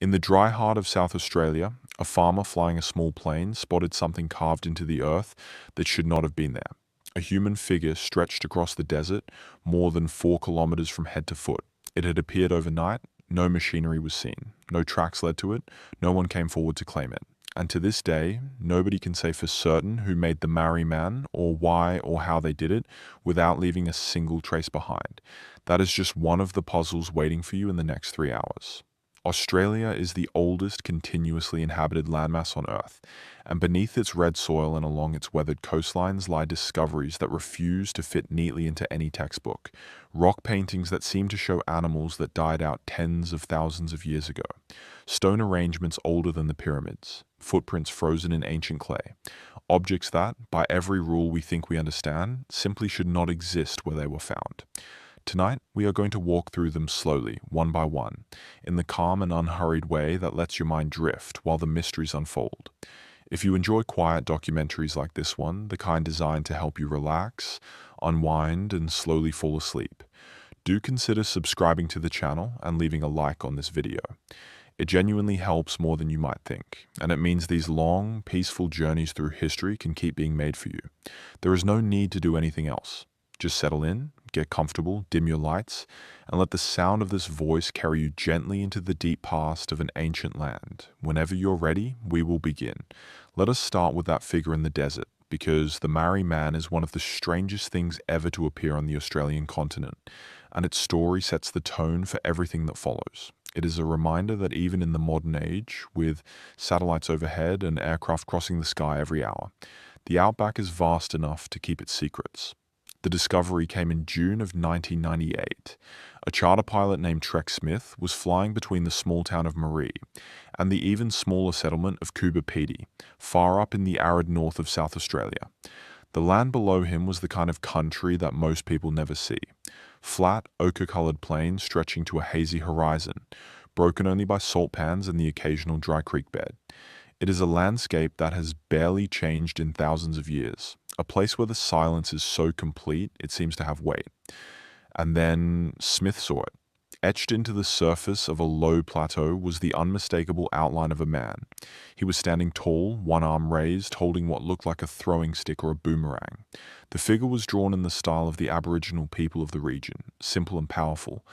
In the dry heart of South Australia, a farmer flying a small plane spotted something carved into the earth that should not have been there. A human figure stretched across the desert, more than 4 kilometers from head to foot. It had appeared overnight, no machinery was seen, no tracks led to it, no one came forward to claim it. And to this day, nobody can say for certain who made the Maori man or why or how they did it without leaving a single trace behind. That is just one of the puzzles waiting for you in the next 3 hours. Australia is the oldest continuously inhabited landmass on Earth, and beneath its red soil and along its weathered coastlines lie discoveries that refuse to fit neatly into any textbook. Rock paintings that seem to show animals that died out tens of thousands of years ago. Stone arrangements older than the pyramids. Footprints frozen in ancient clay. Objects that, by every rule we think we understand, simply should not exist where they were found. Tonight, we are going to walk through them slowly, one by one, in the calm and unhurried way that lets your mind drift while the mysteries unfold. If you enjoy quiet documentaries like this one, the kind designed to help you relax, unwind, and slowly fall asleep, do consider subscribing to the channel and leaving a like on this video. It genuinely helps more than you might think, and it means these long, peaceful journeys through history can keep being made for you. There is no need to do anything else. Just settle in, get comfortable, dim your lights, and let the sound of this voice carry you gently into the deep past of an ancient land. Whenever you're ready, we will begin. Let us start with that figure in the desert, because the Maori man is one of the strangest things ever to appear on the Australian continent, and its story sets the tone for everything that follows. It is a reminder that even in the modern age, with satellites overhead and aircraft crossing the sky every hour, the outback is vast enough to keep its secrets. The discovery came in June of 1998. A charter pilot named Trek Smith was flying between the small town of Maree and the even smaller settlement of Kubapedi, far up in the arid north of South Australia. The land below him was the kind of country that most people never see. Flat, ochre-coloured plains stretching to a hazy horizon, broken only by salt pans and the occasional dry creek bed. It is a landscape that has barely changed in thousands of years. A place where the silence is so complete, it seems to have weight. And then Smith saw it. Etched into the surface of a low plateau was the unmistakable outline of a man. He was standing tall, one arm raised, holding what looked like a throwing stick or a boomerang. The figure was drawn in the style of the Aboriginal people of the region, simple and powerful,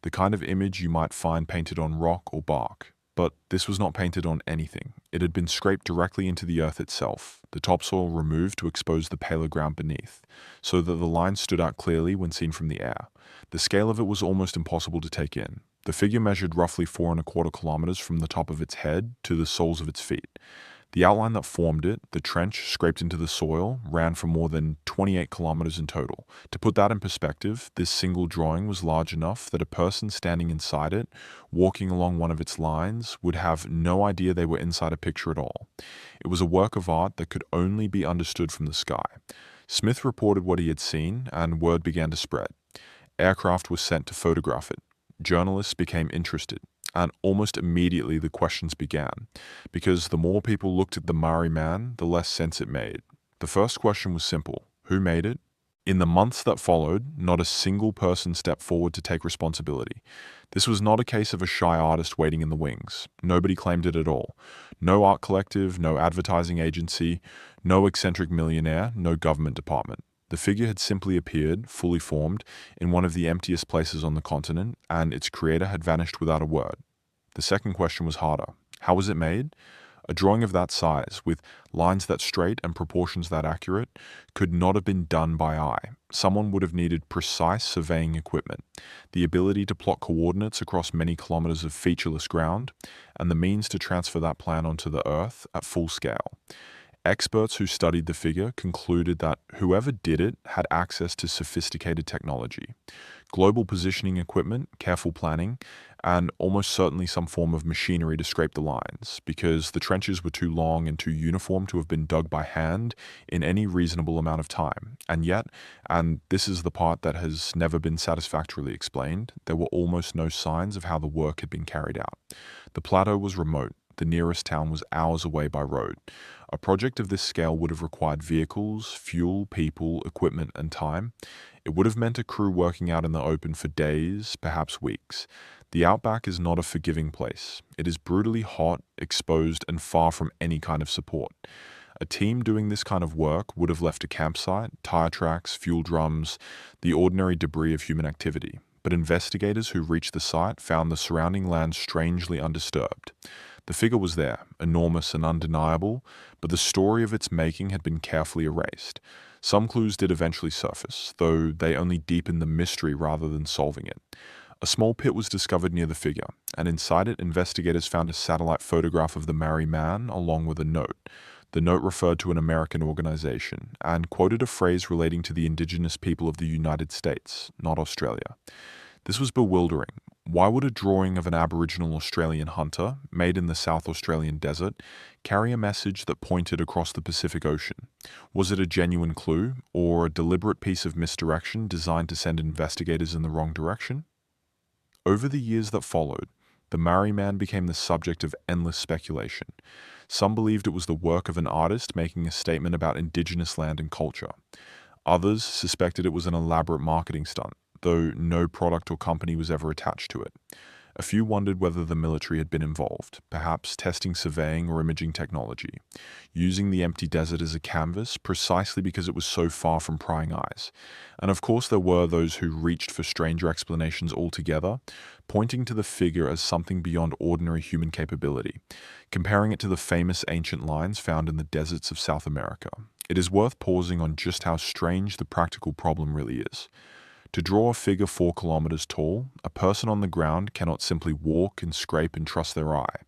the kind of image you might find painted on rock or bark. But this was not painted on anything. It had been scraped directly into the earth itself, the topsoil removed to expose the paler ground beneath, so that the line stood out clearly when seen from the air. The scale of it was almost impossible to take in. The figure measured roughly 4¼ kilometers from the top of its head to the soles of its feet. The outline that formed it, the trench scraped into the soil, ran for more than 28 kilometers in total. To put that in perspective, this single drawing was large enough that a person standing inside it, walking along one of its lines, would have no idea they were inside a picture at all. It was a work of art that could only be understood from the sky. Smith reported what he had seen, and word began to spread. Aircraft was sent to photograph it. Journalists became interested. And almost immediately the questions began, because the more people looked at the Maori man, the less sense it made. The first question was simple: who made it? In the months that followed, not a single person stepped forward to take responsibility. This was not a case of a shy artist waiting in the wings. Nobody claimed it at all. No art collective, no advertising agency, no eccentric millionaire, no government department. The figure had simply appeared, fully formed, in one of the emptiest places on the continent, and its creator had vanished without a word. The second question was harder. How was it made? A drawing of that size, with lines that straight and proportions that accurate, could not have been done by eye. Someone would have needed precise surveying equipment, the ability to plot coordinates across many kilometers of featureless ground, and the means to transfer that plan onto the Earth at full scale. Experts who studied the figure concluded that whoever did it had access to sophisticated technology, global positioning equipment, careful planning, and almost certainly some form of machinery to scrape the lines, because the trenches were too long and too uniform to have been dug by hand in any reasonable amount of time. And yet, and this is the part that has never been satisfactorily explained, there were almost no signs of how the work had been carried out. The plateau was remote, the nearest town was hours away by road. A project of this scale would have required vehicles, fuel, people, equipment, and time. It would have meant a crew working out in the open for days, perhaps weeks. The outback is not a forgiving place. It is brutally hot, exposed, and far from any kind of support. A team doing this kind of work would have left a campsite, tire tracks, fuel drums, the ordinary debris of human activity. But investigators who reached the site found the surrounding land strangely undisturbed. The figure was there, enormous and undeniable, but the story of its making had been carefully erased. Some clues did eventually surface, though they only deepened the mystery rather than solving it. A small pit was discovered near the figure, and inside it, investigators found a satellite photograph of the Maori man along with a note. The note referred to an American organization and quoted a phrase relating to the indigenous people of the United States, not Australia. This was bewildering. Why would a drawing of an Aboriginal Australian hunter, made in the South Australian desert, carry a message that pointed across the Pacific Ocean? Was it a genuine clue, or a deliberate piece of misdirection designed to send investigators in the wrong direction? Over the years that followed, the Maori man became the subject of endless speculation. Some believed it was the work of an artist making a statement about indigenous land and culture. Others suspected it was an elaborate marketing stunt, though no product or company was ever attached to it. A few wondered whether the military had been involved, perhaps testing surveying or imaging technology, using the empty desert as a canvas precisely because it was so far from prying eyes. And of course there were those who reached for stranger explanations altogether, pointing to the figure as something beyond ordinary human capability, comparing it to the famous ancient lines found in the deserts of South America. It is worth pausing on just how strange the practical problem really is. To draw a figure 4 kilometers tall, a person on the ground cannot simply walk and scrape and trust their eye,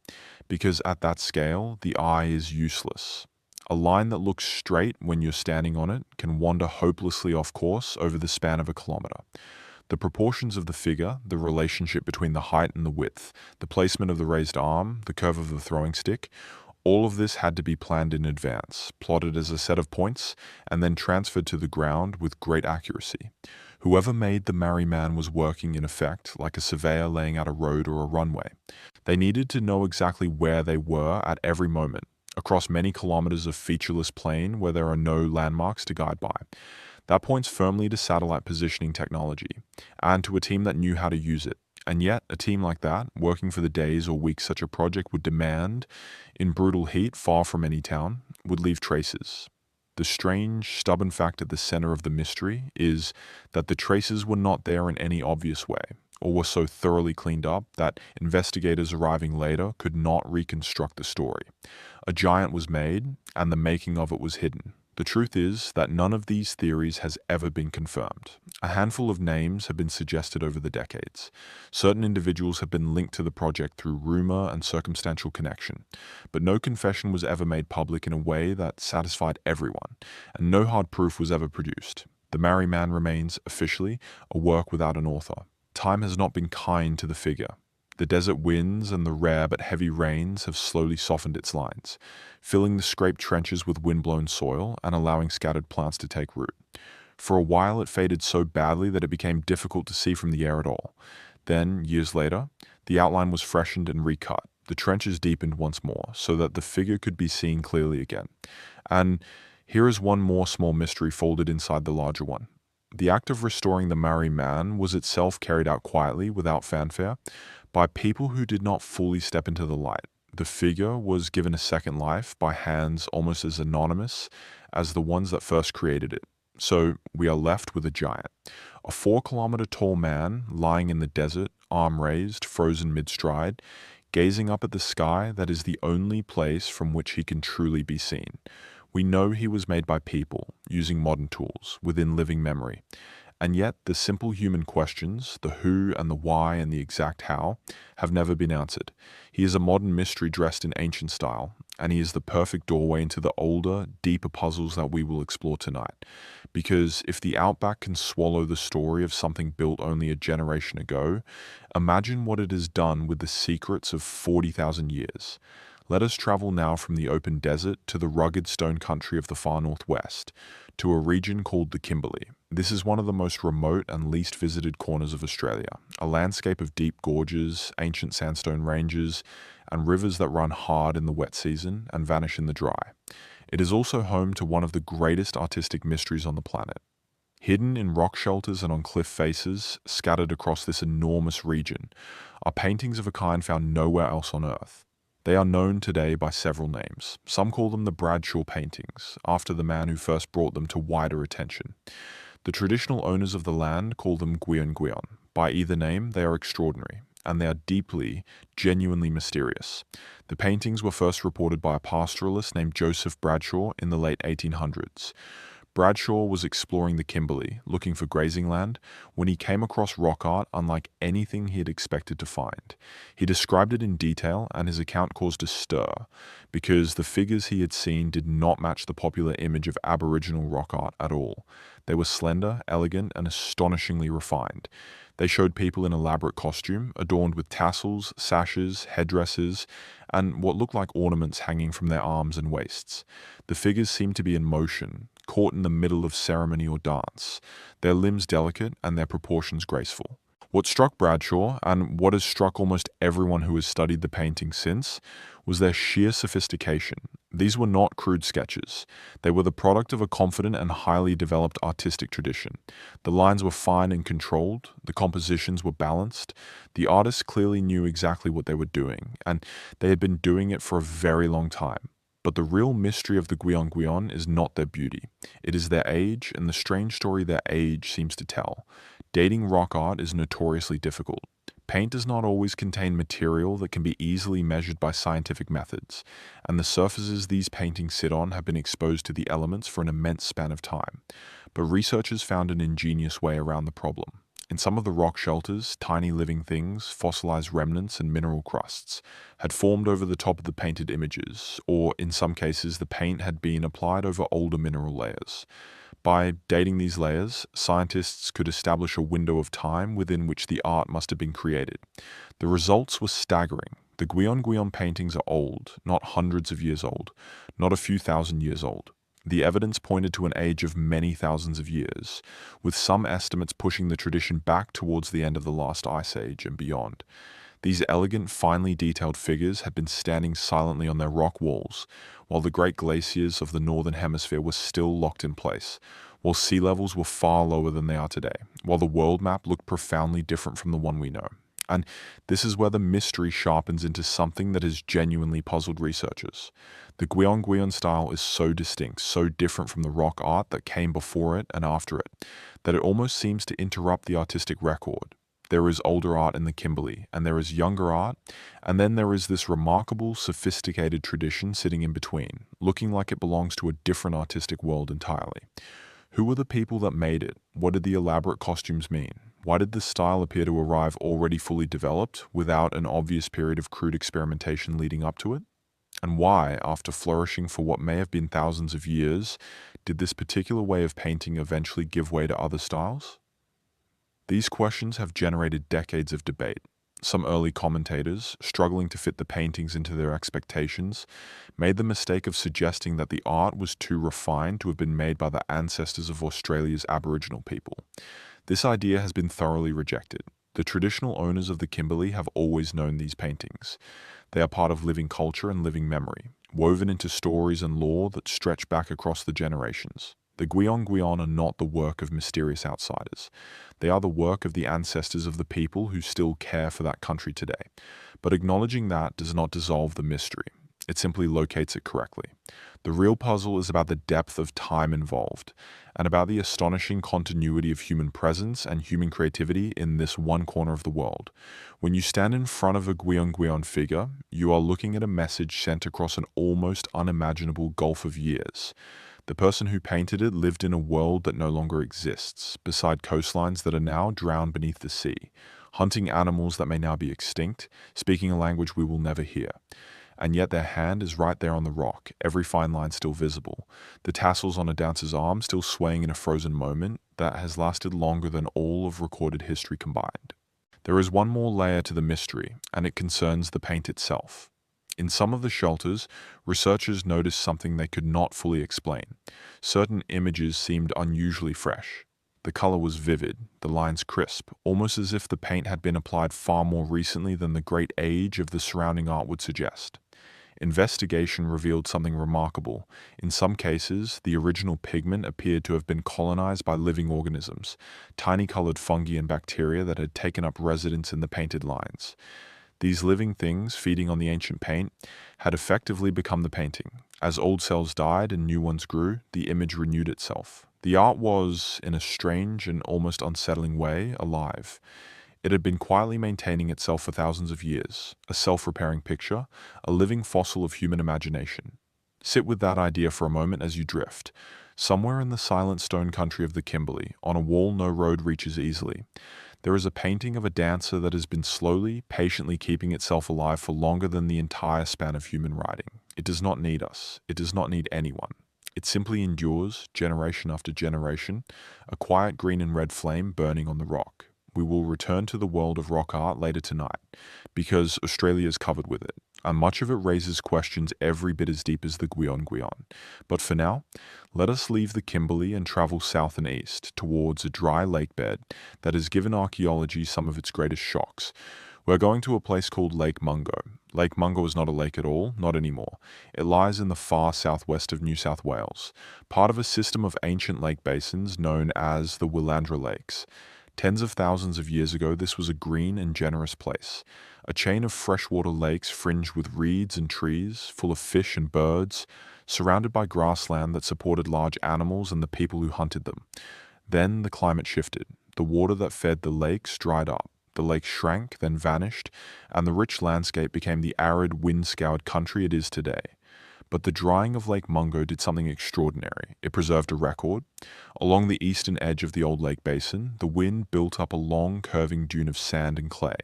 because at that scale, the eye is useless. A line that looks straight when you're standing on it can wander hopelessly off course over the span of a kilometer. The proportions of the figure, the relationship between the height and the width, the placement of the raised arm, the curve of the throwing stick, all of this had to be planned in advance, plotted as a set of points, and then transferred to the ground with great accuracy. Whoever made the Maori man was working in effect like a surveyor laying out a road or a runway. They needed to know exactly where they were at every moment, across many kilometers of featureless plain where there are no landmarks to guide by. That points firmly to satellite positioning technology, and to a team that knew how to use it. And yet, a team like that, working for the days or weeks such a project would demand, in brutal heat far from any town, would leave traces. The strange, stubborn fact at the center of the mystery is that the traces were not there in any obvious way, or were so thoroughly cleaned up that investigators arriving later could not reconstruct the story. A giant was made, and the making of it was hidden. The truth is that none of these theories has ever been confirmed. A handful of names have been suggested over the decades. Certain individuals have been linked to the project through rumor and circumstantial connection, but no confession was ever made public in a way that satisfied everyone, and no hard proof was ever produced. The Maori man remains, officially, a work without an author. Time has not been kind to the figure. The desert winds and the rare but heavy rains have slowly softened its lines, filling the scraped trenches with wind-blown soil and allowing scattered plants to take root. For a while it faded so badly that it became difficult to see from the air at all. Then, years later, the outline was freshened and recut. The trenches deepened once more, so that the figure could be seen clearly again. And here is one more small mystery folded inside the larger one. The act of restoring the Maori man was itself carried out quietly, without fanfare, by people who did not fully step into the light. The figure was given a second life by hands almost as anonymous as the ones that first created it. So we are left with a giant. A 4-kilometer tall man lying in the desert, arm raised, frozen mid-stride, gazing up at the sky that is the only place from which he can truly be seen. We know he was made by people, using modern tools, within living memory. And yet, the simple human questions, the who and the why and the exact how, have never been answered. He is a modern mystery dressed in ancient style, and he is the perfect doorway into the older, deeper puzzles that we will explore tonight. Because if the Outback can swallow the story of something built only a generation ago, imagine what it has done with the secrets of 40,000 years. Let us travel now from the open desert to the rugged stone country of the far northwest, to a region called the Kimberley. This is one of the most remote and least visited corners of Australia, a landscape of deep gorges, ancient sandstone ranges, and rivers that run hard in the wet season and vanish in the dry. It is also home to one of the greatest artistic mysteries on the planet. Hidden in rock shelters and on cliff faces, scattered across this enormous region, are paintings of a kind found nowhere else on Earth. They are known today by several names. Some call them the Bradshaw paintings, after the man who first brought them to wider attention. The traditional owners of the land call them Gwion Gwion. By either name, they are extraordinary, and they are deeply, genuinely mysterious. The paintings were first reported by a pastoralist named Joseph Bradshaw in the late 1800s. Bradshaw was exploring the Kimberley, looking for grazing land, when he came across rock art unlike anything he had expected to find. He described it in detail, and his account caused a stir, because the figures he had seen did not match the popular image of Aboriginal rock art at all. They were slender, elegant, and astonishingly refined. They showed people in elaborate costume, adorned with tassels, sashes, headdresses, and what looked like ornaments hanging from their arms and waists. The figures seemed to be in motion, caught in the middle of ceremony or dance, their limbs delicate and their proportions graceful. What struck Bradshaw, and what has struck almost everyone who has studied the painting since, was their sheer sophistication. These were not crude sketches. They were the product of a confident and highly developed artistic tradition. The lines were fine and controlled, the compositions were balanced, the artists clearly knew exactly what they were doing, and they had been doing it for a very long time. But the real mystery of the Gwion Gwion is not their beauty. It is their age and the strange story their age seems to tell. Dating rock art is notoriously difficult. Paint does not always contain material that can be easily measured by scientific methods, and the surfaces these paintings sit on have been exposed to the elements for an immense span of time. But researchers found an ingenious way around the problem. In some of the rock shelters, tiny living things, fossilized remnants, and mineral crusts had formed over the top of the painted images, or in some cases, the paint had been applied over older mineral layers. By dating these layers, scientists could establish a window of time within which the art must have been created. The results were staggering. The Gwion Gwion paintings are old, not hundreds of years old, not a few thousand years old. The evidence pointed to an age of many thousands of years, with some estimates pushing the tradition back towards the end of the last ice age and beyond. These elegant, finely detailed figures had been standing silently on their rock walls, while the great glaciers of the northern hemisphere were still locked in place, while sea levels were far lower than they are today, while the world map looked profoundly different from the one we know. And this is where the mystery sharpens into something that has genuinely puzzled researchers. The Gwion Gwion style is so distinct, so different from the rock art that came before it and after it, that it almost seems to interrupt the artistic record. There is older art in the Kimberley, and there is younger art, and then there is this remarkable, sophisticated tradition sitting in between, looking like it belongs to a different artistic world entirely. Who were the people that made it? What did the elaborate costumes mean? Why did the style appear to arrive already fully developed, without an obvious period of crude experimentation leading up to it? And why, after flourishing for what may have been thousands of years, did this particular way of painting eventually give way to other styles? These questions have generated decades of debate. Some early commentators, struggling to fit the paintings into their expectations, made the mistake of suggesting that the art was too refined to have been made by the ancestors of Australia's Aboriginal people. This idea has been thoroughly rejected. The traditional owners of the Kimberley have always known these paintings. They are part of living culture and living memory, woven into stories and lore that stretch back across the generations. The Gwion Gwion are not the work of mysterious outsiders. They are the work of the ancestors of the people who still care for that country today. But acknowledging that does not dissolve the mystery. It simply locates it correctly. The real puzzle is about the depth of time involved, and about the astonishing continuity of human presence and human creativity in this one corner of the world. When you stand in front of a Gwion Gwion figure, you are looking at a message sent across an almost unimaginable gulf of years. The person who painted it lived in a world that no longer exists, beside coastlines that are now drowned beneath the sea, hunting animals that may now be extinct, speaking a language we will never hear. And yet their hand is right there on the rock, every fine line still visible, the tassels on a dancer's arm still swaying in a frozen moment that has lasted longer than all of recorded history combined. There is one more layer to the mystery, and it concerns the paint itself. In some of the shelters, researchers noticed something they could not fully explain. Certain images seemed unusually fresh. The color was vivid, the lines crisp, almost as if the paint had been applied far more recently than the great age of the surrounding art would suggest. Investigation revealed something remarkable. In some cases, the original pigment appeared to have been colonized by living organisms, tiny colored fungi and bacteria that had taken up residence in the painted lines. These living things, feeding on the ancient paint, had effectively become the painting. As old cells died and new ones grew, the image renewed itself. The art was, in a strange and almost unsettling way, alive. It had been quietly maintaining itself for thousands of years, a self-repairing picture, a living fossil of human imagination. Sit with that idea for a moment as you drift. Somewhere in the silent stone country of the Kimberley, on a wall no road reaches easily, there is a painting of a dancer that has been slowly, patiently keeping itself alive for longer than the entire span of human writing. It does not need us. It does not need anyone. It simply endures, generation after generation, a quiet green and red flame burning on the rock. We will return to the world of rock art later tonight, because Australia is covered with it, and much of it raises questions every bit as deep as the Gwion Gwion. But for now, let us leave the Kimberley and travel south and east towards a dry lake bed that has given archaeology some of its greatest shocks. We're going to a place called Lake Mungo. Lake Mungo is not a lake at all, not anymore. It lies in the far southwest of New South Wales, part of a system of ancient lake basins known as the Willandra Lakes. Tens of thousands of years ago, this was a green and generous place, a chain of freshwater lakes fringed with reeds and trees, full of fish and birds, surrounded by grassland that supported large animals and the people who hunted them. Then the climate shifted. The water that fed the lakes dried up. The lake shrank, then vanished, and the rich landscape became the arid, wind-scoured country it is today. But the drying of Lake Mungo did something extraordinary. It preserved a record. Along the eastern edge of the old lake basin, the wind built up a long, curving dune of sand and clay,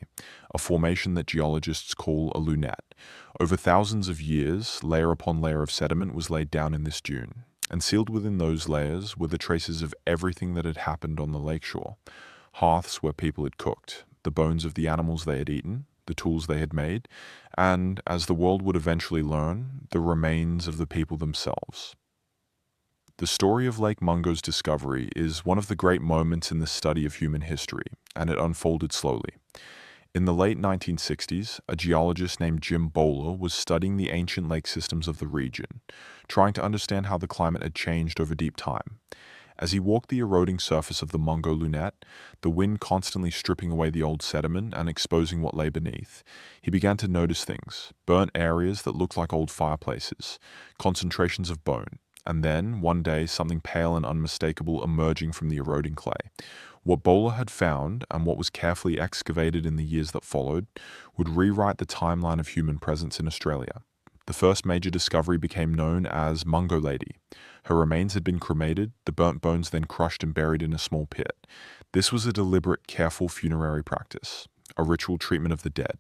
a formation that geologists call a lunette. Over thousands of years, layer upon layer of sediment was laid down in this dune, and sealed within those layers were the traces of everything that had happened on the lakeshore. Hearths where people had cooked, the bones of the animals they had eaten, the tools they had made, and, as the world would eventually learn, the remains of the people themselves. The story of Lake Mungo's discovery is one of the great moments in the study of human history, and it unfolded slowly. In the late 1960s, a geologist named Jim Bowler was studying the ancient lake systems of the region, trying to understand how the climate had changed over deep time. As he walked the eroding surface of the Mungo Lunette, the wind constantly stripping away the old sediment and exposing what lay beneath, he began to notice things: burnt areas that looked like old fireplaces, concentrations of bone, and then, one day, something pale and unmistakable emerging from the eroding clay. What Bowler had found, and what was carefully excavated in the years that followed, would rewrite the timeline of human presence in Australia. The first major discovery became known as Mungo Lady. Her remains had been cremated, the burnt bones then crushed and buried in a small pit. This was a deliberate, careful funerary practice, a ritual treatment of the dead.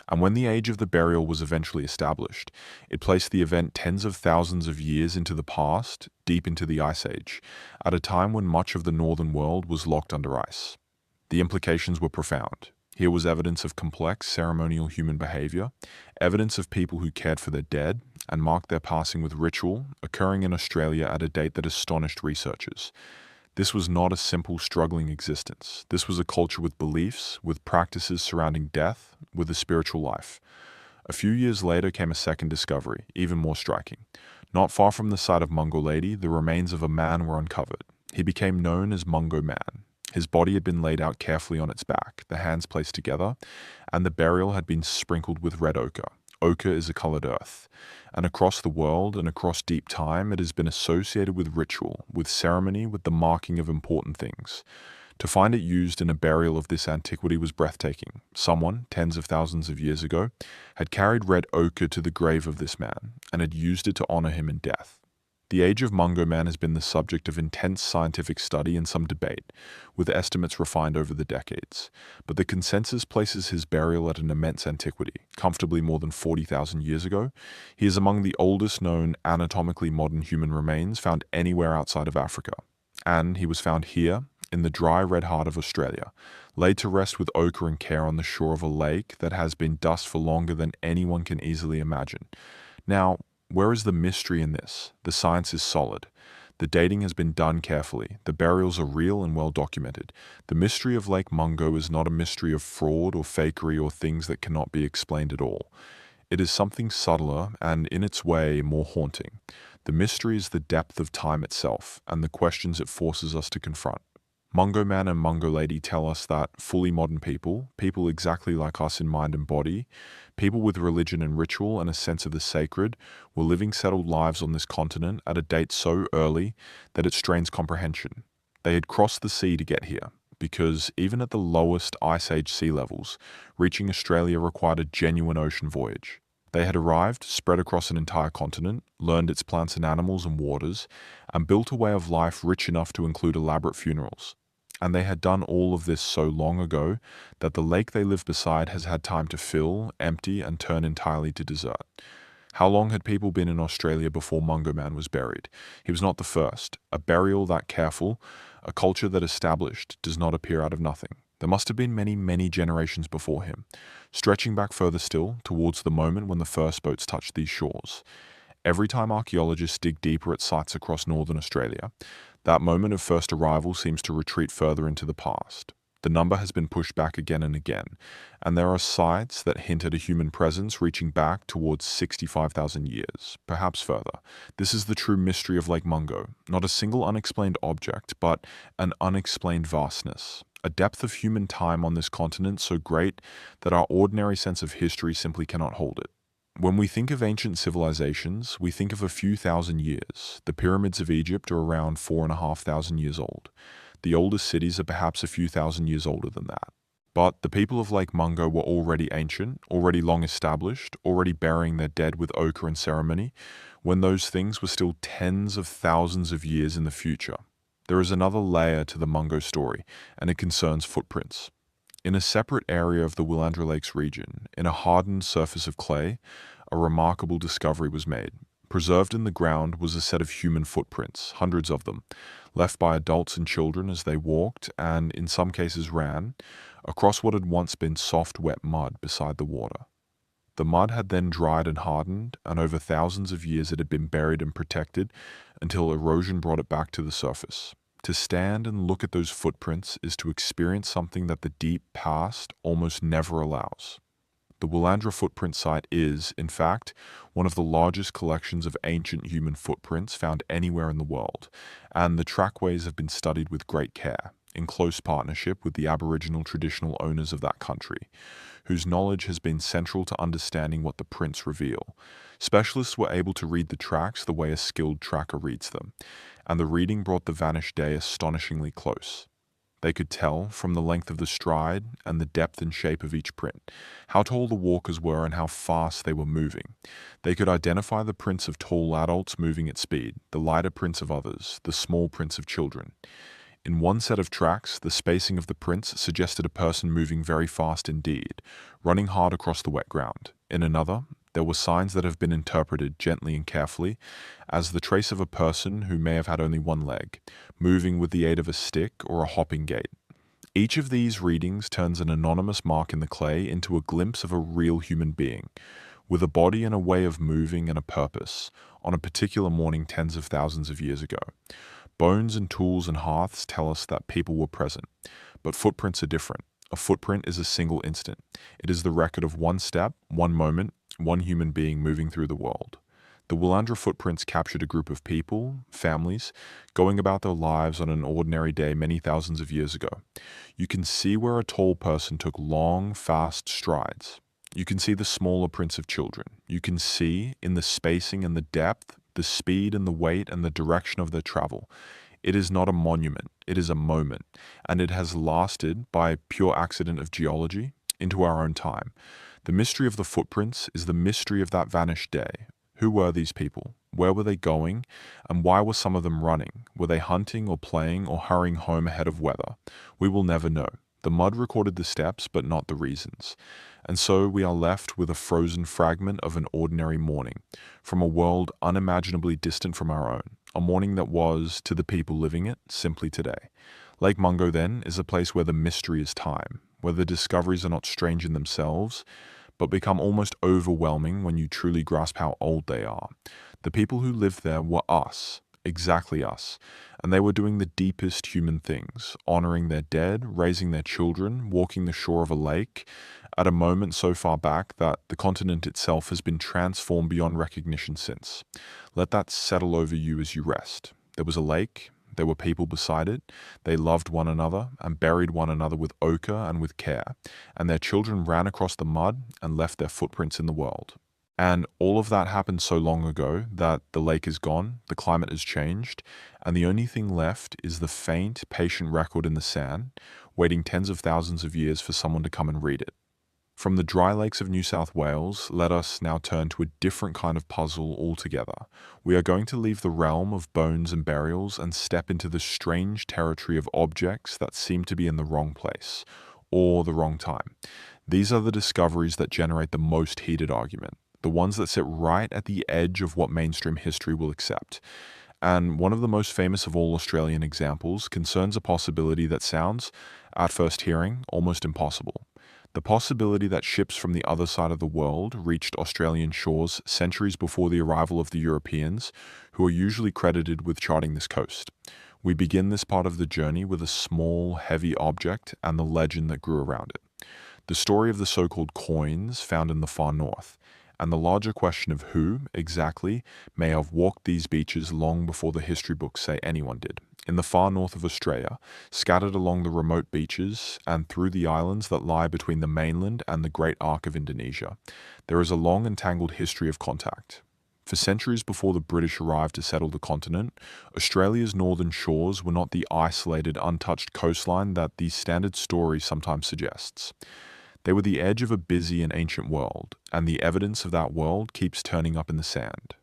And when the age of the burial was eventually established, it placed the event tens of thousands of years into the past, deep into the Ice Age, at a time when much of the northern world was locked under ice. The implications were profound. Here was evidence of complex ceremonial human behavior, evidence of people who cared for their dead and marked their passing with ritual, occurring in Australia at a date that astonished researchers. This was not a simple, struggling existence. This was a culture with beliefs, with practices surrounding death, with a spiritual life. A few years later came a second discovery, even more striking. Not far from the site of Mungo Lady, the remains of a man were uncovered. He became known as Mungo Man. His body had been laid out carefully on its back, the hands placed together, and the burial had been sprinkled with red ochre. Ochre is a colored earth, and across the world and across deep time it has been associated with ritual, with ceremony, with the marking of important things. To find it used in a burial of this antiquity was breathtaking. Someone, tens of thousands of years ago, had carried red ochre to the grave of this man, and had used it to honor him in death. The age of Mungo Man has been the subject of intense scientific study and some debate, with estimates refined over the decades. But the consensus places his burial at an immense antiquity, comfortably more than 40,000 years ago. He is among the oldest known anatomically modern human remains found anywhere outside of Africa. And he was found here, in the dry red heart of Australia, laid to rest with ochre and care on the shore of a lake that has been dust for longer than anyone can easily imagine. Now, where is the mystery in this? The science is solid. The dating has been done carefully. The burials are real and well documented. The mystery of Lake Mungo is not a mystery of fraud or fakery or things that cannot be explained at all. It is something subtler and, in its way, more haunting. The mystery is the depth of time itself and the questions it forces us to confront. Mungo Man and Mungo Lady tell us that fully modern people, people exactly like us in mind and body, people with religion and ritual and a sense of the sacred, were living settled lives on this continent at a date so early that it strains comprehension. They had crossed the sea to get here, because even at the lowest Ice Age sea levels, reaching Australia required a genuine ocean voyage. They had arrived, spread across an entire continent, learned its plants and animals and waters, and built a way of life rich enough to include elaborate funerals. And they had done all of this so long ago that the lake they lived beside has had time to fill, empty, and turn entirely to desert. How long had people been in Australia before Mungo Man was buried? He was not the first. A burial that careful, a culture that established, does not appear out of nothing. There must have been many, many generations before him, stretching back further still towards the moment when the first boats touched these shores. Every time archaeologists dig deeper at sites across northern Australia, that moment of first arrival seems to retreat further into the past. The number has been pushed back again and again, and there are sites that hint at a human presence reaching back towards 65,000 years, perhaps further. This is the true mystery of Lake Mungo, not a single unexplained object, but an unexplained vastness, a depth of human time on this continent so great that our ordinary sense of history simply cannot hold it. When we think of ancient civilizations, we think of a few thousand years. The pyramids of Egypt are around 4,500 years old. The oldest cities are perhaps a few thousand years older than that. But the people of Lake Mungo were already ancient, already long established, already burying their dead with ochre and ceremony, when those things were still tens of thousands of years in the future. There is another layer to the Mungo story, and it concerns footprints. In a separate area of the Willandra Lakes region, in a hardened surface of clay, a remarkable discovery was made. Preserved in the ground was a set of human footprints, hundreds of them, left by adults and children as they walked, and in some cases ran, across what had once been soft, wet mud beside the water. The mud had then dried and hardened, and over thousands of years it had been buried and protected until erosion brought it back to the surface. To stand and look at those footprints is to experience something that the deep past almost never allows. The Willandra footprint site is, in fact, one of the largest collections of ancient human footprints found anywhere in the world, and the trackways have been studied with great care, in close partnership with the Aboriginal traditional owners of that country, whose knowledge has been central to understanding what the prints reveal. Specialists were able to read the tracks the way a skilled tracker reads them, and the reading brought the vanished day astonishingly close. They could tell, from the length of the stride and the depth and shape of each print, how tall the walkers were and how fast they were moving. They could identify the prints of tall adults moving at speed, the lighter prints of others, the small prints of children. In one set of tracks, the spacing of the prints suggested a person moving very fast indeed, running hard across the wet ground. In another, there were signs that have been interpreted gently and carefully as the trace of a person who may have had only one leg, moving with the aid of a stick or a hopping gait. Each of these readings turns an anonymous mark in the clay into a glimpse of a real human being, with a body and a way of moving and a purpose, on a particular morning tens of thousands of years ago. Bones and tools and hearths tell us that people were present, but footprints are different. A footprint is a single instant. It is the record of one step, one moment, one human being moving through the world. The Willandra footprints captured a group of people, families, going about their lives on an ordinary day many thousands of years ago. You can see where a tall person took long, fast strides. You can see the smaller prints of children. You can see, in the spacing and the depth, the speed and the weight and the direction of their travel. It is not a monument, it is a moment, and it has lasted, by pure accident of geology, into our own time. The mystery of the footprints is the mystery of that vanished day. Who were these people? Where were they going? And why were some of them running? Were they hunting or playing or hurrying home ahead of weather? We will never know. The mud recorded the steps, but not the reasons. And so we are left with a frozen fragment of an ordinary morning, from a world unimaginably distant from our own, a morning that was, to the people living it, simply today. Lake Mungo, then, is a place where the mystery is time, where the discoveries are not strange in themselves, but become almost overwhelming when you truly grasp how old they are. The people who lived there were us. exactly us. And they were doing the deepest human things, honoring their dead, raising their children, walking the shore of a lake, at a moment so far back that the continent itself has been transformed beyond recognition since. Let that settle over you as you rest. There was a lake, there were people beside it, they loved one another and buried one another with ochre and with care, and their children ran across the mud and left their footprints in the world. And all of that happened so long ago that the lake is gone, the climate has changed, and the only thing left is the faint, patient record in the sand, waiting tens of thousands of years for someone to come and read it. From the dry lakes of New South Wales, let us now turn to a different kind of puzzle altogether. We are going to leave the realm of bones and burials and step into the strange territory of objects that seem to be in the wrong place, or the wrong time. These are the discoveries that generate the most heated argument, the ones that sit right at the edge of what mainstream history will accept. And one of the most famous of all Australian examples concerns a possibility that sounds, at first hearing, almost impossible. The possibility that ships from the other side of the world reached Australian shores centuries before the arrival of the Europeans, who are usually credited with charting this coast. We begin this part of the journey with a small, heavy object and the legend that grew around it. The story of the so-called coins found in the far north, and the larger question of who, exactly, may have walked these beaches long before the history books say anyone did. In the far north of Australia, scattered along the remote beaches and through the islands that lie between the mainland and the Great Arc of Indonesia, there is a long and tangled history of contact. For centuries before the British arrived to settle the continent, Australia's northern shores were not the isolated, untouched coastline that the standard story sometimes suggests. They were the edge of a busy and ancient world, and the evidence of that world keeps turning up in the sand.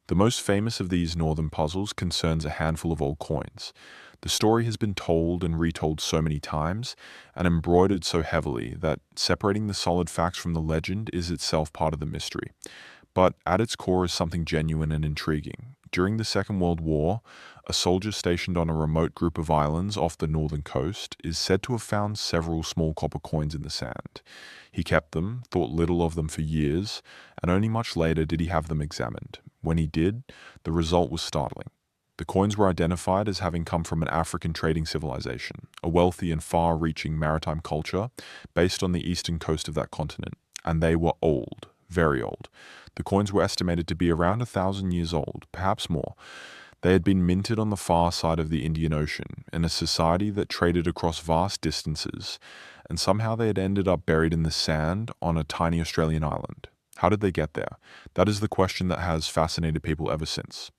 The most famous of these northern puzzles concerns a handful of old coins. The story has been told and retold so many times, and embroidered so heavily that separating the solid facts from the legend is itself part of the mystery. But at its core is something genuine and intriguing. During the Second World War, a soldier stationed on a remote group of islands off the northern coast is said to have found several small copper coins in the sand. He kept them, thought little of them for years, and only much later did he have them examined. When he did, the result was startling. The coins were identified as having come from an African trading civilization, a wealthy and far-reaching maritime culture based on the eastern coast of that continent, and they were old, very old. The coins were estimated to be around 1,000 years old, perhaps more. They had been minted on the far side of the Indian Ocean, in a society that traded across vast distances, and somehow they had ended up buried in the sand on a tiny Australian island. How did they get there? That is the question that has fascinated people ever since.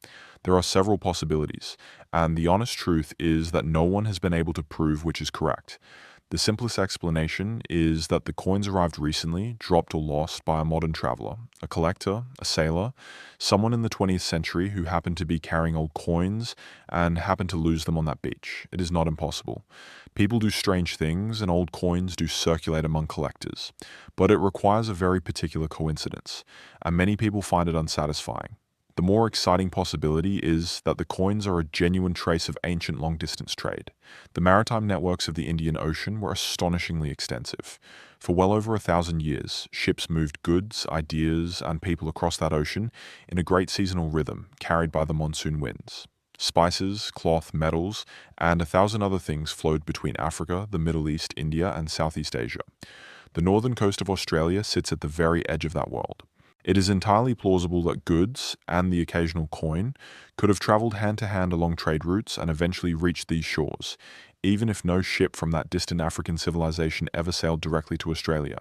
There are several possibilities, and the honest truth is that no one has been able to prove which is correct. The simplest explanation is that the coins arrived recently, dropped or lost by a modern traveler, a collector, a sailor, someone in the 20th century who happened to be carrying old coins and happened to lose them on that beach. It is not impossible. People do strange things, and old coins do circulate among collectors, but it requires a very particular coincidence, and many people find it unsatisfying. The more exciting possibility is that the coins are a genuine trace of ancient long-distance trade. The maritime networks of the Indian Ocean were astonishingly extensive. For well over 1,000 years, ships moved goods, ideas, and people across that ocean in a great seasonal rhythm, carried by the monsoon winds. Spices, cloth, metals, and 1,000 other things flowed between Africa, the Middle East, India, and Southeast Asia. The northern coast of Australia sits at the very edge of that world. It is entirely plausible that goods, and the occasional coin, could have traveled hand-to-hand along trade routes and eventually reached these shores, even if no ship from that distant African civilization ever sailed directly to Australia.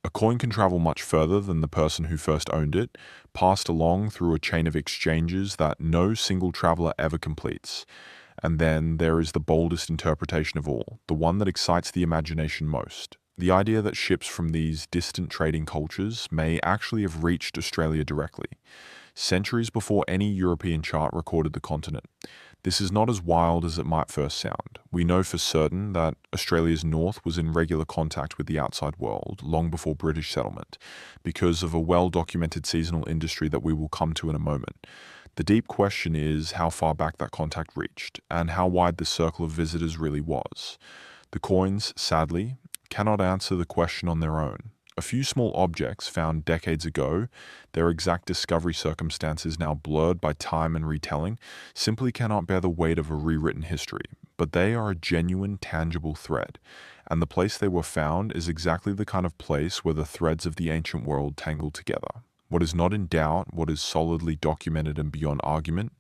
A coin can travel much further than the person who first owned it, passed along through a chain of exchanges that no single traveler ever completes. And then there is the boldest interpretation of all, the one that excites the imagination most. The idea that ships from these distant trading cultures may actually have reached Australia directly, centuries before any European chart recorded the continent. This is not as wild as it might first sound. We know for certain that Australia's north was in regular contact with the outside world long before British settlement, because of a well-documented seasonal industry that we will come to in a moment. The deep question is how far back that contact reached, and how wide the circle of visitors really was. The coins, sadly, cannot answer the question on their own. A few small objects found decades ago, their exact discovery circumstances now blurred by time and retelling, simply cannot bear the weight of a rewritten history, but they are a genuine, tangible thread, and the place they were found is exactly the kind of place where the threads of the ancient world tangle together. What is not in doubt, what is solidly documented and beyond argument,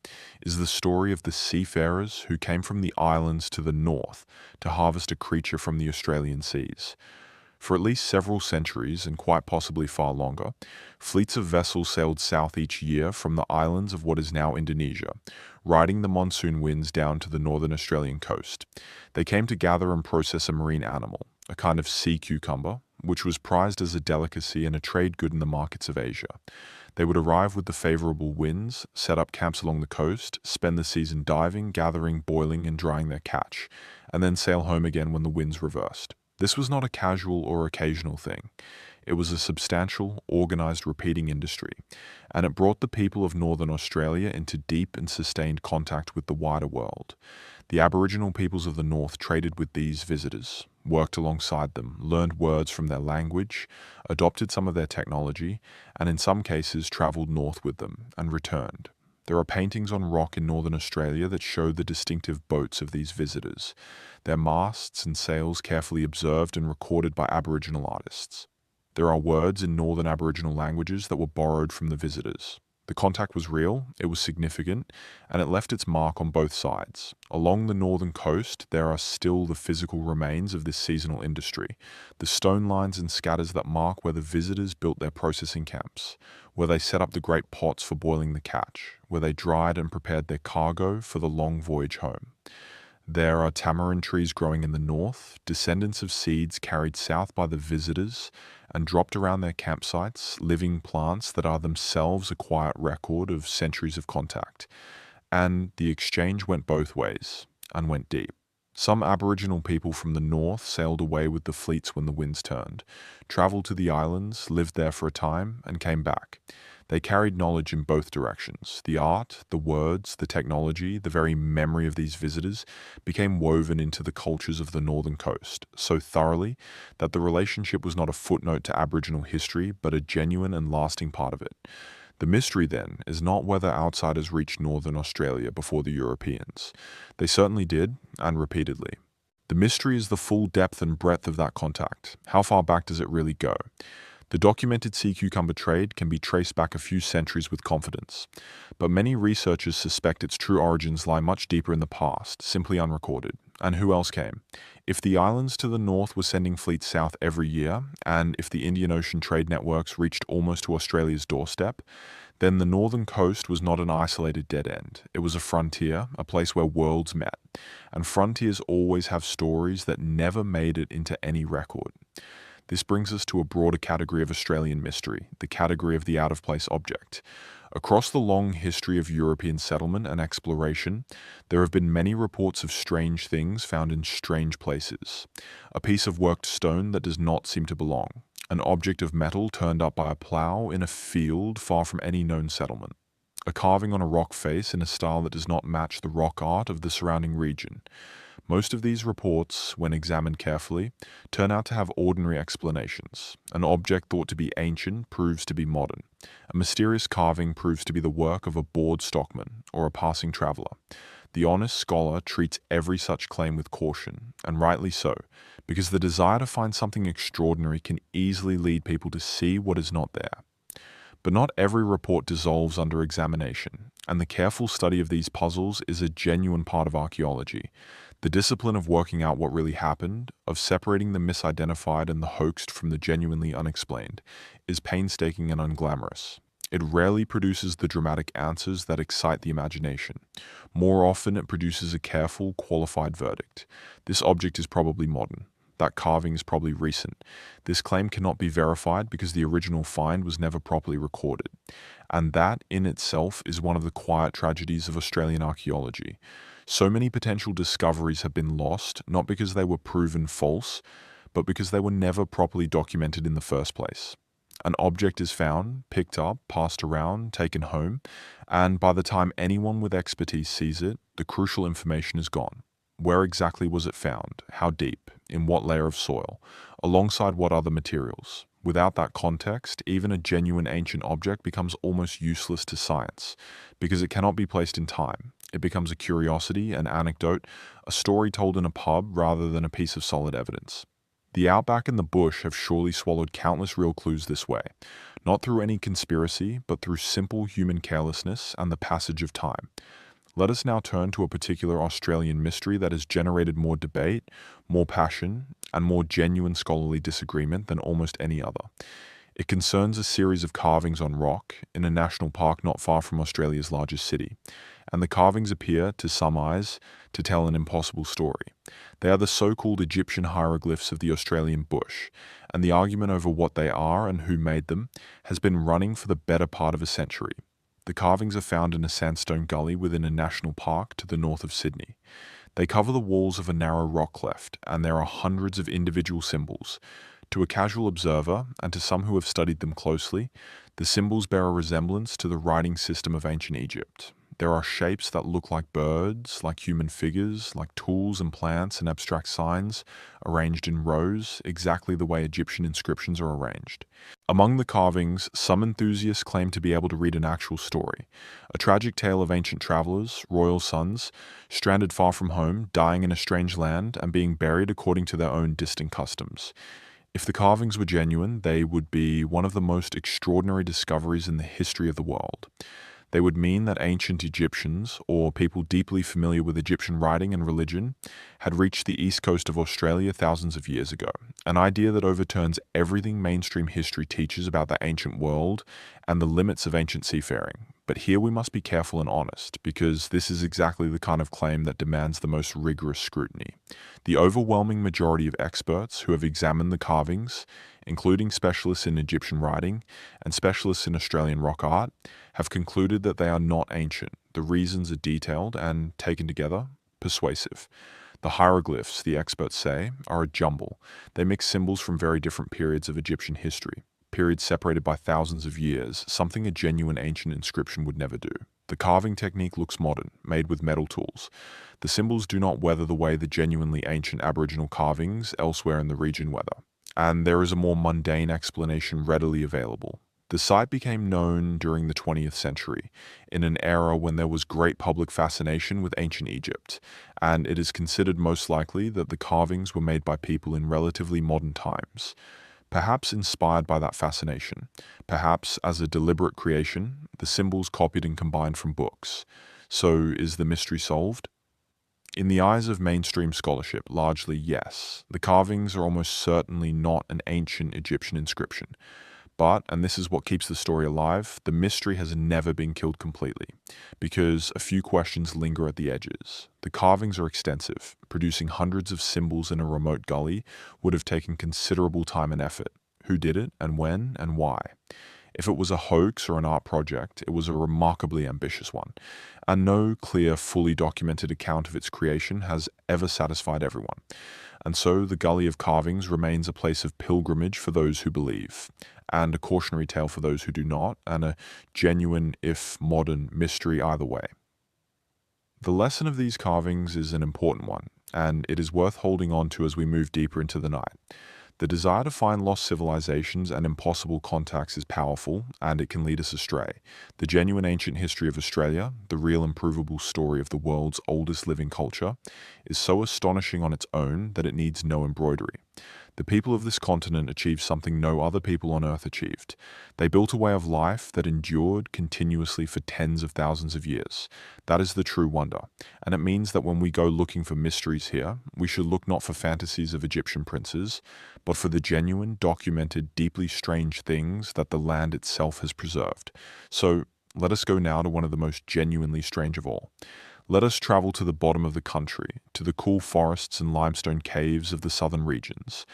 is the story of the seafarers who came from the islands to the north to harvest a creature from the Australian seas. For at least several centuries, and quite possibly far longer, fleets of vessels sailed south each year from the islands of what is now Indonesia, riding the monsoon winds down to the northern Australian coast. They came to gather and process a marine animal, a kind of sea cucumber, which was prized as a delicacy and a trade good in the markets of Asia. They would arrive with the favorable winds, set up camps along the coast, spend the season diving, gathering, boiling, and drying their catch, and then sail home again when the winds reversed. This was not a casual or occasional thing. It was a substantial, organized, repeating industry, and it brought the people of Northern Australia into deep and sustained contact with the wider world. The Aboriginal peoples of the North traded with these visitors, worked alongside them, learned words from their language, adopted some of their technology, and in some cases traveled north with them and returned. There are paintings on rock in Northern Australia that show the distinctive boats of these visitors, their masts and sails carefully observed and recorded by Aboriginal artists. There are words in Northern Aboriginal languages that were borrowed from the visitors. The contact was real, it was significant, and it left its mark on both sides. Along the northern coast, there are still the physical remains of this seasonal industry, the stone lines and scatters that mark where the visitors built their processing camps, where they set up the great pots for boiling the catch, where they dried and prepared their cargo for the long voyage home. There are tamarind trees growing in the north, descendants of seeds carried south by the visitors and dropped around their campsites, living plants that are themselves a quiet record of centuries of contact. And the exchange went both ways, and went deep. Some Aboriginal people from the north sailed away with the fleets when the winds turned, travelled to the islands, lived there for a time, and came back. They carried knowledge in both directions. The art, the words, the technology, the very memory of these visitors became woven into the cultures of the northern coast, so thoroughly that the relationship was not a footnote to Aboriginal history, but a genuine and lasting part of it. The mystery, then, is not whether outsiders reached Northern Australia before the Europeans. They certainly did, and repeatedly. The mystery is the full depth and breadth of that contact. How far back does it really go? The documented sea cucumber trade can be traced back a few centuries with confidence, but many researchers suspect its true origins lie much deeper in the past, simply unrecorded. And who else came? If the islands to the north were sending fleets south every year, and if the Indian Ocean trade networks reached almost to Australia's doorstep, then the northern coast was not an isolated dead end. It was a frontier, a place where worlds met. And frontiers always have stories that never made it into any record. This brings us to a broader category of Australian mystery, the category of the out-of-place object. Across the long history of European settlement and exploration, there have been many reports of strange things found in strange places. A piece of worked stone that does not seem to belong. An object of metal turned up by a plough in a field far from any known settlement. A carving on a rock face in a style that does not match the rock art of the surrounding region. Most of these reports, when examined carefully, turn out to have ordinary explanations. An object thought to be ancient proves to be modern. A mysterious carving proves to be the work of a bored stockman or a passing traveller. The honest scholar treats every such claim with caution, and rightly so, because the desire to find something extraordinary can easily lead people to see what is not there. But not every report dissolves under examination, and the careful study of these puzzles is a genuine part of archaeology. The discipline of working out what really happened, of separating the misidentified and the hoaxed from the genuinely unexplained, is painstaking and unglamorous. It rarely produces the dramatic answers that excite the imagination. More often, it produces a careful, qualified verdict. This object is probably modern. That carving is probably recent. This claim cannot be verified because the original find was never properly recorded. And that, in itself, is one of the quiet tragedies of Australian archaeology. So many potential discoveries have been lost, not because they were proven false, but because they were never properly documented in the first place. An object is found, picked up, passed around, taken home, and by the time anyone with expertise sees it, the crucial information is gone. Where exactly was it found? How deep? In what layer of soil? Alongside what other materials? Without that context, even a genuine ancient object becomes almost useless to science, because it cannot be placed in time. It becomes a curiosity, an anecdote, a story told in a pub rather than a piece of solid evidence. The outback and the bush have surely swallowed countless real clues this way, not through any conspiracy, but through simple human carelessness and the passage of time. Let us now turn to a particular Australian mystery that has generated more debate, more passion, and more genuine scholarly disagreement than almost any other. It concerns a series of carvings on rock in a national park not far from Australia's largest city, and the carvings appear, to some eyes, to tell an impossible story. They are the so-called Egyptian hieroglyphs of the Australian bush, and the argument over what they are and who made them has been running for the better part of a century. The carvings are found in a sandstone gully within a national park to the north of Sydney. They cover the walls of a narrow rock cleft, and there are hundreds of individual symbols. To a casual observer, and to some who have studied them closely, the symbols bear a resemblance to the writing system of ancient Egypt. There are shapes that look like birds, like human figures, like tools and plants and abstract signs, arranged in rows, exactly the way Egyptian inscriptions are arranged. Among the carvings, some enthusiasts claim to be able to read an actual story, a tragic tale of ancient travelers, royal sons, stranded far from home, dying in a strange land, and being buried according to their own distant customs. If the carvings were genuine, they would be one of the most extraordinary discoveries in the history of the world. They would mean that ancient Egyptians, or people deeply familiar with Egyptian writing and religion, had reached the east coast of Australia thousands of years ago, an idea that overturns everything mainstream history teaches about the ancient world and the limits of ancient seafaring. But here we must be careful and honest, because this is exactly the kind of claim that demands the most rigorous scrutiny. The overwhelming majority of experts who have examined the carvings, including specialists in Egyptian writing and specialists in Australian rock art, have concluded that they are not ancient. The reasons are detailed and, taken together, persuasive. The hieroglyphs, the experts say, are a jumble. They mix symbols from very different periods of Egyptian history, periods separated by thousands of years, something a genuine ancient inscription would never do. The carving technique looks modern, made with metal tools. The symbols do not weather the way the genuinely ancient Aboriginal carvings elsewhere in the region weather, and there is a more mundane explanation readily available. The site became known during the 20th century, in an era when there was great public fascination with ancient Egypt, and it is considered most likely that the carvings were made by people in relatively modern times. Perhaps inspired by that fascination, perhaps as a deliberate creation, the symbols copied and combined from books. So is the mystery solved? In the eyes of mainstream scholarship, largely yes. The carvings are almost certainly not an ancient Egyptian inscription. But, and this is what keeps the story alive, the mystery has never been killed completely, because a few questions linger at the edges. The carvings are extensive. Producing hundreds of symbols in a remote gully would have taken considerable time and effort. Who did it, and when, and why? If it was a hoax or an art project, it was a remarkably ambitious one, and no clear, fully documented account of its creation has ever satisfied everyone. And so the Gully of Carvings remains a place of pilgrimage for those who believe, and a cautionary tale for those who do not, and a genuine, if modern, mystery either way. The lesson of these carvings is an important one, and it is worth holding on to as we move deeper into the night. The desire to find lost civilizations and impossible contacts is powerful, and it can lead us astray. The genuine ancient history of Australia, the real and provable story of the world's oldest living culture, is so astonishing on its own that it needs no embroidery. The people of this continent achieved something no other people on Earth achieved. They built a way of life that endured continuously for tens of thousands of years. That is the true wonder, and it means that when we go looking for mysteries here, we should look not for fantasies of Egyptian princes, but for the genuine, documented, deeply strange things that the land itself has preserved. So, let us go now to one of the most genuinely strange of all. Let us travel to the bottom of the country, to the cool forests and limestone caves of the southern regions,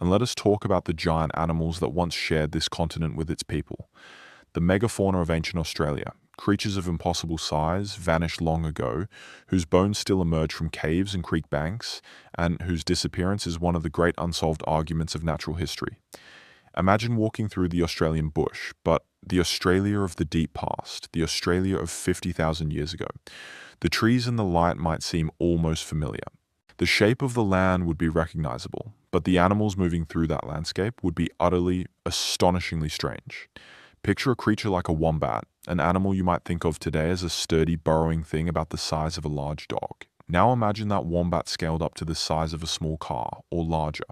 and let us talk about the giant animals that once shared this continent with its people. The megafauna of ancient Australia, creatures of impossible size, vanished long ago, whose bones still emerge from caves and creek banks, and whose disappearance is one of the great unsolved arguments of natural history. Imagine walking through the Australian bush, but the Australia of the deep past, the Australia of 50,000 years ago. The trees and the light might seem almost familiar. The shape of the land would be recognizable, but the animals moving through that landscape would be utterly, astonishingly strange. Picture a creature like a wombat, an animal you might think of today as a sturdy, burrowing thing about the size of a large dog. Now imagine that wombat scaled up to the size of a small car, or larger.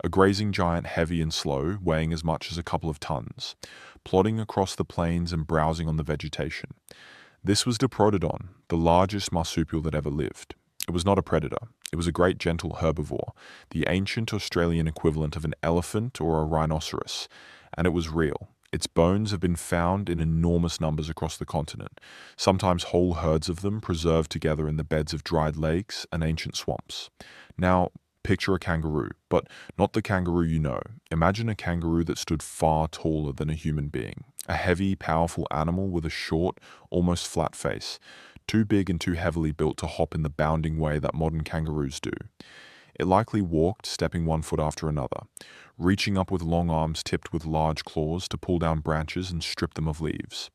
A grazing giant heavy and slow, weighing as much as a couple of tons, plodding across the plains and browsing on the vegetation. This was Diprotodon, the largest marsupial that ever lived. It was not a predator. It was a great gentle herbivore, the ancient Australian equivalent of an elephant or a rhinoceros, and it was real. Its bones have been found in enormous numbers across the continent, sometimes whole herds of them preserved together in the beds of dried lakes and ancient swamps. Now, picture a kangaroo, but not the kangaroo you know. Imagine a kangaroo that stood far taller than a human being. A heavy, powerful animal with a short, almost flat face, too big and too heavily built to hop in the bounding way that modern kangaroos do. It likely walked, stepping one foot after another, reaching up with long arms tipped with large claws to pull down branches and strip them of leaves.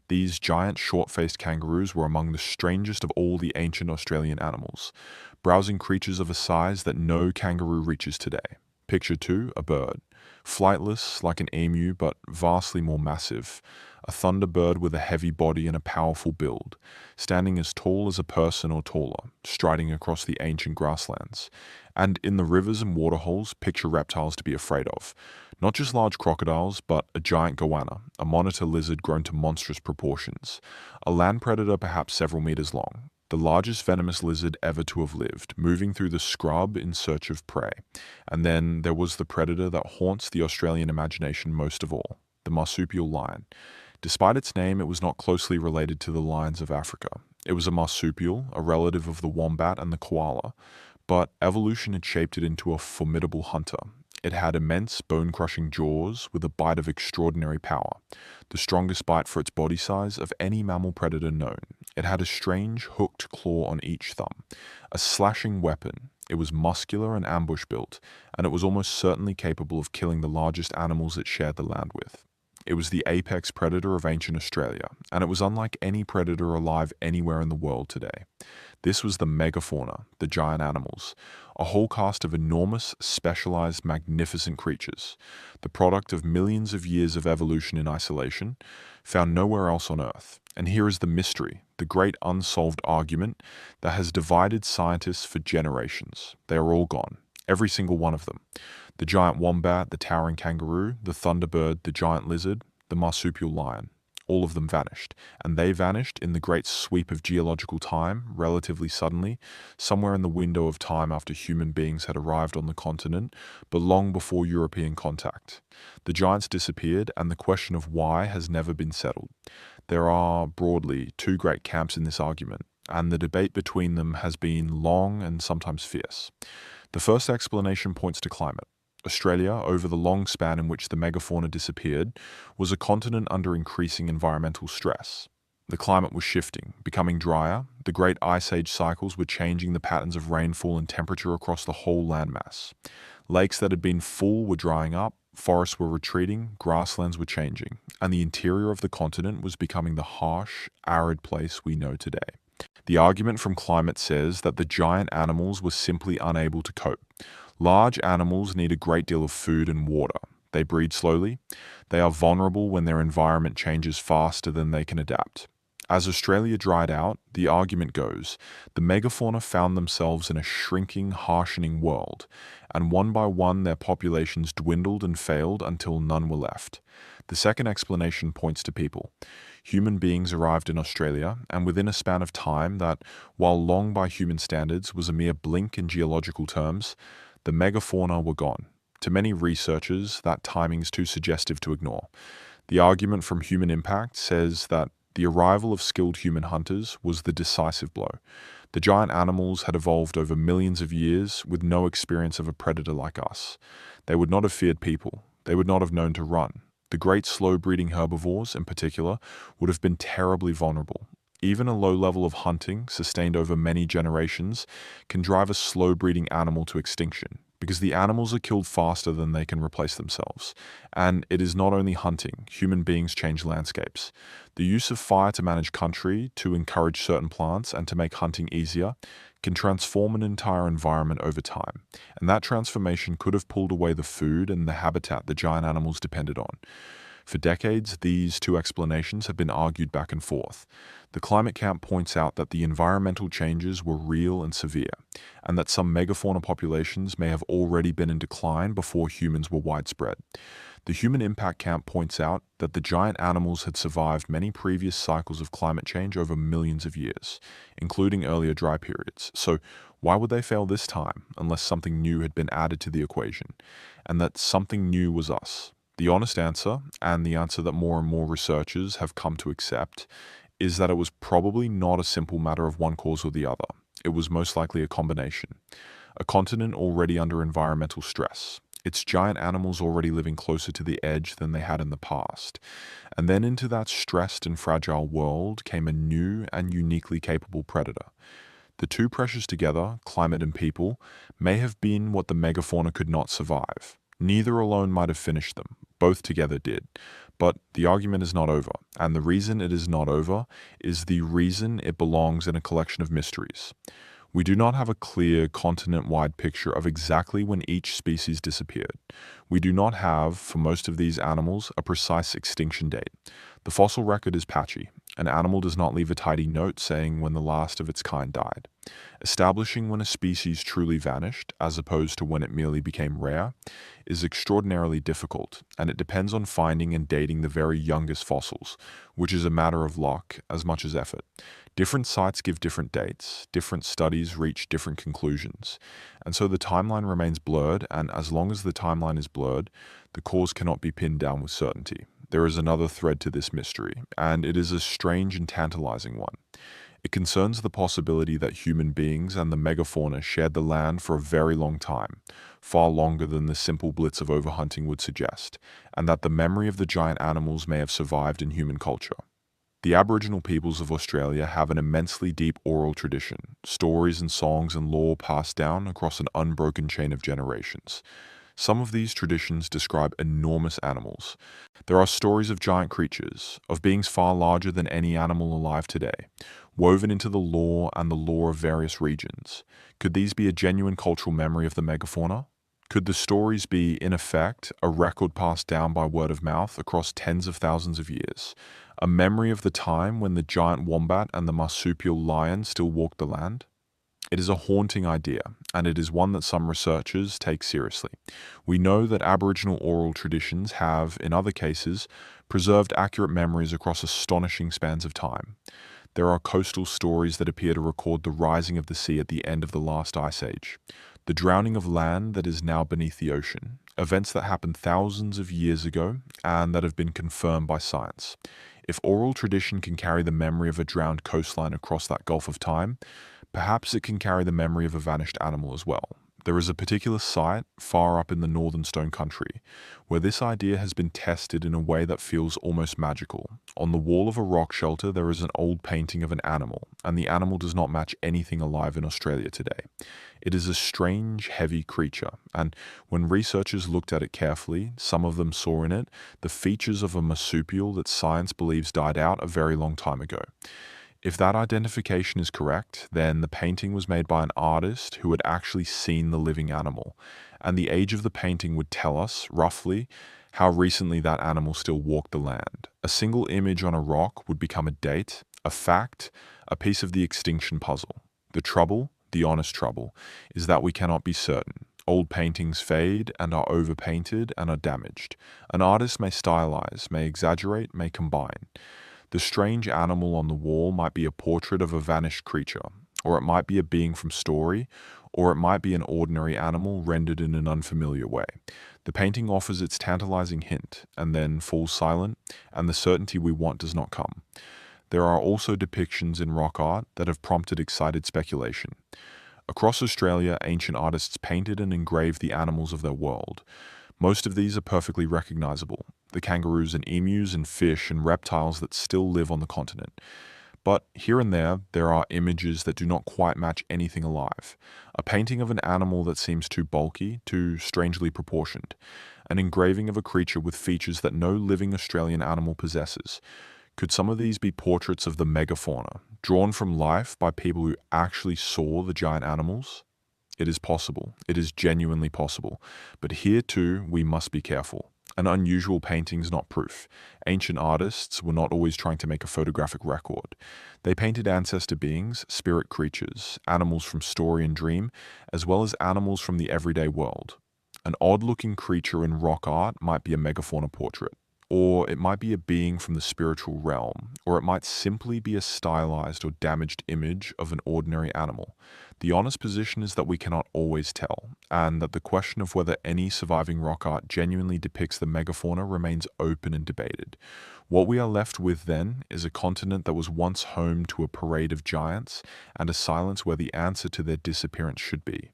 These giant short-faced kangaroos were among the strangest of all the ancient Australian animals, browsing creatures of a size that no kangaroo reaches today. Picture too, a bird. Flightless, like an emu, but vastly more massive. A thunderbird with a heavy body and a powerful build, standing as tall as a person or taller, striding across the ancient grasslands. And in the rivers and waterholes, picture reptiles to be afraid of. Not just large crocodiles, but a giant goanna, a monitor lizard grown to monstrous proportions. A land predator perhaps several meters long. The largest venomous lizard ever to have lived, moving through the scrub in search of prey. And then there was the predator that haunts the Australian imagination most of all, the marsupial lion. Despite its name, it was not closely related to the lions of Africa. It was a marsupial, a relative of the wombat and the koala, but evolution had shaped it into a formidable hunter. It had immense, bone-crushing jaws with a bite of extraordinary power, the strongest bite for its body size of any mammal predator known. It had a strange, hooked claw on each thumb, a slashing weapon. It was muscular and ambush-built, and it was almost certainly capable of killing the largest animals it shared the land with. It was the apex predator of ancient Australia, and it was unlike any predator alive anywhere in the world today. This was the megafauna, the giant animals, a whole cast of enormous, specialized, magnificent creatures, the product of millions of years of evolution in isolation, found nowhere else on Earth. And here is the mystery, the great unsolved argument that has divided scientists for generations. They are all gone, every single one of them. The giant wombat, the towering kangaroo, the thunderbird, the giant lizard, the marsupial lion. All of them vanished, and they vanished in the great sweep of geological time, relatively suddenly, somewhere in the window of time after human beings had arrived on the continent, but long before European contact. The giants disappeared, and the question of why has never been settled. There are, broadly, two great camps in this argument, and the debate between them has been long and sometimes fierce. The first explanation points to climate. Australia, over the long span in which the megafauna disappeared, was a continent under increasing environmental stress. The climate was shifting, becoming drier. The great ice age cycles were changing the patterns of rainfall and temperature across the whole landmass. Lakes that had been full were drying up, forests were retreating, grasslands were changing, and the interior of the continent was becoming the harsh, arid place we know today. The argument from climate says that the giant animals were simply unable to cope. Large animals need a great deal of food and water. They breed slowly. They are vulnerable when their environment changes faster than they can adapt. As Australia dried out, the argument goes, the megafauna found themselves in a shrinking, harshening world, and one by one their populations dwindled and failed until none were left. The second explanation points to people. Human beings arrived in Australia, and within a span of time that, while long by human standards, was a mere blink in geological terms, the megafauna were gone. To many researchers, that timing is too suggestive to ignore. The argument from Human Impact says that the arrival of skilled human hunters was the decisive blow. The giant animals had evolved over millions of years with no experience of a predator like us. They would not have feared people. They would not have known to run. The great slow-breeding herbivores, in particular, would have been terribly vulnerable. Even a low level of hunting, sustained over many generations, can drive a slow-breeding animal to extinction. because the animals are killed faster than they can replace themselves. And it is not only hunting, human beings change landscapes. The use of fire to manage country, to encourage certain plants, and to make hunting easier can transform an entire environment over time. And that transformation could have pulled away the food and the habitat the giant animals depended on. For decades, these two explanations have been argued back and forth. The climate camp points out that the environmental changes were real and severe, and that some megafauna populations may have already been in decline before humans were widespread. The human impact camp points out that the giant animals had survived many previous cycles of climate change over millions of years, including earlier dry periods. So why would they fail this time unless something new had been added to the equation? And that something new was us. The honest answer, and the answer that more and more researchers have come to accept, is that it was probably not a simple matter of one cause or the other. It was most likely a combination. A continent already under environmental stress, its giant animals already living closer to the edge than they had in the past. And then into that stressed and fragile world came a new and uniquely capable predator. The two pressures together, climate and people, may have been what the megafauna could not survive. Neither alone might have finished them. Both together did. But the argument is not over, and the reason it is not over is the reason it belongs in a collection of mysteries. We do not have a clear continent-wide picture of exactly when each species disappeared. We do not have, for most of these animals, a precise extinction date. The fossil record is patchy. An animal does not leave a tidy note saying when the last of its kind died. Establishing when a species truly vanished, as opposed to when it merely became rare, is extraordinarily difficult, and it depends on finding and dating the very youngest fossils, which is a matter of luck as much as effort. Different sites give different dates, different studies reach different conclusions, and so the timeline remains blurred, and as long as the timeline is blurred, the cause cannot be pinned down with certainty. There is another thread to this mystery, and it is a strange and tantalizing one. It concerns the possibility that human beings and the megafauna shared the land for a very long time, far longer than the simple blitz of overhunting would suggest, and that the memory of the giant animals may have survived in human culture. The Aboriginal peoples of Australia have an immensely deep oral tradition, stories and songs and lore passed down across an unbroken chain of generations. Some of these traditions describe enormous animals. There are stories of giant creatures, of beings far larger than any animal alive today, woven into the lore and the lore of various regions. Could these be a genuine cultural memory of the megafauna? Could the stories be, in effect, a record passed down by word of mouth across tens of thousands of years? A memory of the time when the giant wombat and the marsupial lion still walked the land? It is a haunting idea, and it is one that some researchers take seriously. We know that Aboriginal oral traditions have, in other cases, preserved accurate memories across astonishing spans of time. There are coastal stories that appear to record the rising of the sea at the end of the last ice age, the drowning of land that is now beneath the ocean, events that happened thousands of years ago and that have been confirmed by science. If oral tradition can carry the memory of a drowned coastline across that gulf of time, perhaps it can carry the memory of a vanished animal as well. There is a particular site far up in the northern Stone Country where this idea has been tested in a way that feels almost magical. On the wall of a rock shelter there is an old painting of an animal, and the animal does not match anything alive in Australia today. It is a strange, heavy creature, and when researchers looked at it carefully, some of them saw in it the features of a marsupial that science believes died out a very long time ago. If that identification is correct, then the painting was made by an artist who had actually seen the living animal, and the age of the painting would tell us, roughly, how recently that animal still walked the land. A single image on a rock would become a date, a fact, a piece of the extinction puzzle. The trouble, the honest trouble, is that we cannot be certain. Old paintings fade and are overpainted and are damaged. An artist may stylize, may exaggerate, may combine. The strange animal on the wall might be a portrait of a vanished creature, or it might be a being from story, or it might be an ordinary animal rendered in an unfamiliar way. The painting offers its tantalizing hint, and then falls silent, and the certainty we want does not come. There are also depictions in rock art that have prompted excited speculation. Across Australia, ancient artists painted and engraved the animals of their world. Most of these are perfectly recognizable, the kangaroos and emus and fish and reptiles that still live on the continent. But here and there are images that do not quite match anything alive. A painting of an animal that seems too bulky, too strangely proportioned. An engraving of a creature with features that no living Australian animal possesses. Could some of these be portraits of the megafauna, drawn from life by people who actually saw the giant animals? It is possible. It is genuinely possible. But here too, we must be careful. An unusual painting's not proof. Ancient artists were not always trying to make a photographic record. They painted ancestor beings, spirit creatures, animals from story and dream, as well as animals from the everyday world. An odd-looking creature in rock art might be a megafauna portrait. Or it might be a being from the spiritual realm, or it might simply be a stylized or damaged image of an ordinary animal. The honest position is that we cannot always tell, and that the question of whether any surviving rock art genuinely depicts the megafauna remains open and debated. What we are left with then is a continent that was once home to a parade of giants, and a silence where the answer to their disappearance should be.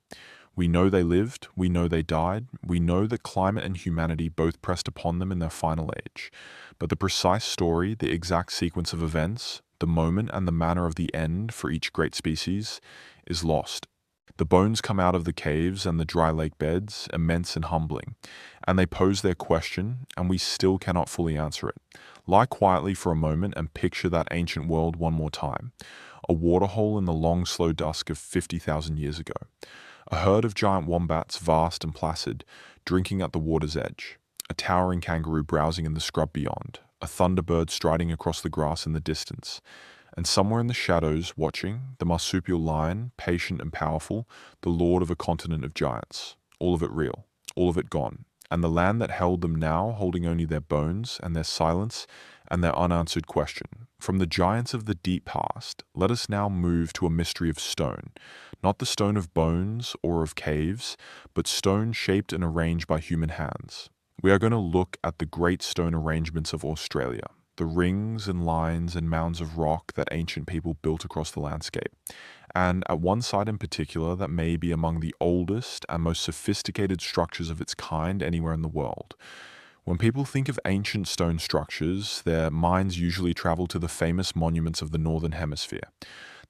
We know they lived, we know they died, we know that climate and humanity both pressed upon them in their final age. But the precise story, the exact sequence of events, the moment and the manner of the end for each great species is lost. The bones come out of the caves and the dry lake beds, immense and humbling, and they pose their question, and we still cannot fully answer it. Lie quietly for a moment and picture that ancient world one more time. A waterhole in the long, slow dusk of 50,000 years ago. A herd of giant wombats, vast and placid, drinking at the water's edge. A towering kangaroo browsing in the scrub beyond. A thunderbird striding across the grass in the distance. And somewhere in the shadows, watching, the marsupial lion, patient and powerful, the lord of a continent of giants. All of it real. All of it gone. And the land that held them now, holding only their bones and their silence and their unanswered question. From the giants of the deep past, let us now move to a mystery of stone. Not the stone of bones or of caves, but stone shaped and arranged by human hands. We are going to look at the great stone arrangements of Australia, the rings and lines and mounds of rock that ancient people built across the landscape. And at one site in particular that may be among the oldest and most sophisticated structures of its kind anywhere in the world. When people think of ancient stone structures, their minds usually travel to the famous monuments of the Northern Hemisphere.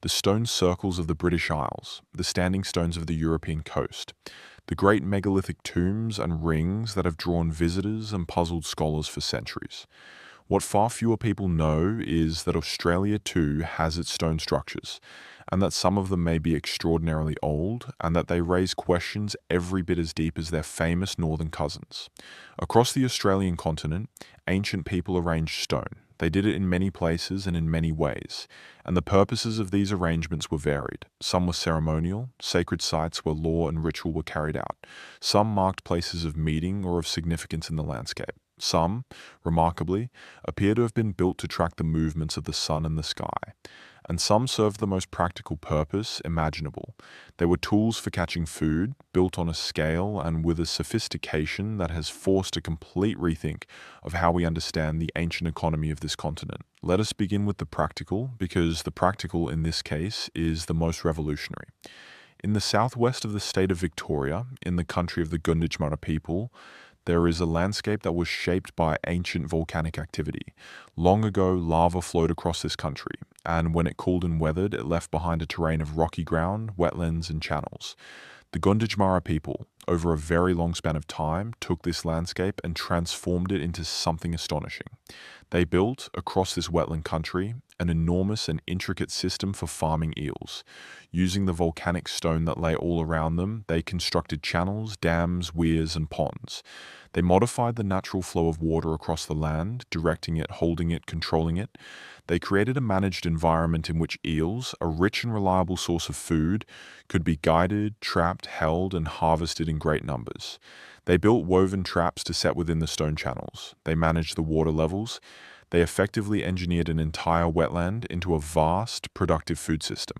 The stone circles of the British Isles, the standing stones of the European coast, the great megalithic tombs and rings that have drawn visitors and puzzled scholars for centuries. What far fewer people know is that Australia too has its stone structures, and that some of them may be extraordinarily old, and that they raise questions every bit as deep as their famous northern cousins. Across the Australian continent, ancient people arranged stone. They did it in many places and in many ways, and the purposes of these arrangements were varied. Some were ceremonial, sacred sites where law and ritual were carried out. Some marked places of meeting or of significance in the landscape. Some, remarkably, appear to have been built to track the movements of the sun and the sky. And some served the most practical purpose imaginable. They were tools for catching food, built on a scale and with a sophistication that has forced a complete rethink of how we understand the ancient economy of this continent. Let us begin with the practical, because the practical in this case is the most revolutionary. In the southwest of the state of Victoria, in the country of the Gunditjmara people, there is a landscape that was shaped by ancient volcanic activity. Long ago, lava flowed across this country, and when it cooled and weathered, it left behind a terrain of rocky ground, wetlands, and channels. The Gunditjmara people, over a very long span of time, took this landscape and transformed it into something astonishing. They built, across this wetland country, an enormous and intricate system for farming eels. Using the volcanic stone that lay all around them, they constructed channels, dams, weirs, and ponds. They modified the natural flow of water across the land, directing it, holding it, controlling it. They created a managed environment in which eels, a rich and reliable source of food, could be guided, trapped, held, and harvested in great numbers. They built woven traps to set within the stone channels. They managed the water levels. They effectively engineered an entire wetland into a vast, productive food system.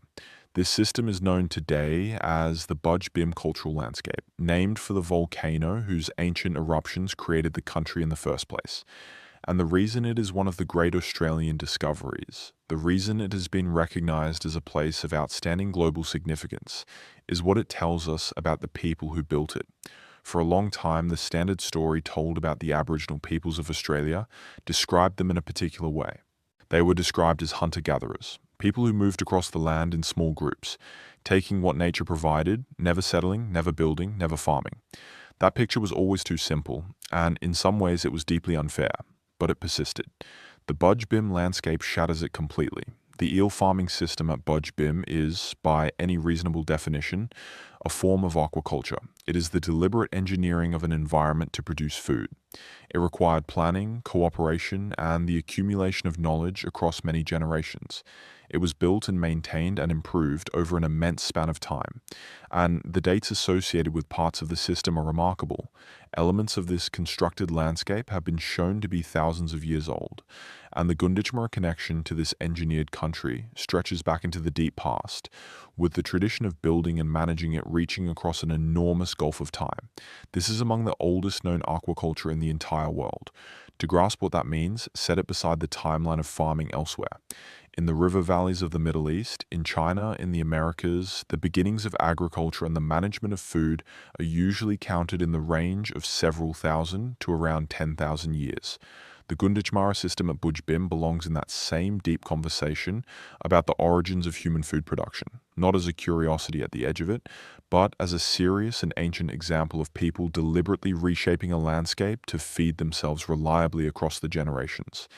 This system is known today as the Budge Bim Cultural Landscape, named for the volcano whose ancient eruptions created the country in the first place. And the reason it is one of the great Australian discoveries, the reason it has been recognized as a place of outstanding global significance, is what it tells us about the people who built it. For a long time, the standard story told about the Aboriginal peoples of Australia described them in a particular way. They were described as hunter-gatherers, people who moved across the land in small groups, taking what nature provided, never settling, never building, never farming. That picture was always too simple, and in some ways it was deeply unfair, but it persisted. The Budge Bim landscape shatters it completely. The eel farming system at Budge Bim is, by any reasonable definition, a form of aquaculture. It is the deliberate engineering of an environment to produce food. It required planning, cooperation, and the accumulation of knowledge across many generations. It was built and maintained and improved over an immense span of time, and the dates associated with parts of the system are remarkable. Elements of this constructed landscape have been shown to be thousands of years old, and the Gunditjmara connection to this engineered country stretches back into the deep past, with the tradition of building and managing it reaching across an enormous gulf of time. This is among the oldest known aquaculture in the entire world. To grasp what that means, set it beside the timeline of farming elsewhere. In the river valleys of the Middle East, in China, in the Americas, the beginnings of agriculture and the management of food are usually counted in the range of several thousand to around 10,000 years. The Gunditjmara system at Budge Bim belongs in that same deep conversation about the origins of human food production, not as a curiosity at the edge of it, but as a serious and ancient example of people deliberately reshaping a landscape to feed themselves reliably across the generations.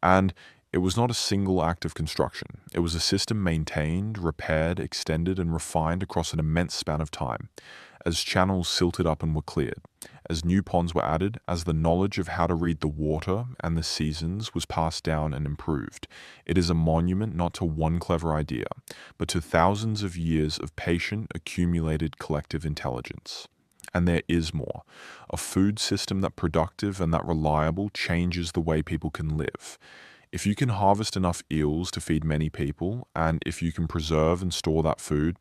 And it was not a single act of construction. It was a system maintained, repaired, extended, and refined across an immense span of time, as channels silted up and were cleared, as new ponds were added, as the knowledge of how to read the water and the seasons was passed down and improved. It is a monument not to one clever idea, but to thousands of years of patient, accumulated collective intelligence. And there is more. A food system that productive and that reliable changes the way people can live. If you can harvest enough eels to feed many people, and if you can preserve and store that food,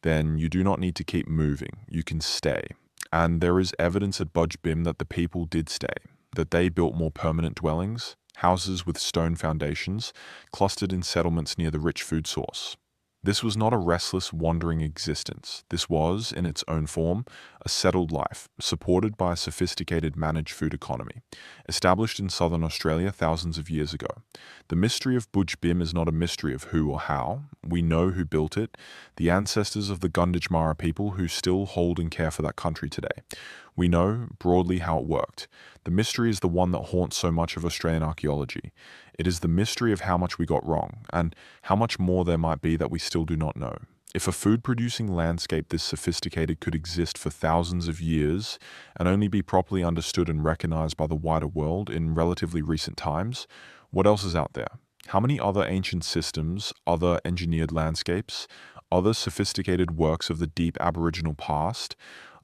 then you do not need to keep moving. You can stay. And there is evidence at Budge Bim that the people did stay, that they built more permanent dwellings, houses with stone foundations, clustered in settlements near the rich food source. This was not a restless, wandering existence. This was, in its own form, a settled life, supported by a sophisticated managed food economy, established in southern Australia thousands of years ago. The mystery of Budge Bim is not a mystery of who or how. We know who built it, the ancestors of the Gunditjmara people who still hold and care for that country today. We know, broadly, how it worked. The mystery is the one that haunts so much of Australian archaeology. It is the mystery of how much we got wrong, and how much more there might be that we still do not know. If a food-producing landscape this sophisticated could exist for thousands of years and only be properly understood and recognized by the wider world in relatively recent times, what else is out there? How many other ancient systems, other engineered landscapes, other sophisticated works of the deep Aboriginal past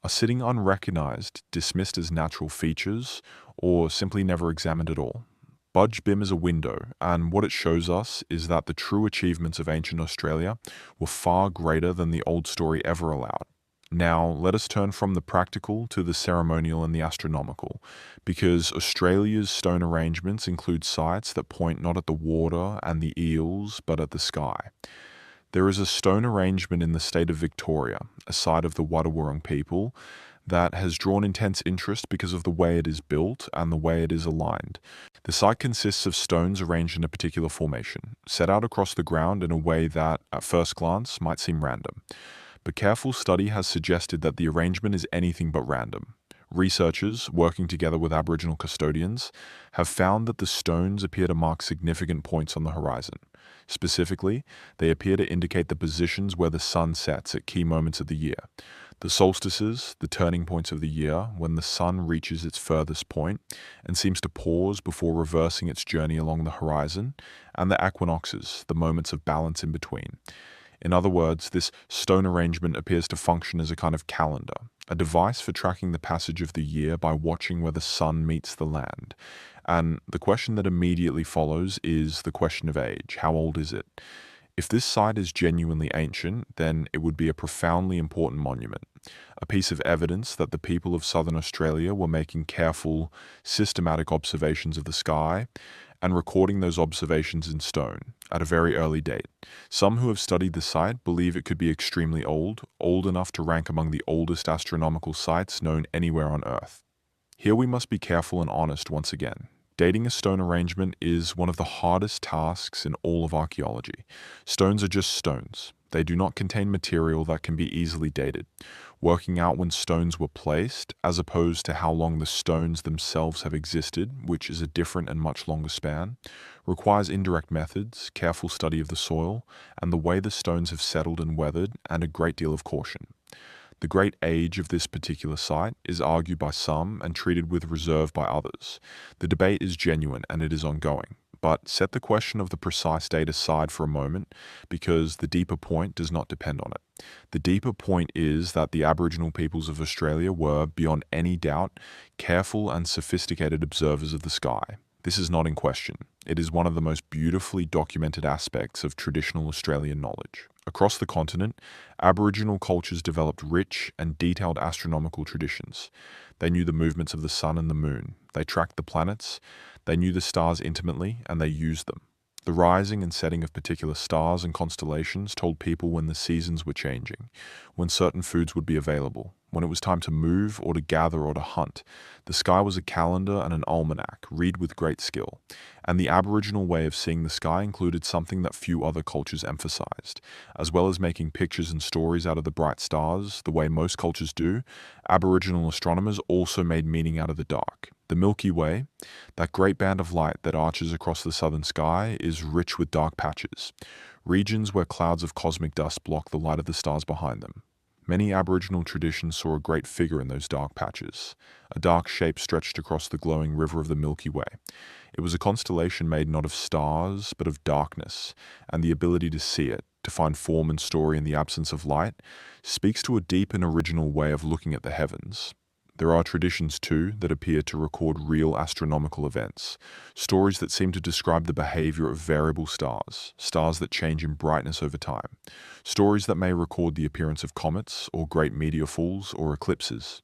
are sitting unrecognized, dismissed as natural features, or simply never examined at all? Budge Bim is a window, and what it shows us is that the true achievements of ancient Australia were far greater than the old story ever allowed. Now, let us turn from the practical to the ceremonial and the astronomical, because Australia's stone arrangements include sites that point not at the water and the eels, but at the sky. There is a stone arrangement in the state of Victoria, a site of the Wadawurrung people, that has drawn intense interest because of the way it is built and the way it is aligned. The site consists of stones arranged in a particular formation, set out across the ground in a way that, at first glance, might seem random. But careful study has suggested that the arrangement is anything but random. Researchers, working together with Aboriginal custodians, have found that the stones appear to mark significant points on the horizon. Specifically, they appear to indicate the positions where the sun sets at key moments of the year. The solstices, the turning points of the year, when the sun reaches its furthest point and seems to pause before reversing its journey along the horizon, and the equinoxes, the moments of balance in between. In other words, this stone arrangement appears to function as a kind of calendar, a device for tracking the passage of the year by watching where the sun meets the land. And the question that immediately follows is the question of age. How old is it? If this site is genuinely ancient, then it would be a profoundly important monument, a piece of evidence that the people of southern Australia were making careful, systematic observations of the sky and recording those observations in stone at a very early date. Some who have studied the site believe it could be extremely old enough to rank among the oldest astronomical sites known anywhere on Earth. Here we must be careful and honest once again. Dating a stone arrangement is one of the hardest tasks in all of archaeology. Stones are just stones. They do not contain material that can be easily dated. Working out when stones were placed, as opposed to how long the stones themselves have existed, which is a different and much longer span, requires indirect methods, careful study of the soil, and the way the stones have settled and weathered, and a great deal of caution. The great age of this particular site is argued by some and treated with reserve by others. The debate is genuine and it is ongoing. But set the question of the precise date aside for a moment, because the deeper point does not depend on it. The deeper point is that the Aboriginal peoples of Australia were, beyond any doubt, careful and sophisticated observers of the sky. This is not in question. It is one of the most beautifully documented aspects of traditional Australian knowledge. Across the continent, Aboriginal cultures developed rich and detailed astronomical traditions. They knew the movements of the sun and the moon. They tracked the planets. They knew the stars intimately, and they used them. The rising and setting of particular stars and constellations told people when the seasons were changing, when certain foods would be available, when it was time to move or to gather or to hunt. The sky was a calendar and an almanac, read with great skill. And the Aboriginal way of seeing the sky included something that few other cultures emphasized. As well as making pictures and stories out of the bright stars, the way most cultures do, Aboriginal astronomers also made meaning out of the dark. The Milky Way, that great band of light that arches across the southern sky, is rich with dark patches, regions where clouds of cosmic dust block the light of the stars behind them. Many Aboriginal traditions saw a great figure in those dark patches. A dark shape stretched across the glowing river of the Milky Way. It was a constellation made not of stars, but of darkness, and the ability to see it, to find form and story in the absence of light, speaks to a deep and original way of looking at the heavens. There are traditions, too, that appear to record real astronomical events, stories that seem to describe the behavior of variable stars, stars that change in brightness over time, stories that may record the appearance of comets or great meteor falls or eclipses.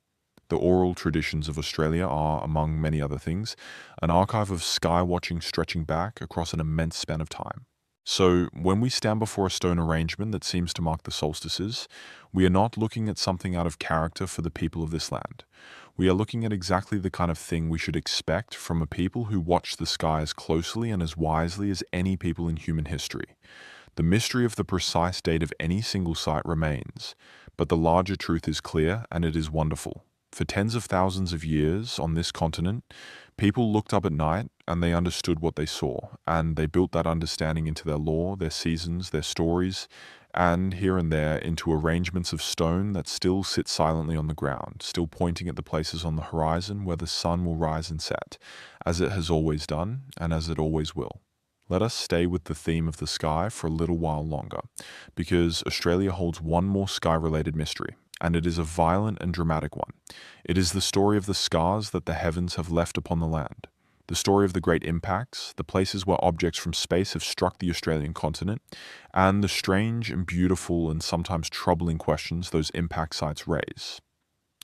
The oral traditions of Australia are, among many other things, an archive of sky watching stretching back across an immense span of time. So, when we stand before a stone arrangement that seems to mark the solstices, we are not looking at something out of character for the people of this land. We are looking at exactly the kind of thing we should expect from a people who watch the sky as closely and as wisely as any people in human history. The mystery of the precise date of any single site remains, but the larger truth is clear and it is wonderful. For tens of thousands of years on this continent, people looked up at night and they understood what they saw, and they built that understanding into their lore, their seasons, their stories, and here and there into arrangements of stone that still sit silently on the ground, still pointing at the places on the horizon where the sun will rise and set, as it has always done and as it always will. Let us stay with the theme of the sky for a little while longer, because Australia holds one more sky-related mystery, and it is a violent and dramatic one. It is the story of the scars that the heavens have left upon the land. The story of the great impacts, the places where objects from space have struck the Australian continent, and the strange and beautiful and sometimes troubling questions those impact sites raise.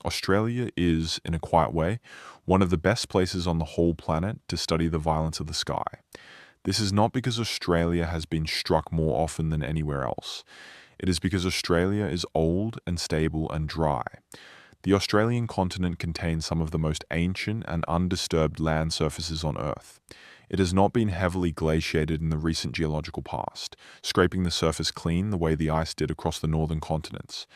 Australia is, in a quiet way, one of the best places on the whole planet to study the violence of the sky. This is not because Australia has been struck more often than anywhere else. It is because Australia is old and stable and dry. The Australian continent contains some of the most ancient and undisturbed land surfaces on Earth. It has not been heavily glaciated in the recent geological past, scraping the surface clean the way the ice did across the northern continents.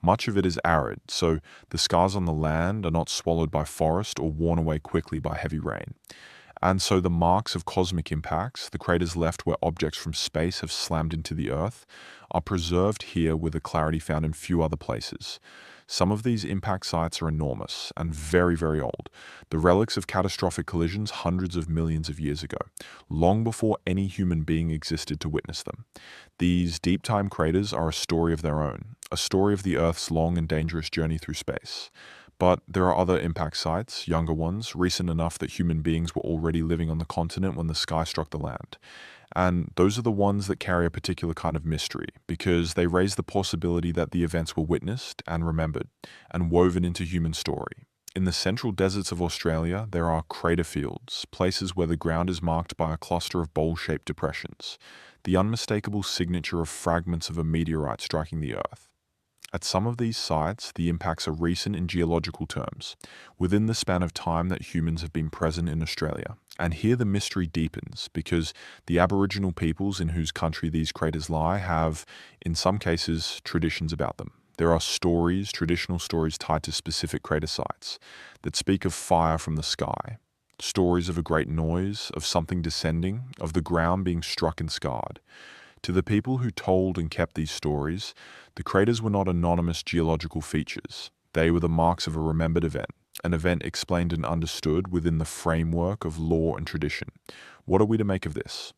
Much of it is arid, so the scars on the land are not swallowed by forest or worn away quickly by heavy rain. And so the marks of cosmic impacts, the craters left where objects from space have slammed into the Earth, are preserved here with a clarity found in few other places. Some of these impact sites are enormous and very, very old, the relics of catastrophic collisions hundreds of millions of years ago, long before any human being existed to witness them. These deep-time craters are a story of their own, a story of the Earth's long and dangerous journey through space. But there are other impact sites, younger ones, recent enough that human beings were already living on the continent when the sky struck the land. And those are the ones that carry a particular kind of mystery, because they raise the possibility that the events were witnessed and remembered, and woven into human story. In the central deserts of Australia, there are crater fields, places where the ground is marked by a cluster of bowl-shaped depressions, the unmistakable signature of fragments of a meteorite striking the Earth. At some of these sites, the impacts are recent in geological terms, within the span of time that humans have been present in Australia, And here the mystery deepens because the Aboriginal peoples in whose country these craters lie have, in some cases, traditions about them. There are stories, traditional stories tied to specific crater sites that speak of fire from the sky, stories of a great noise, of something descending, of the ground being struck and scarred. To the people who told and kept these stories, the craters were not anonymous geological features. They were the marks of a remembered event, an event explained and understood within the framework of law and tradition. What are we to make of this?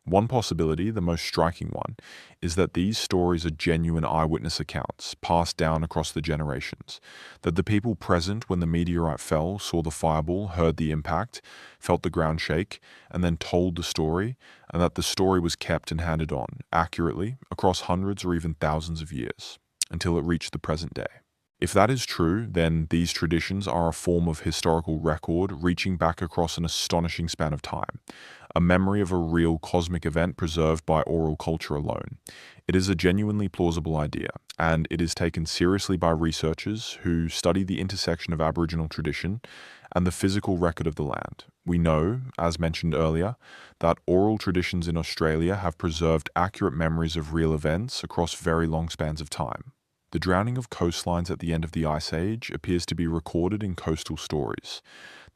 One possibility, the most striking one, is that these stories are genuine eyewitness accounts passed down across the generations, that the people present when the meteorite fell saw the fireball, heard the impact, felt the ground shake, and then told the story, and that the story was kept and handed on, accurately, across hundreds or even thousands of years, until it reached the present day. If that is true, then these traditions are a form of historical record reaching back across an astonishing span of time, a memory of a real cosmic event preserved by oral culture alone. It is a genuinely plausible idea, and it is taken seriously by researchers who study the intersection of Aboriginal tradition and the physical record of the land. We know, as mentioned earlier, that oral traditions in Australia have preserved accurate memories of real events across very long spans of time. The drowning of coastlines at the end of the Ice Age appears to be recorded in coastal stories.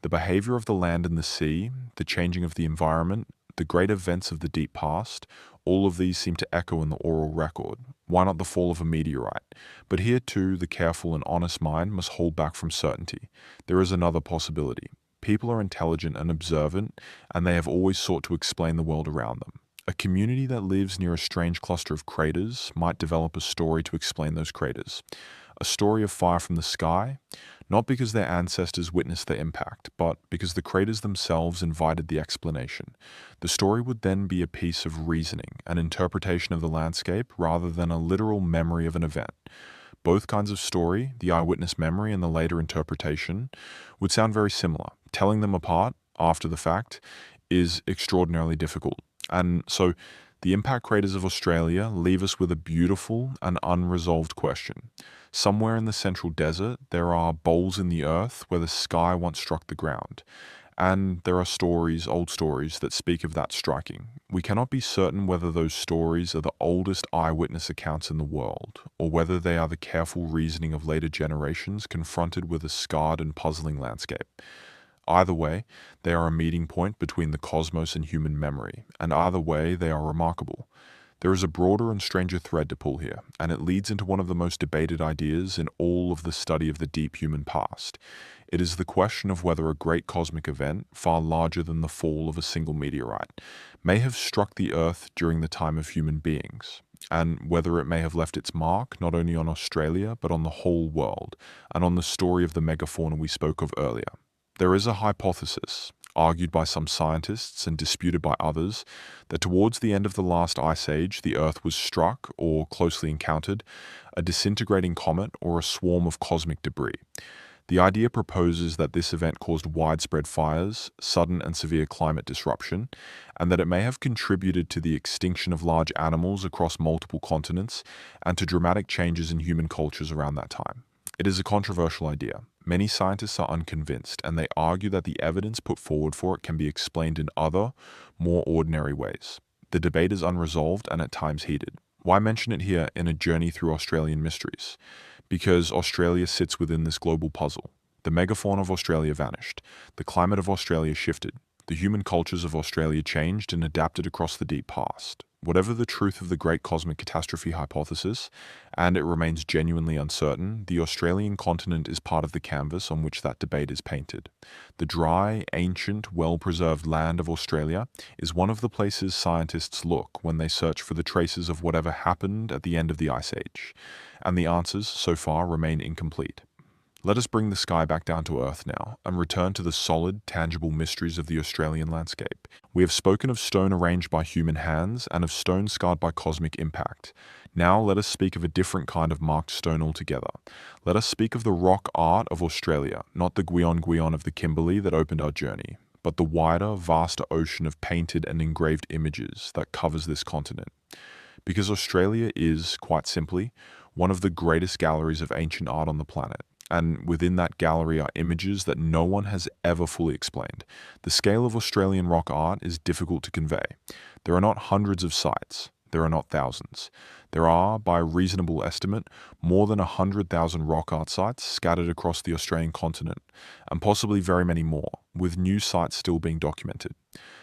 The behavior of the land and the sea, the changing of the environment, the great events of the deep past, all of these seem to echo in the oral record. Why not the fall of a meteorite? But here too, the careful and honest mind must hold back from certainty. There is another possibility. People are intelligent and observant, and they have always sought to explain the world around them. A community that lives near a strange cluster of craters might develop a story to explain those craters. A story of fire from the sky, not because their ancestors witnessed the impact, but because the craters themselves invited the explanation. The story would then be a piece of reasoning, an interpretation of the landscape, rather than a literal memory of an event. Both kinds of story, the eyewitness memory and the later interpretation, would sound very similar. Telling them apart, after the fact, is extraordinarily difficult. And so the impact craters of Australia leave us with a beautiful and unresolved question. Somewhere in the central desert, there are bowls in the earth where the sky once struck the ground. And there are stories, old stories, that speak of that striking. We cannot be certain whether those stories are the oldest eyewitness accounts in the world, or whether they are the careful reasoning of later generations confronted with a scarred and puzzling landscape. Either way, they are a meeting point between the cosmos and human memory, and either way, they are remarkable. There is a broader and stranger thread to pull here, and it leads into one of the most debated ideas in all of the study of the deep human past. It is the question of whether a great cosmic event, far larger than the fall of a single meteorite, may have struck the Earth during the time of human beings, and whether it may have left its mark not only on Australia, but on the whole world, and on the story of the megafauna we spoke of earlier. There is a hypothesis, argued by some scientists and disputed by others, that towards the end of the last ice age, the Earth was struck, or closely encountered, a disintegrating comet or a swarm of cosmic debris. The idea proposes that this event caused widespread fires, sudden and severe climate disruption, and that it may have contributed to the extinction of large animals across multiple continents and to dramatic changes in human cultures around that time. It is a controversial idea. Many scientists are unconvinced, and they argue that the evidence put forward for it can be explained in other, more ordinary ways. The debate is unresolved and at times heated. Why mention it here in a journey through Australian mysteries? Because Australia sits within this global puzzle. The megafauna of Australia vanished. The climate of Australia shifted. The human cultures of Australia changed and adapted across the deep past. Whatever the truth of the Great Cosmic Catastrophe hypothesis, and it remains genuinely uncertain, the Australian continent is part of the canvas on which that debate is painted. The dry, ancient, well-preserved land of Australia is one of the places scientists look when they search for the traces of whatever happened at the end of the Ice Age, and the answers, so far, remain incomplete. Let us bring the sky back down to earth now, and return to the solid, tangible mysteries of the Australian landscape. We have spoken of stone arranged by human hands, and of stone scarred by cosmic impact. Now let us speak of a different kind of marked stone altogether. Let us speak of the rock art of Australia, not the Guion of the Kimberley that opened our journey, but the wider, vaster ocean of painted and engraved images that covers this continent. Because Australia is, quite simply, one of the greatest galleries of ancient art on the planet. And within that gallery are images that no one has ever fully explained. The scale of Australian rock art is difficult to convey. There are not hundreds of sites. There are not thousands. There are, by a reasonable estimate, more than 100,000 rock art sites scattered across the Australian continent, and possibly very many more, with new sites still being documented.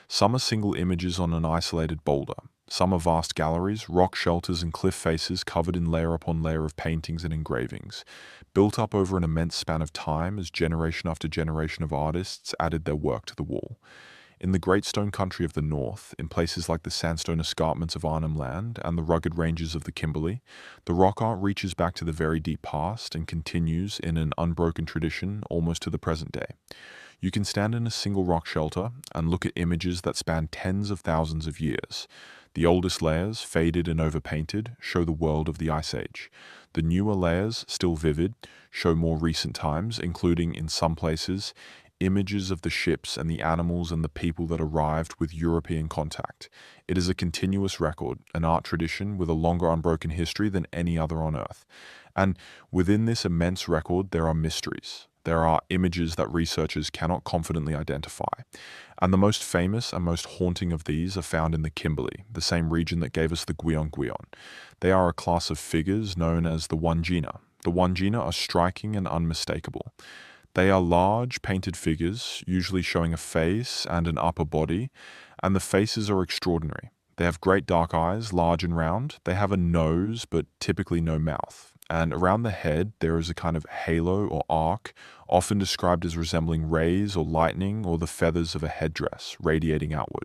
Some are single images on an isolated boulder. Some are vast galleries, rock shelters and cliff faces covered in layer upon layer of paintings and engravings, built up over an immense span of time as generation after generation of artists added their work to the wall. In the Great Stone Country of the North, in places like the sandstone escarpments of Arnhem Land and the rugged ranges of the Kimberley, the rock art reaches back to the very deep past and continues in an unbroken tradition almost to the present day. You can stand in a single rock shelter and look at images that span tens of thousands of years. The oldest layers, faded and overpainted, show the world of the Ice Age. The newer layers, still vivid, show more recent times, including, in some places, images of the ships and the animals and the people that arrived with European contact. It is a continuous record, an art tradition with a longer unbroken history than any other on Earth. And within this immense record, there are mysteries. There are images that researchers cannot confidently identify. And the most famous and most haunting of these are found in the Kimberley, the same region that gave us the Gwion Gwion. They are a class of figures known as the Wandjina. The Wandjina are striking and unmistakable. They are large, painted figures, usually showing a face and an upper body, and the faces are extraordinary. They have great dark eyes, large and round. They have a nose, but typically no mouth. And around the head, there is a kind of halo or arc, often described as resembling rays or lightning or the feathers of a headdress radiating outward.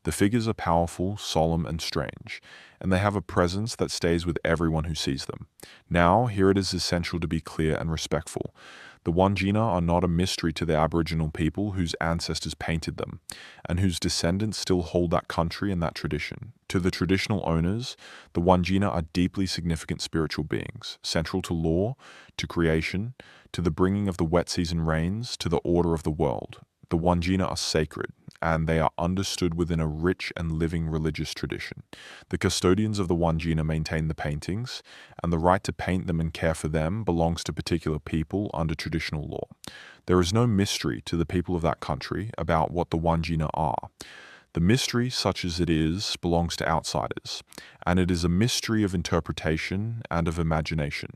The figures are powerful, solemn, and strange, and they have a presence that stays with everyone who sees them. Now, here it is essential to be clear and respectful. The Wandjina are not a mystery to the Aboriginal people whose ancestors painted them, and whose descendants still hold that country and that tradition. To the traditional owners, the Wandjina are deeply significant spiritual beings, central to law, to creation, to the bringing of the wet season rains, to the order of the world. The Wandjina are sacred, and they are understood within a rich and living religious tradition. The custodians of the Wandjina maintain the paintings, and the right to paint them and care for them belongs to particular people under traditional law. There is no mystery to the people of that country about what the Wandjina are. The mystery, such as it is, belongs to outsiders, and it is a mystery of interpretation and of imagination,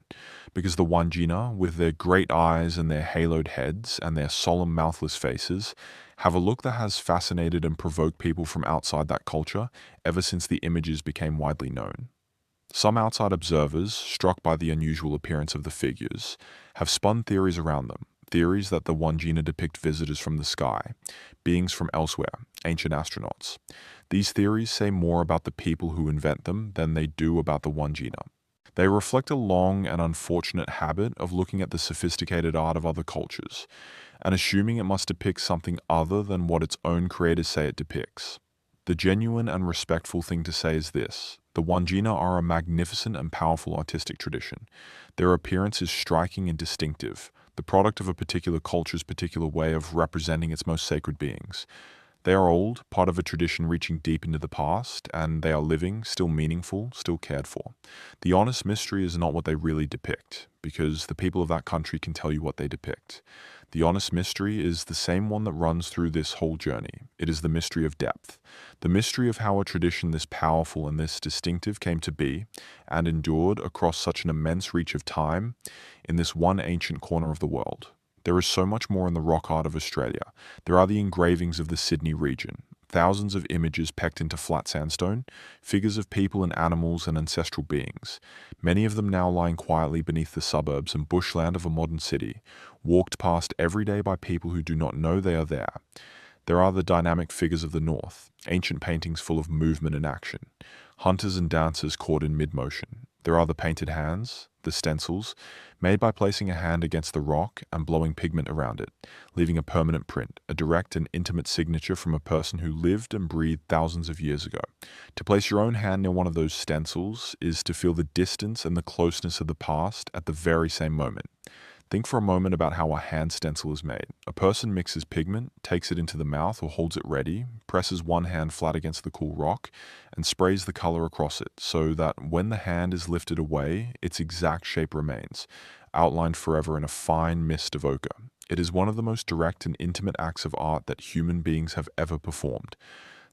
because the Wandjina, with their great eyes and their haloed heads and their solemn mouthless faces, have a look that has fascinated and provoked people from outside that culture ever since the images became widely known. Some outside observers, struck by the unusual appearance of the figures, have spun theories around them, theories that the Wandjina depict visitors from the sky, beings from elsewhere, ancient astronauts. These theories say more about the people who invent them than they do about the Wandjina. They reflect a long and unfortunate habit of looking at the sophisticated art of other cultures, and assuming it must depict something other than what its own creators say it depicts. The genuine and respectful thing to say is this: the Wandjina are a magnificent and powerful artistic tradition. Their appearance is striking and distinctive, the product of a particular culture's particular way of representing its most sacred beings. They are old, part of a tradition reaching deep into the past, and they are living, still meaningful, still cared for. The honest mystery is not what they really depict, because the people of that country can tell you what they depict. The honest mystery is the same one that runs through this whole journey. It is the mystery of depth, the mystery of how a tradition this powerful and this distinctive came to be and endured across such an immense reach of time in this one ancient corner of the world. There is so much more in the rock art of Australia. There are the engravings of the Sydney region, thousands of images pecked into flat sandstone, figures of people and animals and ancestral beings, many of them now lying quietly beneath the suburbs and bushland of a modern city, walked past every day by people who do not know they are there. There are the dynamic figures of the north, ancient paintings full of movement and action, hunters and dancers caught in mid-motion. There are the painted hands, the stencils, made by placing a hand against the rock and blowing pigment around it, leaving a permanent print, a direct and intimate signature from a person who lived and breathed thousands of years ago. To place your own hand near one of those stencils is to feel the distance and the closeness of the past at the very same moment. Think for a moment about how a hand stencil is made. A person mixes pigment, takes it into the mouth or holds it ready, presses one hand flat against the cool rock, and sprays the color across it so that when the hand is lifted away, its exact shape remains. outlined forever in a fine mist of ochre. It is one of the most direct and intimate acts of art that human beings have ever performed.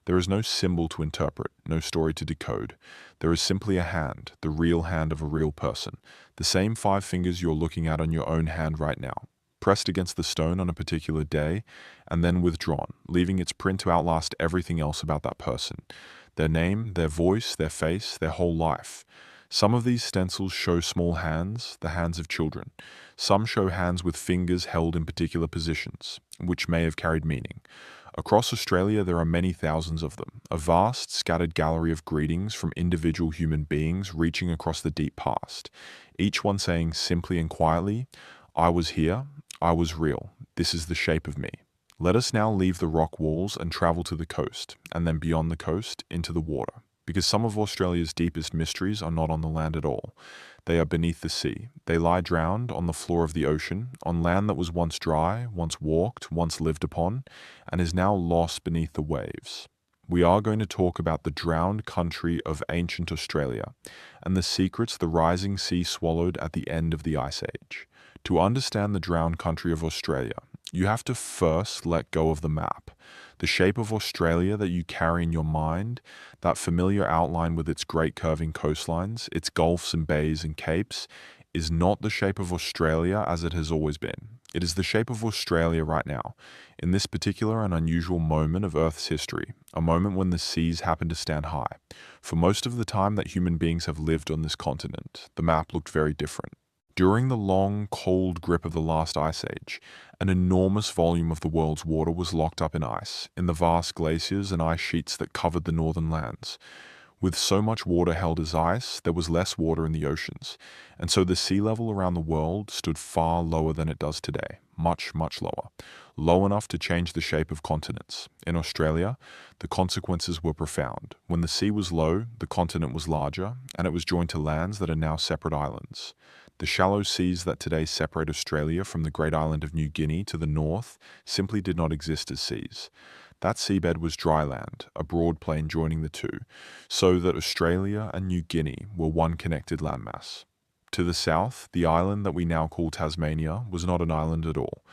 There is no symbol to interpret, no story to decode. There is simply a hand, the real hand of a real person, the same 5 fingers you're looking at on your own hand right now, pressed against the stone on a particular day, and then withdrawn, leaving its print to outlast everything else about that person. Their name, their voice, their face, their whole life. Some of these stencils show small hands, the hands of children. Some show hands with fingers held in particular positions, which may have carried meaning. Across Australia, there are many thousands of them, a vast, scattered gallery of greetings from individual human beings reaching across the deep past, each one saying simply and quietly, "I was here, I was real, this is the shape of me." Let us now leave the rock walls and travel to the coast, and then beyond the coast, into the water. Because some of Australia's deepest mysteries are not on the land at all. They are beneath the sea. They lie drowned on the floor of the ocean, on land that was once dry, once walked, once lived upon, and is now lost beneath the waves. We are going to talk about the drowned country of ancient Australia, and the secrets the rising sea swallowed at the end of the Ice Age. To understand the drowned country of Australia, you have to first let go of the map. The shape of Australia that you carry in your mind, that familiar outline with its great curving coastlines, its gulfs and bays and capes, is not the shape of Australia as it has always been. It is the shape of Australia right now, in this particular and unusual moment of Earth's history, a moment when the seas happen to stand high. For most of the time that human beings have lived on this continent, the map looked very different. During the long, cold grip of the last ice age, an enormous volume of the world's water was locked up in ice, in the vast glaciers and ice sheets that covered the northern lands. With so much water held as ice, there was less water in the oceans, and so the sea level around the world stood far lower than it does today, much, much lower, low enough to change the shape of continents. In Australia, the consequences were profound. When the sea was low, the continent was larger, and it was joined to lands that are now separate islands. The shallow seas that today separate Australia from the great island of New Guinea to the north simply did not exist as seas. That seabed was dry land, a broad plain joining the two, so that Australia and New Guinea were one connected landmass. To the south, the island that we now call Tasmania was not an island at all.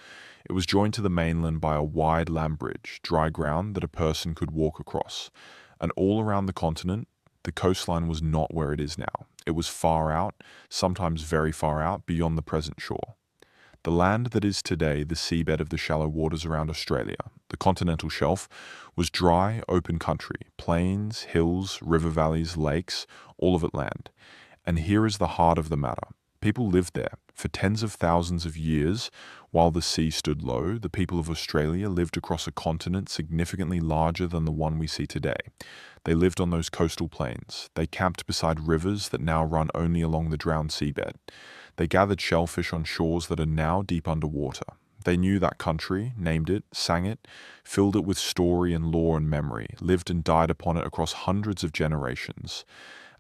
It was joined to the mainland by a wide land bridge, dry ground that a person could walk across. And all around the continent, the coastline was not where it is now. It was far out, sometimes very far out, beyond the present shore. The land that is today the seabed of the shallow waters around Australia, the continental shelf, was dry, open country, plains, hills, river valleys, lakes, all of it land. And here is the heart of the matter. People lived there for tens of thousands of years. While the sea stood low, the people of Australia lived across a continent significantly larger than the one we see today. They lived on those coastal plains. They camped beside rivers that now run only along the drowned seabed. They gathered shellfish on shores that are now deep underwater. They knew that country, named it, sang it, filled it with story and lore and memory, lived and died upon it across hundreds of generations.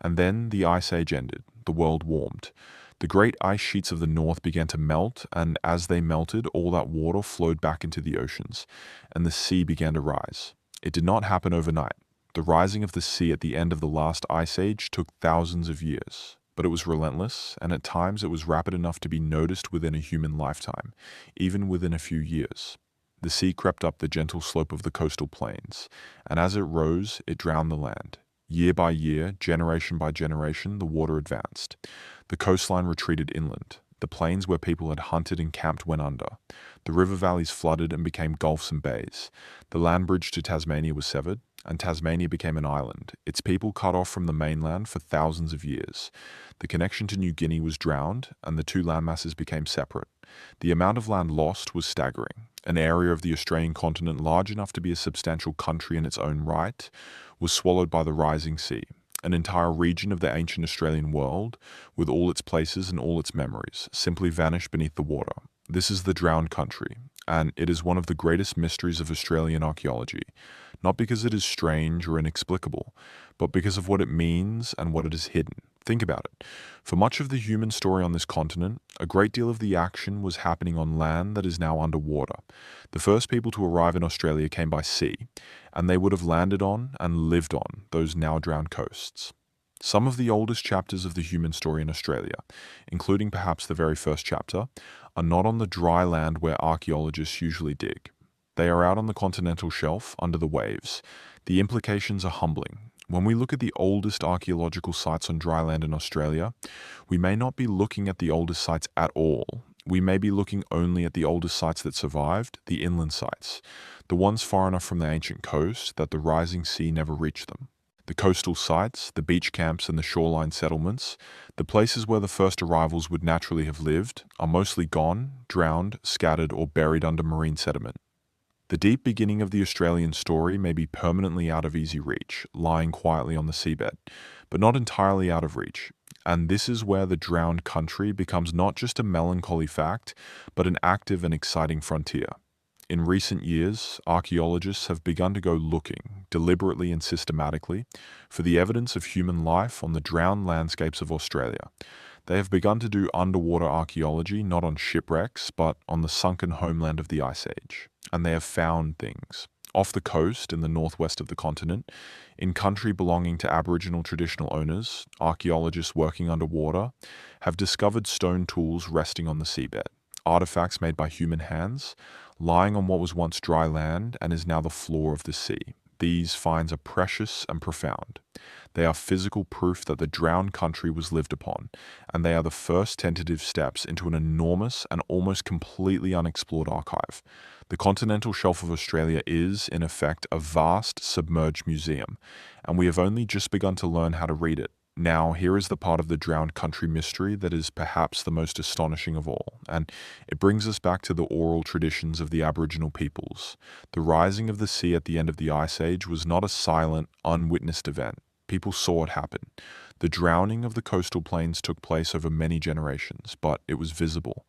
And then the Ice Age ended. The world warmed. The great ice sheets of the north began to melt, and as they melted, all that water flowed back into the oceans, and the sea began to rise. It did not happen overnight. The rising of the sea at the end of the last ice age took thousands of years, but it was relentless, and at times it was rapid enough to be noticed within a human lifetime, even within a few years. The sea crept up the gentle slope of the coastal plains, and as it rose, it drowned the land. Year by year, generation by generation, the water advanced. The coastline retreated inland. The plains where people had hunted and camped went under. The river valleys flooded and became gulfs and bays. The land bridge to Tasmania was severed, and Tasmania became an island, its people cut off from the mainland for thousands of years. The connection to New Guinea was drowned, and the two landmasses became separate. The amount of land lost was staggering. An area of the Australian continent large enough to be a substantial country in its own right was swallowed by the rising sea. An entire region of the ancient Australian world, with all its places and all its memories, simply vanished beneath the water. This is the drowned country, and it is one of the greatest mysteries of Australian archaeology, not because it is strange or inexplicable, but because of what it means and what it has hidden. Think about it. For much of the human story on this continent, a great deal of the action was happening on land that is now underwater. The first people to arrive in Australia came by sea, and they would have landed on and lived on those now drowned coasts. Some of the oldest chapters of the human story in Australia, including perhaps the very first chapter, are not on the dry land where archaeologists usually dig. They are out on the continental shelf under the waves. The implications are humbling. When we look at the oldest archaeological sites on dry land in Australia, we may not be looking at the oldest sites at all. We may be looking only at the oldest sites that survived, the inland sites, the ones far enough from the ancient coast that the rising sea never reached them. The coastal sites, the beach camps and the shoreline settlements, the places where the first arrivals would naturally have lived, are mostly gone, drowned, scattered or buried under marine sediment. The deep beginning of the Australian story may be permanently out of easy reach, lying quietly on the seabed, but not entirely out of reach. And this is where the drowned country becomes not just a melancholy fact, but an active and exciting frontier. In recent years, archaeologists have begun to go looking, deliberately and systematically, for the evidence of human life on the drowned landscapes of Australia. They have begun to do underwater archaeology not on shipwrecks, but on the sunken homeland of the Ice Age. And they have found things. Off the coast in the northwest of the continent, in country belonging to Aboriginal traditional owners, archaeologists working underwater have discovered stone tools resting on the seabed, artifacts made by human hands, lying on what was once dry land and is now the floor of the sea. These finds are precious and profound. They are physical proof that the drowned country was lived upon, and they are the first tentative steps into an enormous and almost completely unexplored archive. The continental shelf of Australia is, in effect, a vast submerged museum, and we have only just begun to learn how to read it. Now, here is the part of the drowned country mystery that is perhaps the most astonishing of all, and it brings us back to the oral traditions of the Aboriginal peoples. The rising of the sea at the end of the Ice Age was not a silent, unwitnessed event. People saw it happen. The drowning of the coastal plains took place over many generations, but it was visible.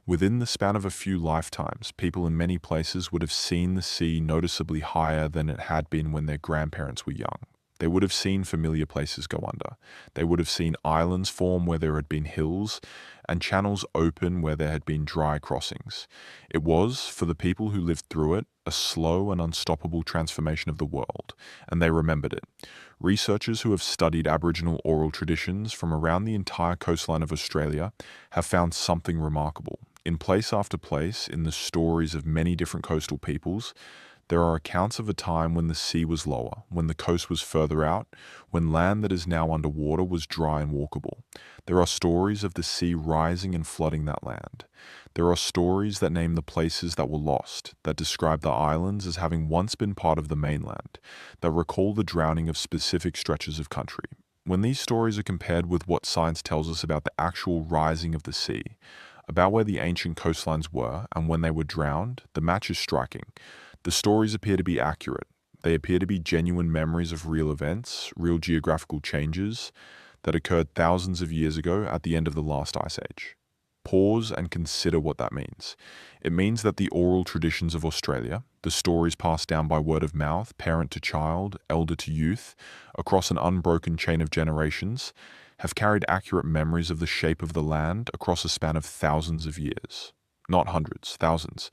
Within the span of a few lifetimes, people in many places would have seen the sea noticeably higher than it had been when their grandparents were young. They would have seen familiar places go under. They would have seen islands form where there had been hills, and channels open where there had been dry crossings. It was, for the people who lived through it, a slow and unstoppable transformation of the world, and they remembered it. Researchers who have studied Aboriginal oral traditions from around the entire coastline of Australia have found something remarkable. In place after place, in the stories of many different coastal peoples, there are accounts of a time when the sea was lower, when the coast was further out, when land that is now underwater was dry and walkable. There are stories of the sea rising and flooding that land. There are stories that name the places that were lost, that describe the islands as having once been part of the mainland, that recall the drowning of specific stretches of country. When these stories are compared with what science tells us about the actual rising of the sea, about where the ancient coastlines were and when they were drowned, the match is striking. The stories appear to be accurate. They appear to be genuine memories of real events, real geographical changes that occurred thousands of years ago at the end of the last ice age. Pause and consider what that means. It means that the oral traditions of Australia, the stories passed down by word of mouth, parent to child, elder to youth, across an unbroken chain of generations, have carried accurate memories of the shape of the land across a span of thousands of years. Not hundreds, thousands.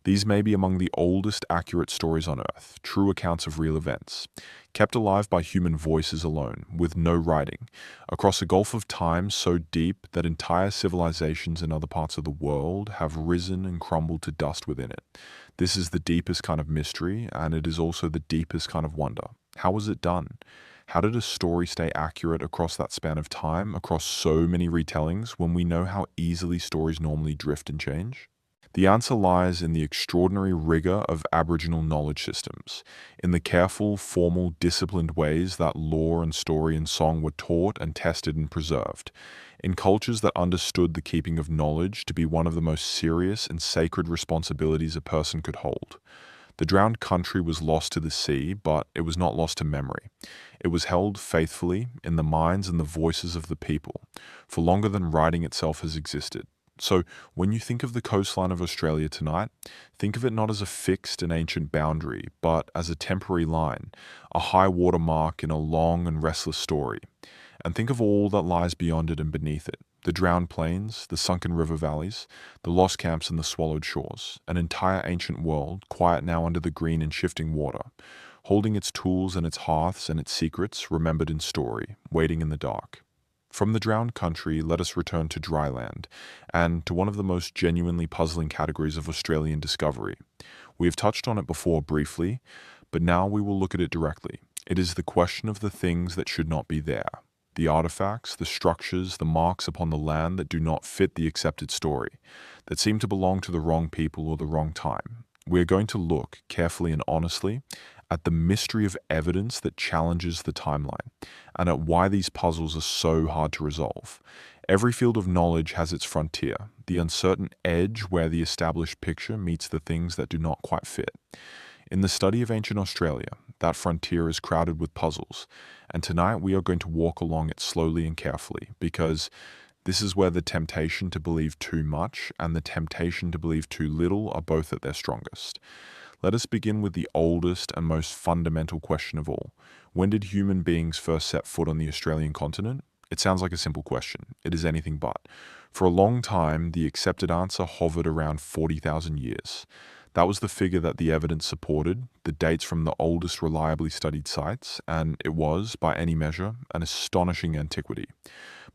These may be among the oldest accurate stories on Earth, true accounts of real events, kept alive by human voices alone, with no writing, across a gulf of time so deep that entire civilizations in other parts of the world have risen and crumbled to dust within it. This is the deepest kind of mystery, and it is also the deepest kind of wonder. How was it done? How did a story stay accurate across that span of time, across so many retellings, when we know how easily stories normally drift and change? The answer lies in the extraordinary rigor of Aboriginal knowledge systems, in the careful, formal, disciplined ways that lore and story and song were taught and tested and preserved, in cultures that understood the keeping of knowledge to be one of the most serious and sacred responsibilities a person could hold. The drowned country was lost to the sea, but it was not lost to memory. It was held faithfully in the minds and the voices of the people, for longer than writing itself has existed. So, when you think of the coastline of Australia tonight, think of it not as a fixed and ancient boundary, but as a temporary line, a high water mark in a long and restless story. And think of all that lies beyond it and beneath it. The drowned plains, the sunken river valleys, the lost camps and the swallowed shores, an entire ancient world, quiet now under the green and shifting water, holding its tools and its hearths and its secrets remembered in story, waiting in the dark. From the drowned country, let us return to dry land, and to one of the most genuinely puzzling categories of Australian discovery. We have touched on it before briefly, but now we will look at it directly. It is the question of the things that should not be there. The artifacts, the structures, the marks upon the land that do not fit the accepted story, that seem to belong to the wrong people or the wrong time. We are going to look carefully and honestly at the mystery of evidence that challenges the timeline, and at why these puzzles are so hard to resolve. Every field of knowledge has its frontier, the uncertain edge where the established picture meets the things that do not quite fit. In the study of ancient Australia, that frontier is crowded with puzzles, and tonight we are going to walk along it slowly and carefully, because this is where the temptation to believe too much and the temptation to believe too little are both at their strongest. Let us begin with the oldest and most fundamental question of all. When did human beings first set foot on the Australian continent? It sounds like a simple question. It is anything but. For a long time, the accepted answer hovered around 40,000 years. That was the figure that the evidence supported, the dates from the oldest reliably studied sites, and it was, by any measure, an astonishing antiquity.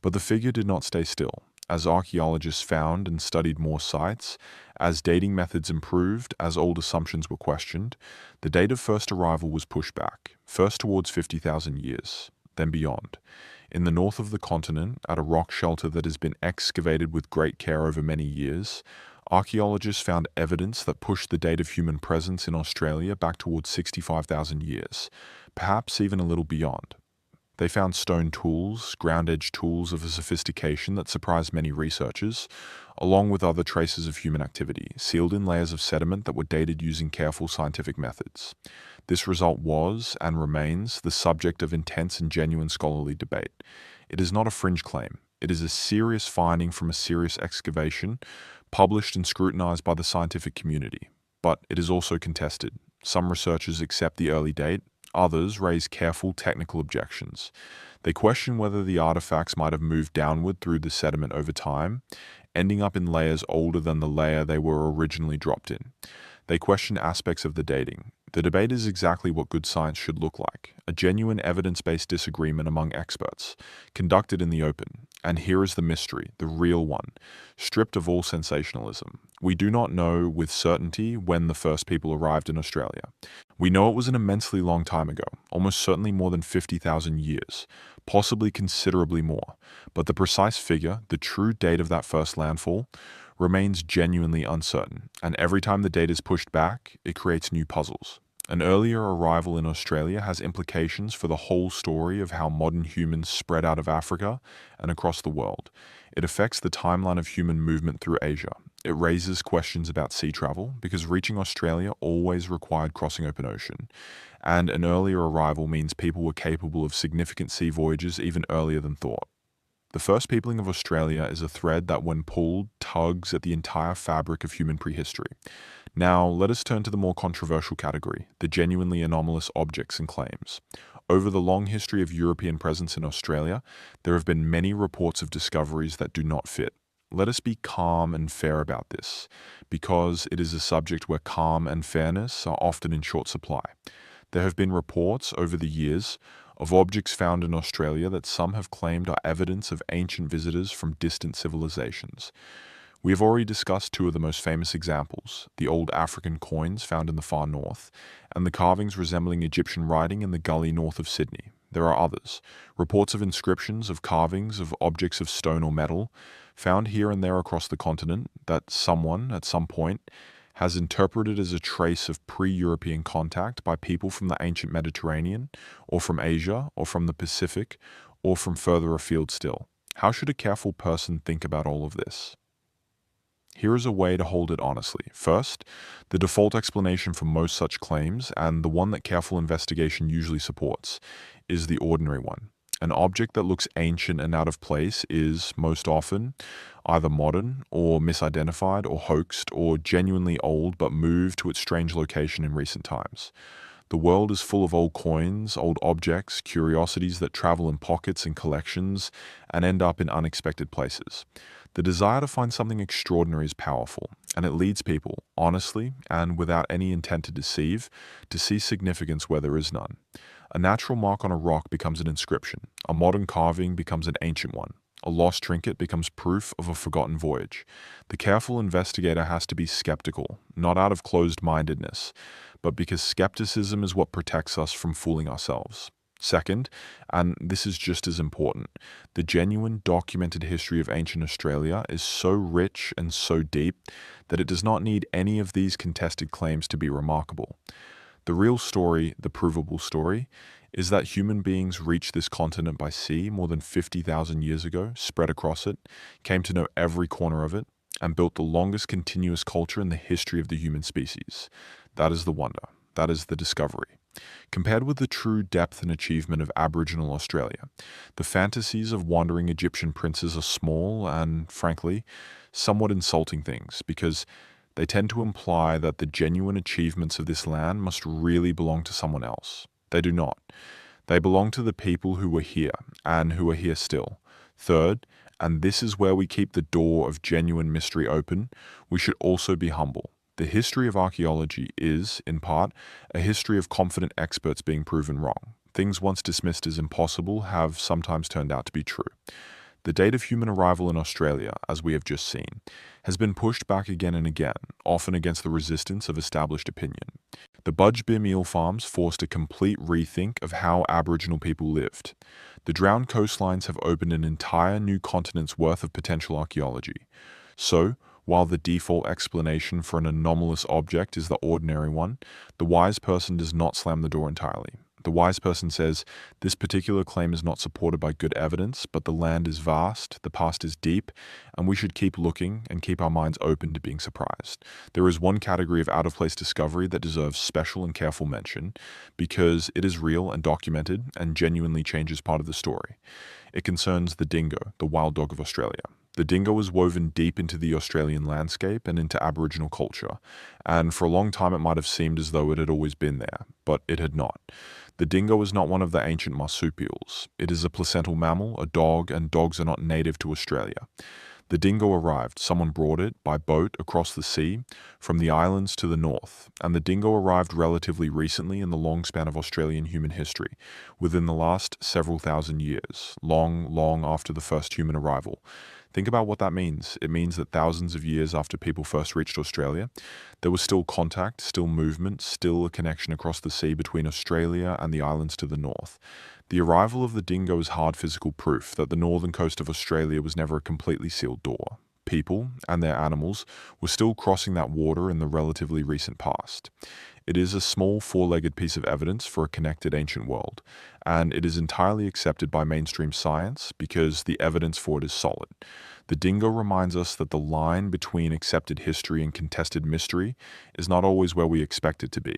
But the figure did not stay still. As archaeologists found and studied more sites, as dating methods improved, as old assumptions were questioned, the date of first arrival was pushed back, first towards 50,000 years, then beyond. In the north of the continent, at a rock shelter that has been excavated with great care over many years, archaeologists found evidence that pushed the date of human presence in Australia back towards 65,000 years, perhaps even a little beyond. They found stone tools, ground-edge tools of a sophistication that surprised many researchers, along with other traces of human activity, sealed in layers of sediment that were dated using careful scientific methods. This result was, and remains, the subject of intense and genuine scholarly debate. It is not a fringe claim. It is a serious finding from a serious excavation, published and scrutinized by the scientific community. But it is also contested. Some researchers accept the early date. Others raise careful technical objections. They question whether the artifacts might have moved downward through the sediment over time, ending up in layers older than the layer they were originally dropped in. They question aspects of the dating. The debate is exactly what good science should look like, a genuine evidence-based disagreement among experts, conducted in the open. And here is the mystery, the real one, stripped of all sensationalism. We do not know with certainty when the first people arrived in Australia. We know it was an immensely long time ago, almost certainly more than 50,000 years, possibly considerably more. But the precise figure, the true date of that first landfall, remains genuinely uncertain, and every time the date is pushed back, it creates new puzzles. An earlier arrival in Australia has implications for the whole story of how modern humans spread out of Africa and across the world. It affects the timeline of human movement through Asia. It raises questions about sea travel, because reaching Australia always required crossing open ocean, and an earlier arrival means people were capable of significant sea voyages even earlier than thought. The first peopling of Australia is a thread that, when pulled, tugs at the entire fabric of human prehistory. Now, let us turn to the more controversial category, the genuinely anomalous objects and claims. Over the long history of European presence in Australia, there have been many reports of discoveries that do not fit. Let us be calm and fair about this, because it is a subject where calm and fairness are often in short supply. There have been reports over the years of objects found in Australia that some have claimed are evidence of ancient visitors from distant civilizations. We have already discussed two of the most famous examples, the old African coins found in the far north, and the carvings resembling Egyptian writing in the gully north of Sydney. There are others, reports of inscriptions, of carvings, of objects of stone or metal, found here and there across the continent that someone, at some point, has interpreted as a trace of pre-European contact by people from the ancient Mediterranean, or from Asia, or from the Pacific, or from further afield still. How should a careful person think about all of this? Here is a way to hold it honestly. First, the default explanation for most such claims, and the one that careful investigation usually supports, is the ordinary one. An object that looks ancient and out of place is, most often, either modern, or misidentified, or hoaxed, or genuinely old but moved to its strange location in recent times. The world is full of old coins, old objects, curiosities that travel in pockets and collections and end up in unexpected places. The desire to find something extraordinary is powerful, and it leads people, honestly and without any intent to deceive, to see significance where there is none. A natural mark on a rock becomes an inscription. A modern carving becomes an ancient one. A lost trinket becomes proof of a forgotten voyage. The careful investigator has to be skeptical, not out of closed-mindedness, but because skepticism is what protects us from fooling ourselves. Second, and this is just as important, the genuine documented history of ancient Australia is so rich and so deep that it does not need any of these contested claims to be remarkable. The real story, the provable story, is that human beings reached this continent by sea more than 50,000 years ago, spread across it, came to know every corner of it, and built the longest continuous culture in the history of the human species. That is the wonder. That is the discovery. Compared with the true depth and achievement of Aboriginal Australia, the fantasies of wandering Egyptian princes are small and, frankly, somewhat insulting things because they tend to imply that the genuine achievements of this land must really belong to someone else. They do not. They belong to the people who were here and who are here still. Third, and this is where we keep the door of genuine mystery open, we should also be humble. The history of archaeology is, in part, a history of confident experts being proven wrong. Things once dismissed as impossible have sometimes turned out to be true. The date of human arrival in Australia, as we have just seen, has been pushed back again and again, often against the resistance of established opinion. The Budge Bim eel farms forced a complete rethink of how Aboriginal people lived. The drowned coastlines have opened an entire new continent's worth of potential archaeology. So, while the default explanation for an anomalous object is the ordinary one, the wise person does not slam the door entirely. The wise person says, this particular claim is not supported by good evidence, but the land is vast, the past is deep, and we should keep looking and keep our minds open to being surprised. There is one category of out-of-place discovery that deserves special and careful mention because it is real and documented and genuinely changes part of the story. It concerns the dingo, the wild dog of Australia. The dingo is woven deep into the Australian landscape and into Aboriginal culture, and for a long time it might have seemed as though it had always been there, but it had not. The dingo is not one of the ancient marsupials. It is a placental mammal, a dog, and dogs are not native to Australia. The dingo arrived, someone brought it, by boat across the sea, from the islands to the north, and the dingo arrived relatively recently in the long span of Australian human history, within the last several thousand years, long after the first human arrival. Think about what that means. It means that thousands of years after people first reached Australia, there was still contact, still movement, still a connection across the sea between Australia and the islands to the north. The arrival of the dingo is hard physical proof that the northern coast of Australia was never a completely sealed door. People, and their animals, were still crossing that water in the relatively recent past. It is a small four-legged piece of evidence for a connected ancient world, and it is entirely accepted by mainstream science because the evidence for it is solid. The dingo reminds us that the line between accepted history and contested mystery is not always where we expect it to be,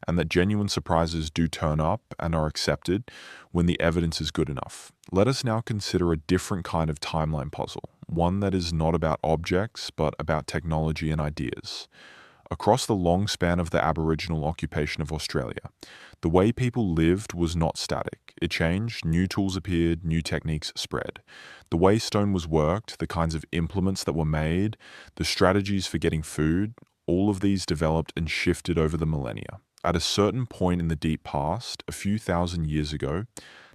and that genuine surprises do turn up and are accepted when the evidence is good enough. Let us now consider a different kind of timeline puzzle, one that is not about objects, but about technology and ideas. Across the long span of the Aboriginal occupation of Australia, the way people lived was not static. It changed, new tools appeared, new techniques spread. The way stone was worked, the kinds of implements that were made, the strategies for getting food, all of these developed and shifted over the millennia. At a certain point in the deep past, a few thousand years ago,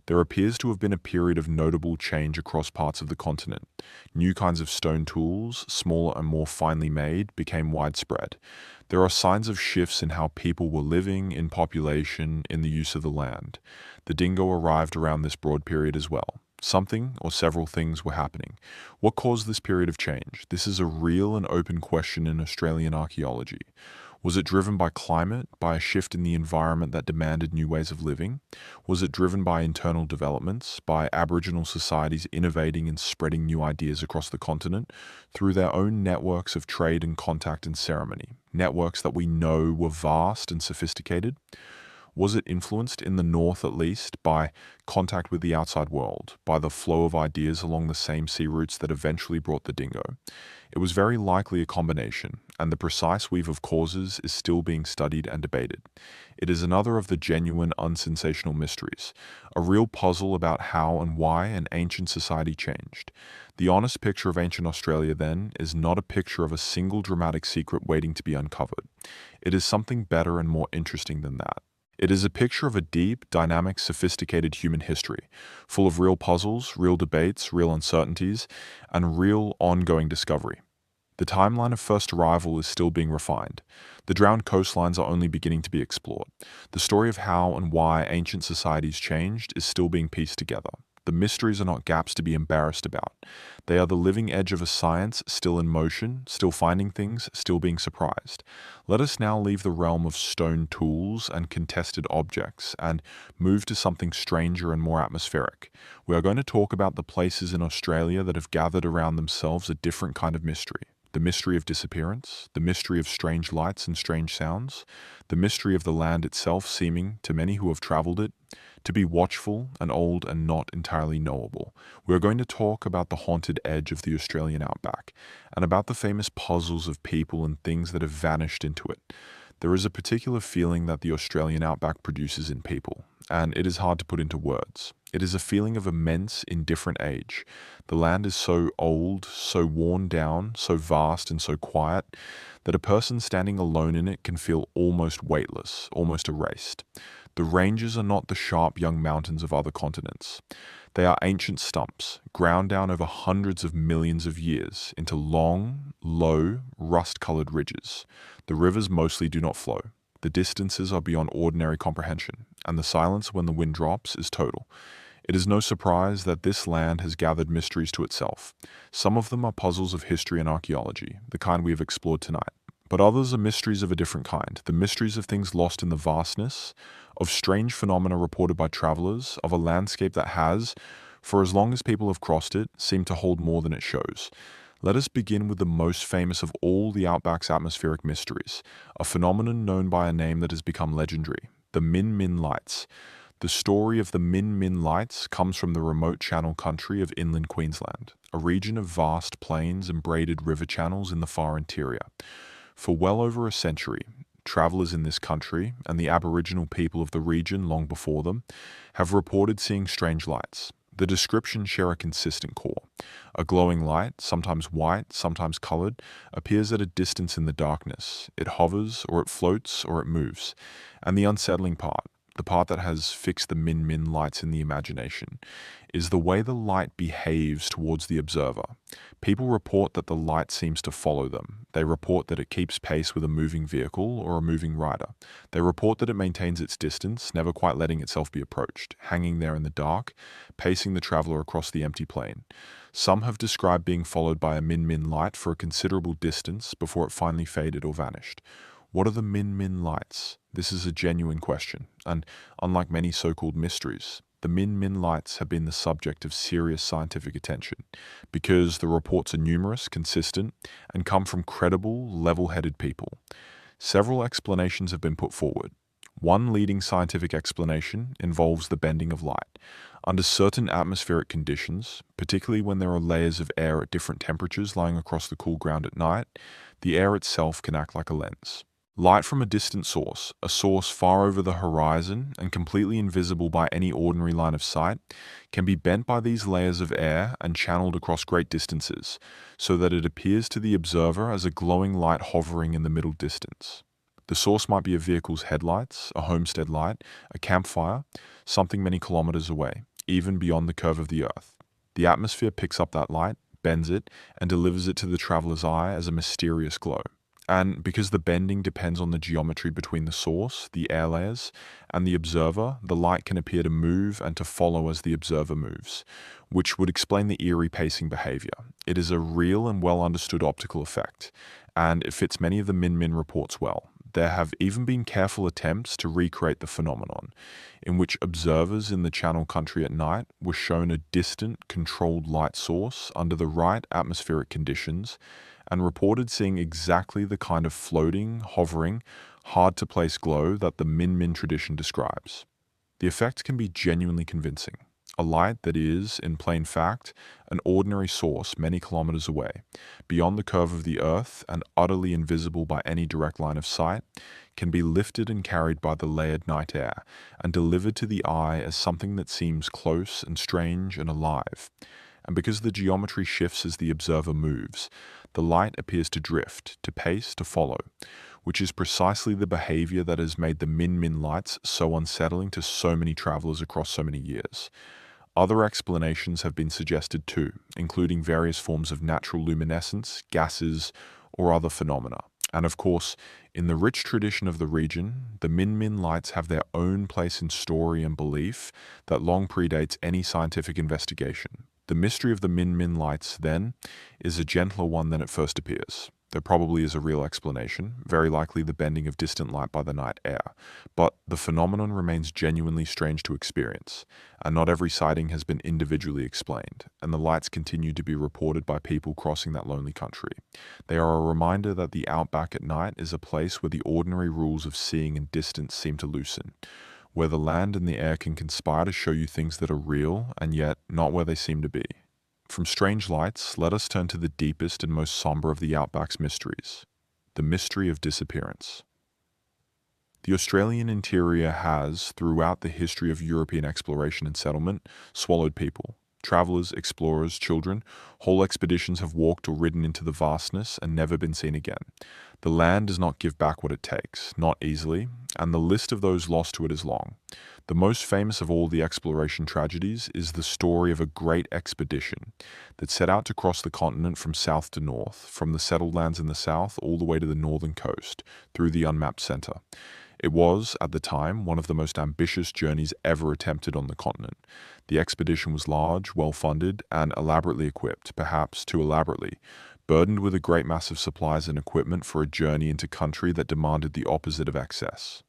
there appears to have been a period of notable change across parts of the continent. New kinds of stone tools, smaller and more finely made, became widespread. There are signs of shifts in how people were living, in population, in the use of the land. The dingo arrived around this broad period as well. Something or several things were happening. What caused this period of change? This is a real and open question in Australian archaeology. Was it driven by climate, by a shift in the environment that demanded new ways of living? Was it driven by internal developments, by Aboriginal societies innovating and spreading new ideas across the continent through their own networks of trade and contact and ceremony, networks that we know were vast and sophisticated? Was it influenced, in the north at least, by contact with the outside world, by the flow of ideas along the same sea routes that eventually brought the dingo? It was very likely a combination, and the precise weave of causes is still being studied and debated. It is another of the genuine, unsensational mysteries, a real puzzle about how and why an ancient society changed. The honest picture of ancient Australia, then, is not a picture of a single dramatic secret waiting to be uncovered. It is something better and more interesting than that. It is a picture of a deep, dynamic, sophisticated human history, full of real puzzles, real debates, real uncertainties, and real ongoing discovery. The timeline of first arrival is still being refined. The drowned coastlines are only beginning to be explored. The story of how and why ancient societies changed is still being pieced together. The mysteries are not gaps to be embarrassed about. They are the living edge of a science still in motion, still finding things, still being surprised. Let us now leave the realm of stone tools and contested objects and move to something stranger and more atmospheric. We are going to talk about the places in Australia that have gathered around themselves a different kind of mystery. The mystery of disappearance, the mystery of strange lights and strange sounds, the mystery of the land itself seeming, to many who have traveled it, to be watchful and old and not entirely knowable. We are going to talk about the haunted edge of the Australian outback and about the famous puzzles of people and things that have vanished into it. There is a particular feeling that the Australian outback produces in people, and it is hard to put into words. It is a feeling of immense, indifferent age. The land is so old, so worn down, so vast and so quiet, that a person standing alone in it can feel almost weightless, almost erased. The ranges are not the sharp young mountains of other continents. They are ancient stumps, ground down over hundreds of millions of years into long, low, rust-colored ridges. The rivers mostly do not flow. The distances are beyond ordinary comprehension, and the silence when the wind drops is total. It is no surprise that this land has gathered mysteries to itself. Some of them are puzzles of history and archaeology, the kind we have explored tonight. But others are mysteries of a different kind, the mysteries of things lost in the vastness, of strange phenomena reported by travelers, of a landscape that has, for as long as people have crossed it, seemed to hold more than it shows. Let us begin with the most famous of all the Outback's atmospheric mysteries, a phenomenon known by a name that has become legendary, the Min Min Lights. The story of the Min Min Lights comes from the remote channel country of inland Queensland, a region of vast plains and braided river channels in the far interior. For well over a century, travelers in this country, and the Aboriginal people of the region long before them, have reported seeing strange lights. The descriptions share a consistent core. A glowing light, sometimes white, sometimes colored, appears at a distance in the darkness. It hovers, or it floats, or it moves. And the unsettling part, the part that has fixed the Min Min Lights in the imagination, is the way the light behaves towards the observer. People report that the light seems to follow them. They report that it keeps pace with a moving vehicle or a moving rider. They report that it maintains its distance, never quite letting itself be approached, hanging there in the dark, pacing the traveler across the empty plain. Some have described being followed by a Min Min light for a considerable distance before it finally faded or vanished. What are the Min Min Lights? This is a genuine question, and unlike many so-called mysteries, the Min Min Lights have been the subject of serious scientific attention because the reports are numerous, consistent, and come from credible, level-headed people. Several explanations have been put forward. One leading scientific explanation involves the bending of light. Under certain atmospheric conditions, particularly when there are layers of air at different temperatures lying across the cool ground at night, the air itself can act like a lens. Light from a distant source, a source far over the horizon and completely invisible by any ordinary line of sight, can be bent by these layers of air and channeled across great distances, so that it appears to the observer as a glowing light hovering in the middle distance. The source might be a vehicle's headlights, a homestead light, a campfire, something many kilometers away, even beyond the curve of the Earth. The atmosphere picks up that light, bends it, and delivers it to the traveler's eye as a mysterious glow. And because the bending depends on the geometry between the source, the air layers, and the observer, the light can appear to move and to follow as the observer moves, which would explain the eerie pacing behavior. It is a real and well understood optical effect, and it fits many of the Min Min reports well. There have even been careful attempts to recreate the phenomenon, in which observers in the Channel Country at night were shown a distant, controlled light source under the right atmospheric conditions, and reported seeing exactly the kind of floating, hovering, hard-to-place glow that the Min Min tradition describes. The effect can be genuinely convincing. A light that is, in plain fact, an ordinary source many kilometers away, beyond the curve of the Earth and utterly invisible by any direct line of sight, can be lifted and carried by the layered night air and delivered to the eye as something that seems close and strange and alive. And because the geometry shifts as the observer moves, the light appears to drift, to pace, to follow, which is precisely the behavior that has made the Min Min lights so unsettling to so many travelers across so many years. Other explanations have been suggested too, including various forms of natural luminescence, gases, or other phenomena. And of course, in the rich tradition of the region, the Min Min lights have their own place in story and belief that long predates any scientific investigation. The mystery of the Min Min lights, then, is a gentler one than it first appears. There probably is a real explanation, very likely the bending of distant light by the night air, but the phenomenon remains genuinely strange to experience, and not every sighting has been individually explained, and the lights continue to be reported by people crossing that lonely country. They are a reminder that the outback at night is a place where the ordinary rules of seeing and distance seem to loosen, where the land and the air can conspire to show you things that are real, and yet not where they seem to be. From strange lights, let us turn to the deepest and most somber of the outback's mysteries, the mystery of disappearance. The Australian interior has, throughout the history of European exploration and settlement, swallowed people. Travelers, explorers, children, whole expeditions have walked or ridden into the vastness and never been seen again. The land does not give back what it takes, not easily, and the list of those lost to it is long. The most famous of all the exploration tragedies is the story of a great expedition that set out to cross the continent from south to north, from the settled lands in the south all the way to the northern coast, through the unmapped center. It was, at the time, one of the most ambitious journeys ever attempted on the continent. The expedition was large, well-funded, and elaborately equipped, perhaps too elaborately, burdened with a great mass of supplies and equipment for a journey into country that demanded the opposite of excess.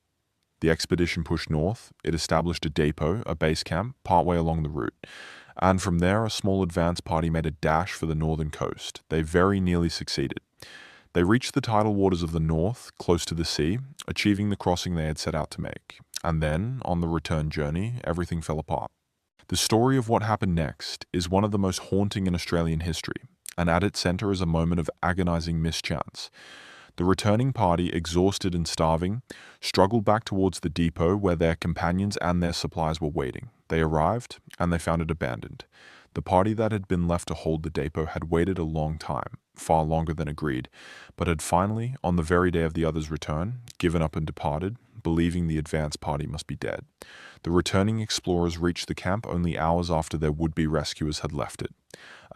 The expedition pushed north. It established a depot, a base camp, partway along the route. And from there, a small advance party made a dash for the northern coast. They very nearly succeeded. They reached the tidal waters of the north, close to the sea, achieving the crossing they had set out to make. And then, on the return journey, everything fell apart. The story of what happened next is one of the most haunting in Australian history, and at its center is a moment of agonizing mischance. The returning party, exhausted and starving, struggled back towards the depot where their companions and their supplies were waiting. They arrived, and they found it abandoned. The party that had been left to hold the depot had waited a long time, far longer than agreed, but had finally, on the very day of the others' return, given up and departed, believing the advance party must be dead. The returning explorers reached the camp only hours after their would-be rescuers had left it.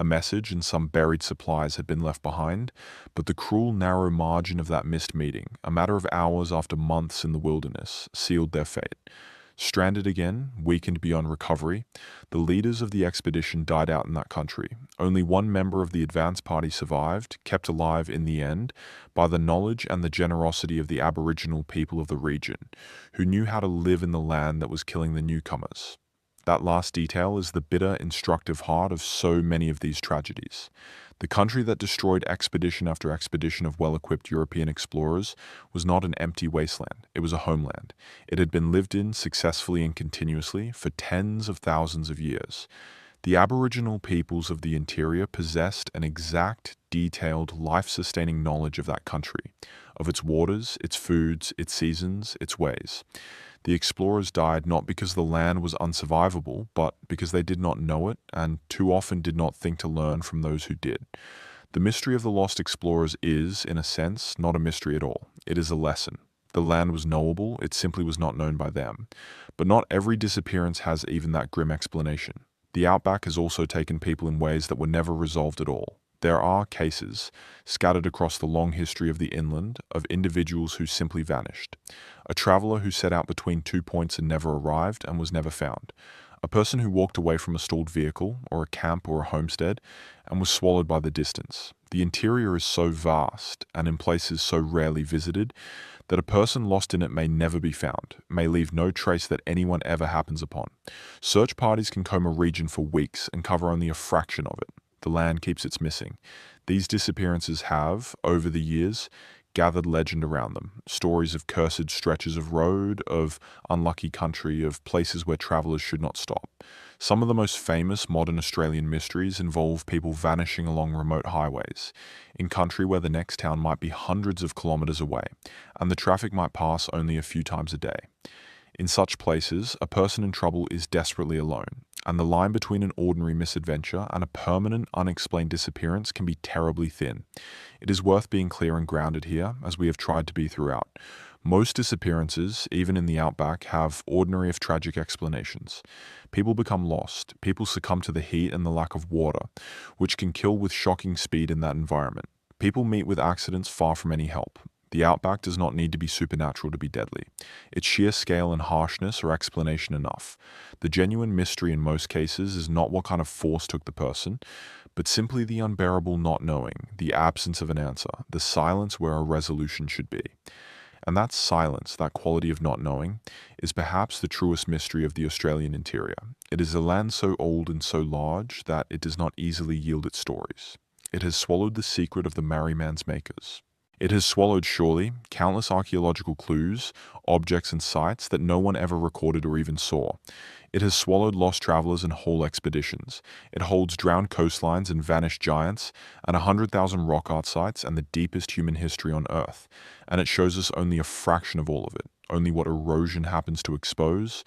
A message and some buried supplies had been left behind, but the cruel narrow margin of that missed meeting, a matter of hours after months in the wilderness, sealed their fate. Stranded again, weakened beyond recovery, the leaders of the expedition died out in that country. Only one member of the advance party survived, kept alive in the end, by the knowledge and the generosity of the Aboriginal people of the region, who knew how to live in the land that was killing the newcomers. That last detail is the bitter, instructive heart of so many of these tragedies. The country that destroyed expedition after expedition of well-equipped European explorers was not an empty wasteland. It was a homeland. It had been lived in successfully and continuously for tens of thousands of years. The Aboriginal peoples of the interior possessed an exact, detailed, life-sustaining knowledge of that country, of its waters, its foods, its seasons, its ways. The explorers died not because the land was unsurvivable, but because they did not know it and too often did not think to learn from those who did. The mystery of the lost explorers is, in a sense, not a mystery at all. It is a lesson. The land was knowable, it simply was not known by them. But not every disappearance has even that grim explanation. The outback has also taken people in ways that were never resolved at all. There are cases, scattered across the long history of the inland, of individuals who simply vanished. A traveler who set out between 2 points and never arrived and was never found. A person who walked away from a stalled vehicle, or a camp or a homestead, and was swallowed by the distance. The interior is so vast, and in places so rarely visited, that a person lost in it may never be found, may leave no trace that anyone ever happens upon. Search parties can comb a region for weeks and cover only a fraction of it. The land keeps its missing. These disappearances have, over the years, gathered legend around them. Stories of cursed stretches of road, of unlucky country, of places where travelers should not stop. Some of the most famous modern Australian mysteries involve people vanishing along remote highways, in country where the next town might be hundreds of kilometers away, and the traffic might pass only a few times a day. In such places, a person in trouble is desperately alone, and the line between an ordinary misadventure and a permanent, unexplained disappearance can be terribly thin. It is worth being clear and grounded here, as we have tried to be throughout. Most disappearances, even in the outback, have ordinary if tragic explanations. People become lost, people succumb to the heat and the lack of water, which can kill with shocking speed in that environment. People meet with accidents far from any help. The outback does not need to be supernatural to be deadly. Its sheer scale and harshness are explanation enough. The genuine mystery in most cases is not what kind of force took the person, but simply the unbearable not knowing, the absence of an answer, the silence where a resolution should be. And that silence, that quality of not knowing, is perhaps the truest mystery of the Australian interior. It is a land so old and so large that it does not easily yield its stories. It has swallowed the secret of the merry man's makers. It has swallowed, surely, countless archaeological clues, objects and sites that no one ever recorded or even saw. It has swallowed lost travelers and whole expeditions. It holds drowned coastlines and vanished giants, and 100,000 rock art sites and the deepest human history on Earth. And it shows us only a fraction of all of it, only what erosion happens to expose,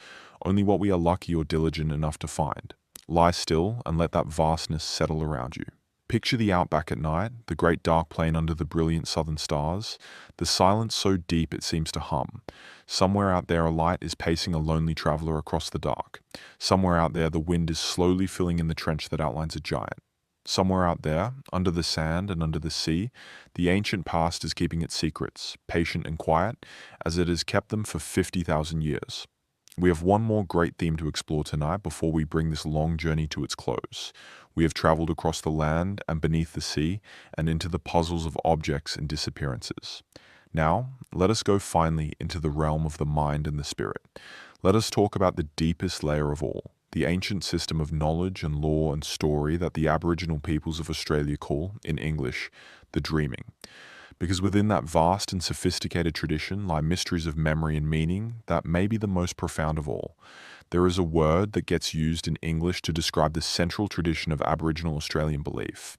only what we are lucky or diligent enough to find. Lie still and let that vastness settle around you. Picture the outback at night, the great dark plain under the brilliant southern stars, the silence so deep it seems to hum. Somewhere out there a light is pacing a lonely traveler across the dark. Somewhere out there the wind is slowly filling in the trench that outlines a giant. Somewhere out there, under the sand and under the sea, the ancient past is keeping its secrets, patient and quiet, as it has kept them for 50,000 years. We have one more great theme to explore tonight before we bring this long journey to its close. We have traveled across the land and beneath the sea and into the puzzles of objects and disappearances. Now, let us go finally into the realm of the mind and the spirit. Let us talk about the deepest layer of all, the ancient system of knowledge and law and story that the Aboriginal peoples of Australia call, in English, the dreaming. Because within that vast and sophisticated tradition lie mysteries of memory and meaning that may be the most profound of all. There is a word that gets used in English to describe the central tradition of Aboriginal Australian belief,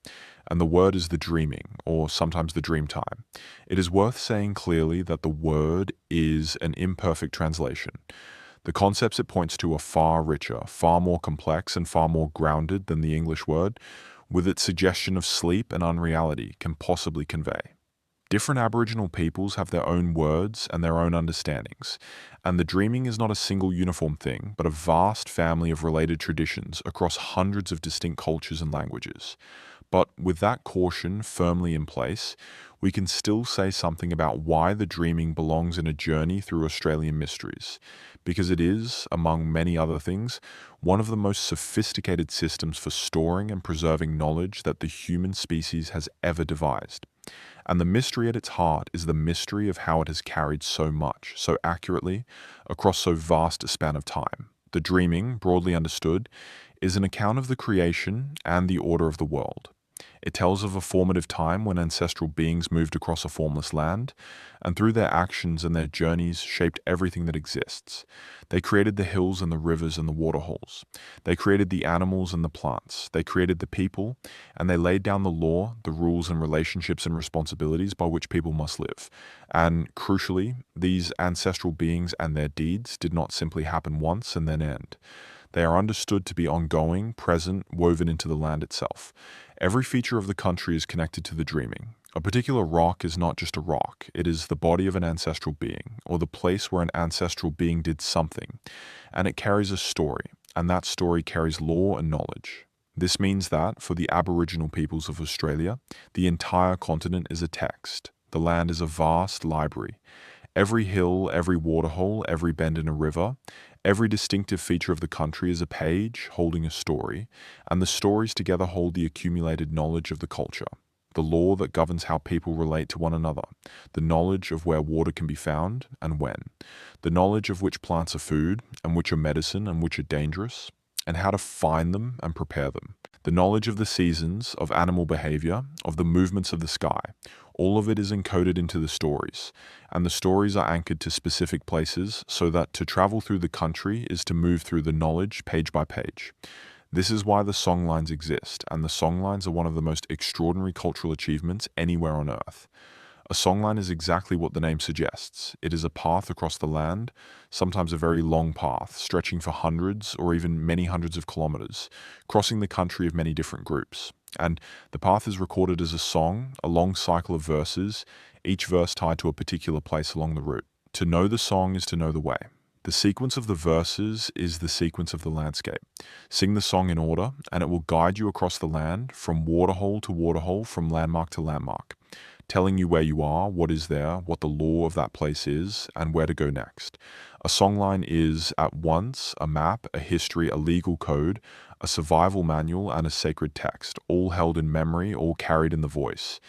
and the word is the dreaming, or sometimes the dream time. It is worth saying clearly that the word is an imperfect translation. The concepts it points to are far richer, far more complex, and far more grounded than the English word, with its suggestion of sleep and unreality, can possibly convey. Different Aboriginal peoples have their own words and their own understandings, and the dreaming is not a single uniform thing, but a vast family of related traditions across hundreds of distinct cultures and languages. But with that caution firmly in place, we can still say something about why the dreaming belongs in a journey through Australian mysteries, because it is, among many other things, one of the most sophisticated systems for storing and preserving knowledge that the human species has ever devised. And the mystery at its heart is the mystery of how it has carried so much, so accurately, across so vast a span of time. The dreaming, broadly understood, is an account of the creation and the order of the world. It tells of a formative time when ancestral beings moved across a formless land, and through their actions and their journeys shaped everything that exists. They created the hills and the rivers and the waterholes. They created the animals and the plants. They created the people, and they laid down the law, the rules and relationships and responsibilities by which people must live. And crucially, these ancestral beings and their deeds did not simply happen once and then end. They are understood to be ongoing, present, woven into the land itself. Every feature of the country is connected to the dreaming. A particular rock is not just a rock, it is the body of an ancestral being, or the place where an ancestral being did something, and it carries a story, and that story carries law and knowledge. This means that, for the Aboriginal peoples of Australia, the entire continent is a text. The land is a vast library. Every hill, every waterhole, every bend in a river, every distinctive feature of the country is a page holding a story, and the stories together hold the accumulated knowledge of the culture, the law that governs how people relate to one another, the knowledge of where water can be found and when, the knowledge of which plants are food and which are medicine and which are dangerous, and how to find them and prepare them, the knowledge of the seasons, of animal behavior, of the movements of the sky. All of it is encoded into the stories, and the stories are anchored to specific places so that to travel through the country is to move through the knowledge page by page. This is why the songlines exist, and the songlines are one of the most extraordinary cultural achievements anywhere on Earth. A songline is exactly what the name suggests. It is a path across the land, sometimes a very long path, stretching for hundreds or even many hundreds of kilometers, crossing the country of many different groups. And the path is recorded as a song, a long cycle of verses, each verse tied to a particular place along the route. To know the song is to know the way. The sequence of the verses is the sequence of the landscape. Sing the song in order, and it will guide you across the land, from waterhole to waterhole, from landmark to landmark, telling you where you are, what is there, what the law of that place is, and where to go next. A songline is at once a map, a history, a legal code, a survival manual, and a sacred text, all held in memory, all carried in the voice.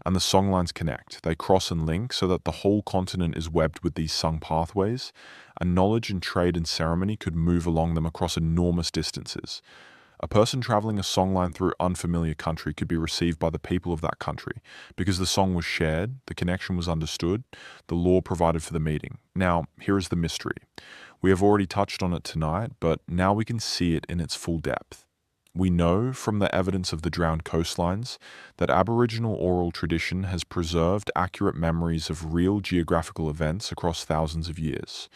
And the songlines connect. They cross and link so that the whole continent is webbed with these sung pathways, and knowledge and trade and ceremony could move along them across enormous distances. A person traveling a songline through unfamiliar country could be received by the people of that country because the song was shared, the connection was understood, the law provided for the meeting. Now, here is the mystery. We have already touched on it tonight, but now we can see it in its full depth. We know from the evidence of the drowned coastlines that Aboriginal oral tradition has preserved accurate memories of real geographical events across thousands of years.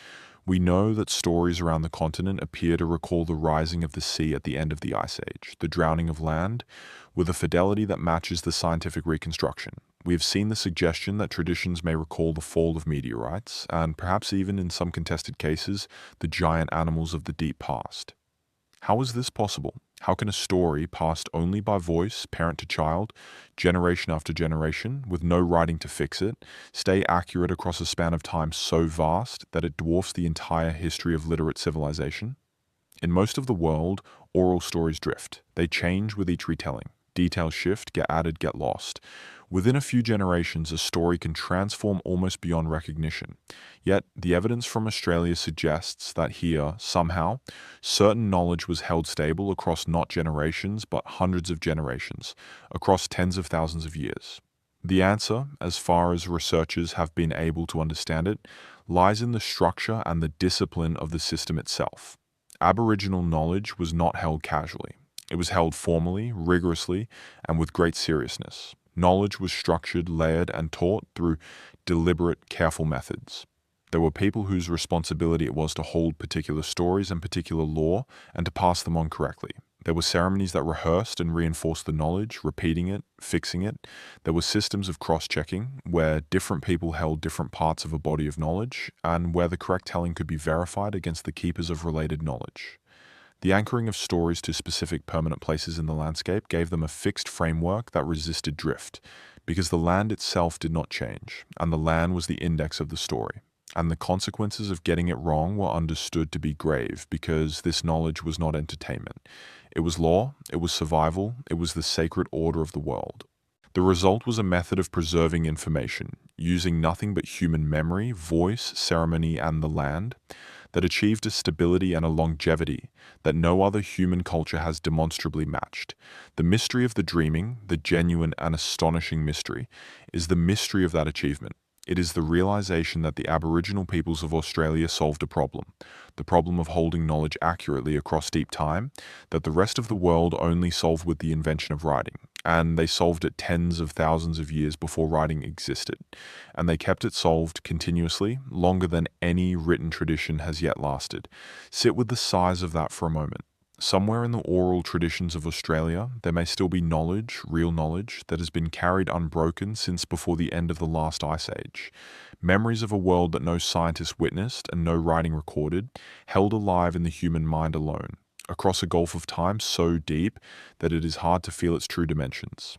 We know that stories around the continent appear to recall the rising of the sea at the end of the Ice Age, the drowning of land, with a fidelity that matches the scientific reconstruction. We have seen the suggestion that traditions may recall the fall of meteorites, and perhaps even in some contested cases, the giant animals of the deep past. How is this possible? How can a story passed only by voice, parent to child, generation after generation, with no writing to fix it, stay accurate across a span of time so vast that it dwarfs the entire history of literate civilization? In most of the world, oral stories drift. They change with each retelling. Details shift, get added, get lost. Within a few generations, a story can transform almost beyond recognition. Yet, the evidence from Australia suggests that here, somehow, certain knowledge was held stable across not generations, but hundreds of generations, across tens of thousands of years. The answer, as far as researchers have been able to understand it, lies in the structure and the discipline of the system itself. Aboriginal knowledge was not held casually. It was held formally, rigorously, and with great seriousness. Knowledge was structured, layered, and taught through deliberate, careful methods. There were people whose responsibility it was to hold particular stories and particular lore and to pass them on correctly. There were ceremonies that rehearsed and reinforced the knowledge, repeating it, fixing it. There were systems of cross-checking where different people held different parts of a body of knowledge and where the correct telling could be verified against the keepers of related knowledge. The anchoring of stories to specific permanent places in the landscape gave them a fixed framework that resisted drift, because the land itself did not change, and the land was the index of the story. And the consequences of getting it wrong were understood to be grave, because this knowledge was not entertainment. It was law, it was survival, it was the sacred order of the world. The result was a method of preserving information, using nothing but human memory, voice, ceremony, and the land, that achieved a stability and a longevity that no other human culture has demonstrably matched. The mystery of the dreaming, the genuine and astonishing mystery, is the mystery of that achievement. It is the realization that the Aboriginal peoples of Australia solved a problem, the problem of holding knowledge accurately across deep time, that the rest of the world only solved with the invention of writing. And they solved it tens of thousands of years before writing existed. And they kept it solved continuously, longer than any written tradition has yet lasted. Sit with the size of that for a moment. Somewhere in the oral traditions of Australia, there may still be knowledge, real knowledge, that has been carried unbroken since before the end of the last ice age. Memories of a world that no scientist witnessed and no writing recorded, held alive in the human mind alone, across a gulf of time so deep that it is hard to feel its true dimensions.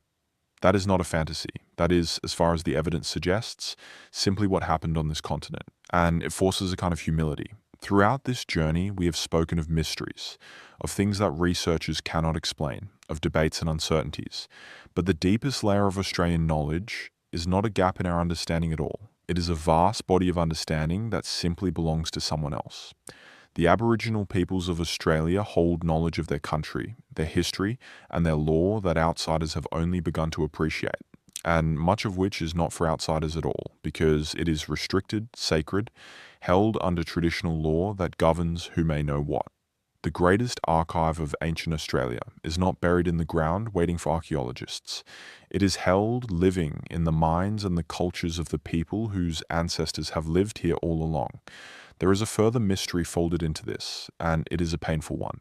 That is not a fantasy. That is, as far as the evidence suggests, simply what happened on this continent. And it forces a kind of humility. Throughout this journey, we have spoken of mysteries, of things that researchers cannot explain, of debates and uncertainties. But the deepest layer of Australian knowledge is not a gap in our understanding at all. It is a vast body of understanding that simply belongs to someone else. The Aboriginal peoples of Australia hold knowledge of their country, their history, and their law that outsiders have only begun to appreciate. and much of which is not for outsiders at all, because it is restricted, sacred, held under traditional law that governs who may know what. The greatest archive of ancient Australia is not buried in the ground waiting for archaeologists. It is held living in the minds and the cultures of the people whose ancestors have lived here all along. There is a further mystery folded into this, and it is a painful one.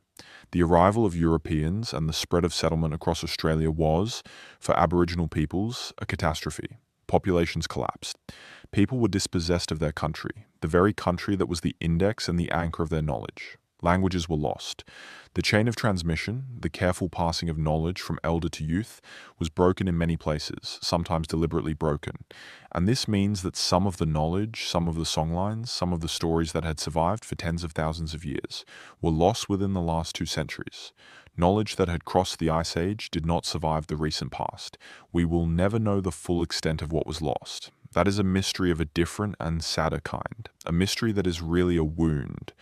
The arrival of Europeans and the spread of settlement across Australia was, for Aboriginal peoples, a catastrophe. Populations collapsed. People were dispossessed of their country, the very country that was the index and the anchor of their knowledge. Languages were lost. The chain of transmission, the careful passing of knowledge from elder to youth, was broken in many places, sometimes deliberately broken. And this means that some of the knowledge, some of the songlines, some of the stories that had survived for tens of thousands of years were lost within the last 2 centuries. Knowledge that had crossed the Ice Age did not survive the recent past. We will never know the full extent of what was lost. That is a mystery of a different and sadder kind, a mystery that is really a wound.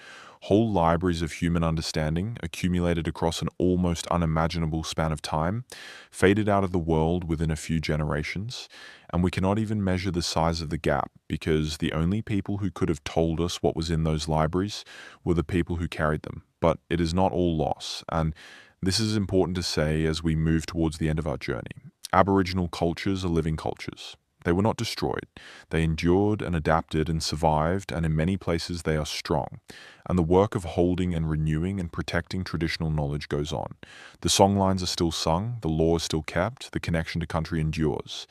Whole libraries of human understanding, accumulated across an almost unimaginable span of time, faded out of the world within a few generations, and we cannot even measure the size of the gap because the only people who could have told us what was in those libraries were the people who carried them. But it is not all loss, and this is important to say as we move towards the end of our journey. Aboriginal cultures are living cultures. They were not destroyed. They endured and adapted and survived, and in many places they are strong. And the work of holding and renewing and protecting traditional knowledge goes on. The songlines are still sung, the law is still kept, the connection to country endures.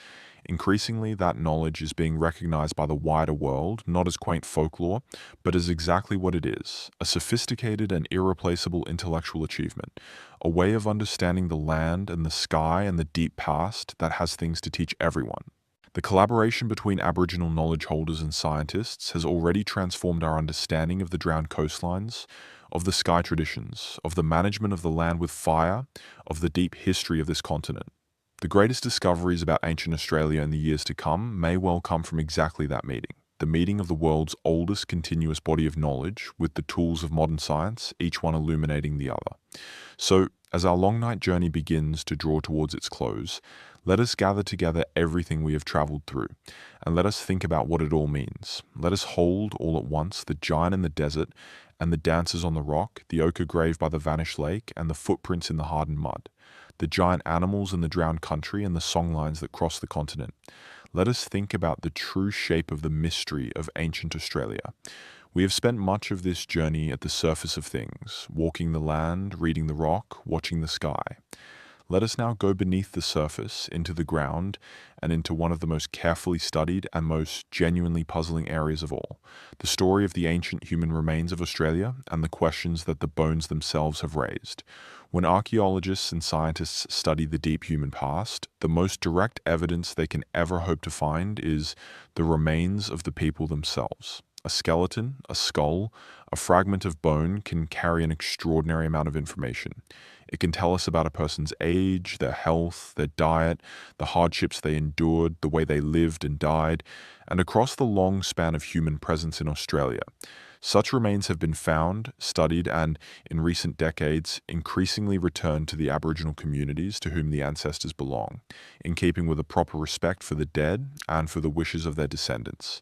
Increasingly, that knowledge is being recognized by the wider world, not as quaint folklore, but as exactly what it is, a sophisticated and irreplaceable intellectual achievement, a way of understanding the land and the sky and the deep past that has things to teach everyone. The collaboration between Aboriginal knowledge holders and scientists has already transformed our understanding of the drowned coastlines, of the sky traditions, of the management of the land with fire, of the deep history of this continent. The greatest discoveries about ancient Australia in the years to come may well come from exactly that meeting, the meeting of the world's oldest continuous body of knowledge with the tools of modern science, each one illuminating the other. So, as our long night journey begins to draw towards its close, let us gather together everything we have traveled through, and let us think about what it all means. Let us hold all at once the giant in the desert and the dancers on the rock, the ochre grave by the vanished lake, and the footprints in the hardened mud, the giant animals in the drowned country and the songlines that cross the continent. Let us think about the true shape of the mystery of ancient Australia. We have spent much of this journey at the surface of things, walking the land, reading the rock, watching the sky. Let us now go beneath the surface, into the ground, and into one of the most carefully studied and most genuinely puzzling areas of all, the story of the ancient human remains of Australia and the questions that the bones themselves have raised. When archaeologists and scientists study the deep human past, the most direct evidence they can ever hope to find is the remains of the people themselves. A skeleton, a skull, a fragment of bone can carry an extraordinary amount of information. It can tell us about a person's age, their health, their diet, the hardships they endured, the way they lived and died, and across the long span of human presence in Australia. Such remains have been found, studied, and, in recent decades, increasingly returned to the Aboriginal communities to whom the ancestors belong, in keeping with a proper respect for the dead and for the wishes of their descendants.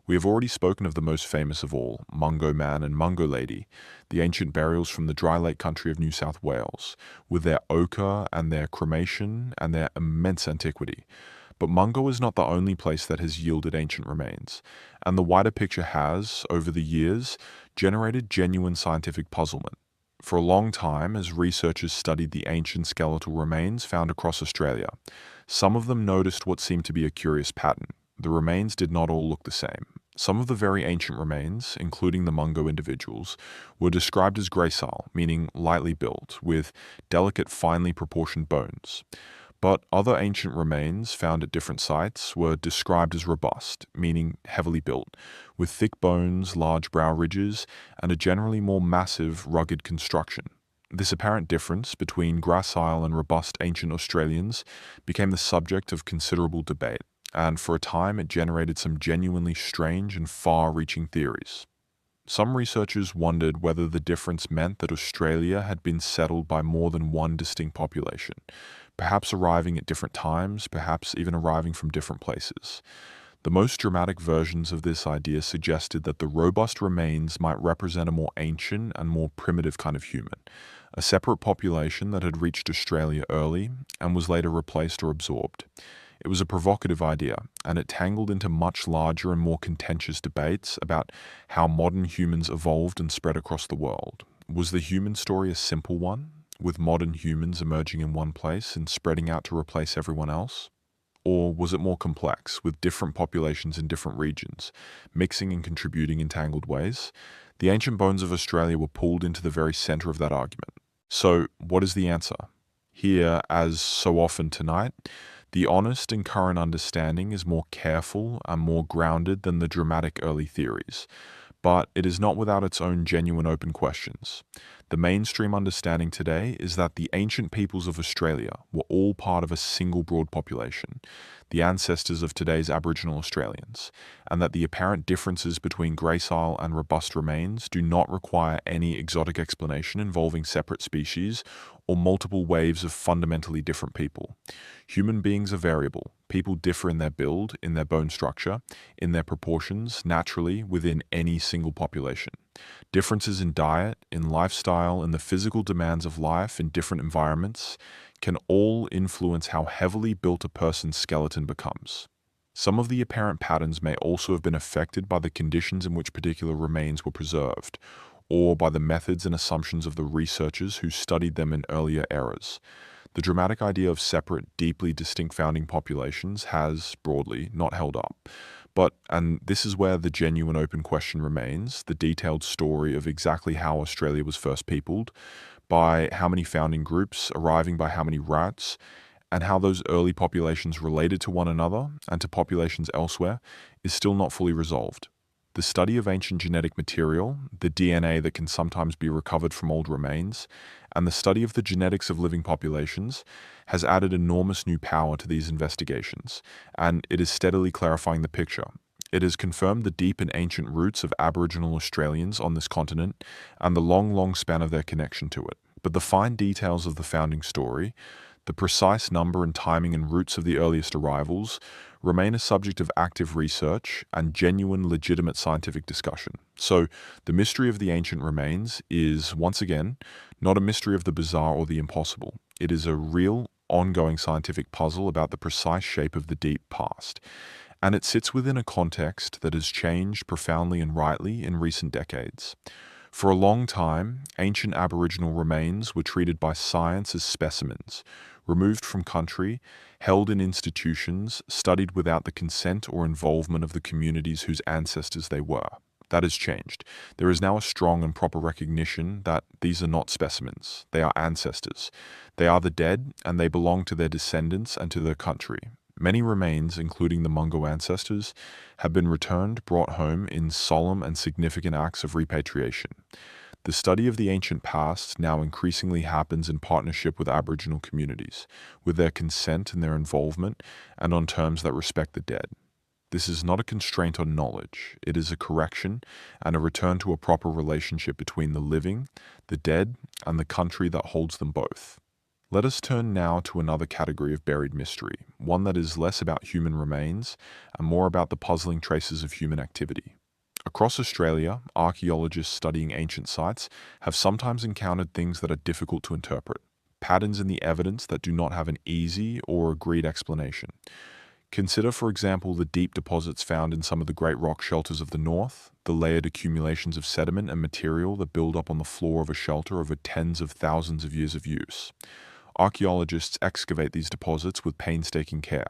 We have already spoken of the most famous of all, Mungo Man and Mungo Lady, the ancient burials from the dry lake country of New South Wales, with their ochre and their cremation and their immense antiquity. But Mungo is not the only place that has yielded ancient remains, and the wider picture has, over the years, generated genuine scientific puzzlement. For a long time, as researchers studied the ancient skeletal remains found across Australia, some of them noticed what seemed to be a curious pattern. The remains did not all look the same. Some of the very ancient remains, including the Mungo individuals, were described as gracile, meaning lightly built, with delicate, finely proportioned bones. But other ancient remains found at different sites were described as robust, meaning heavily built, with thick bones, large brow ridges, and a generally more massive, rugged construction. This apparent difference between gracile and robust ancient Australians became the subject of considerable debate, and for a time it generated some genuinely strange and far-reaching theories. Some researchers wondered whether the difference meant that Australia had been settled by more than one distinct population, perhaps arriving at different times, perhaps even arriving from different places. The most dramatic versions of this idea suggested that the robust remains might represent a more ancient and more primitive kind of human, a separate population that had reached Australia early and was later replaced or absorbed. It was a provocative idea, and it tangled into much larger and more contentious debates about how modern humans evolved and spread across the world. Was the human story a simple one, with modern humans emerging in one place and spreading out to replace everyone else? Or was it more complex, with different populations in different regions, mixing and contributing in tangled ways? The ancient bones of Australia were pulled into the very center of that argument. So, what is the answer? Here, as so often tonight, the honest and current understanding is more careful and more grounded than the dramatic early theories, but it is not without its own genuine open questions. The mainstream understanding today is that the ancient peoples of Australia were all part of a single broad population, the ancestors of today's Aboriginal Australians, and that the apparent differences between gracile and robust remains do not require any exotic explanation involving separate species or multiple waves of fundamentally different people. Human beings are variable. People differ in their build, in their bone structure, in their proportions, naturally within any single population. Differences in diet, in lifestyle, in the physical demands of life in different environments can all influence how heavily built a person's skeleton becomes. Some of the apparent patterns may also have been affected by the conditions in which particular remains were preserved, or by the methods and assumptions of the researchers who studied them in earlier eras. The dramatic idea of separate, deeply distinct founding populations has, broadly, not held up. But, and this is where the genuine open question remains, the detailed story of exactly how Australia was first peopled, by how many founding groups, arriving by how many routes, and how those early populations related to one another and to populations elsewhere, is still not fully resolved. The study of ancient genetic material, the DNA that can sometimes be recovered from old remains, and the study of the genetics of living populations has added enormous new power to these investigations, and it is steadily clarifying the picture. It has confirmed the deep and ancient roots of Aboriginal Australians on this continent and the long, long span of their connection to it. But the fine details of the founding story, the precise number and timing and routes of the earliest arrivals, remain a subject of active research and genuine, legitimate scientific discussion. So, the mystery of the ancient remains is, once again, not a mystery of the bizarre or the impossible. It is a real, ongoing scientific puzzle about the precise shape of the deep past. And it sits within a context that has changed profoundly and rightly in recent decades. For a long time, ancient Aboriginal remains were treated by science as specimens, removed from country, held in institutions, studied without the consent or involvement of the communities whose ancestors they were. That has changed. There is now a strong and proper recognition that these are not specimens. They are ancestors. They are the dead, and they belong to their descendants and to their country. Many remains, including the Mungo ancestors, have been returned, brought home in solemn and significant acts of repatriation. The study of the ancient past now increasingly happens in partnership with Aboriginal communities, with their consent and their involvement, and on terms that respect the dead. This is not a constraint on knowledge. It is a correction and a return to a proper relationship between the living, the dead, and the country that holds them both. Let us turn now to another category of buried mystery, one that is less about human remains and more about the puzzling traces of human activity. Across Australia, archaeologists studying ancient sites have sometimes encountered things that are difficult to interpret, patterns in the evidence that do not have an easy or agreed explanation. Consider, for example, the deep deposits found in some of the great rock shelters of the north, the layered accumulations of sediment and material that build up on the floor of a shelter over tens of thousands of years of use. Archaeologists excavate these deposits with painstaking care,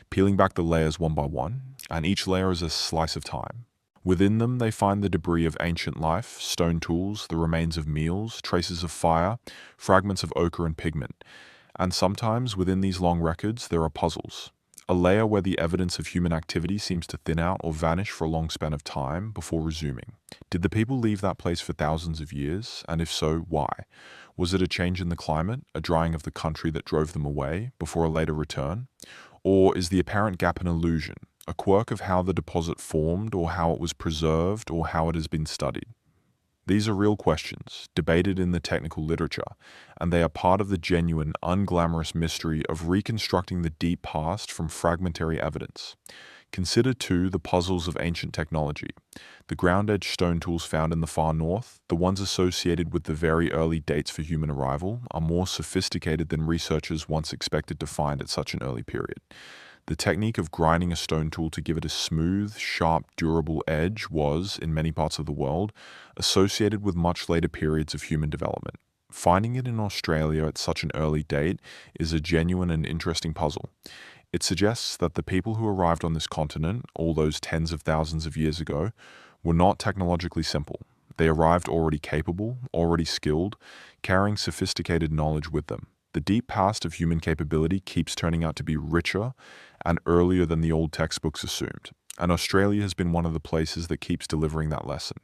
peeling back the layers one by one, and each layer is a slice of time. Within them, they find the debris of ancient life, stone tools, the remains of meals, traces of fire, fragments of ochre and pigment. And sometimes, within these long records, there are puzzles. A layer where the evidence of human activity seems to thin out or vanish for a long span of time before resuming. Did the people leave that place for thousands of years? And if so, why? Was it a change in the climate, a drying of the country that drove them away before a later return? Or is the apparent gap an illusion, a quirk of how the deposit formed or how it was preserved or how it has been studied? These are real questions, debated in the technical literature, and they are part of the genuine, unglamorous mystery of reconstructing the deep past from fragmentary evidence. Consider, too, the puzzles of ancient technology. The ground-edge stone tools found in the far north, the ones associated with the very early dates for human arrival, are more sophisticated than researchers once expected to find at such an early period. The technique of grinding a stone tool to give it a smooth, sharp, durable edge was, in many parts of the world, associated with much later periods of human development. Finding it in Australia at such an early date is a genuine and interesting puzzle. It suggests that the people who arrived on this continent, all those tens of thousands of years ago, were not technologically simple. They arrived already capable, already skilled, carrying sophisticated knowledge with them. The deep past of human capability keeps turning out to be richer and earlier than the old textbooks assumed, and Australia has been one of the places that keeps delivering that lesson.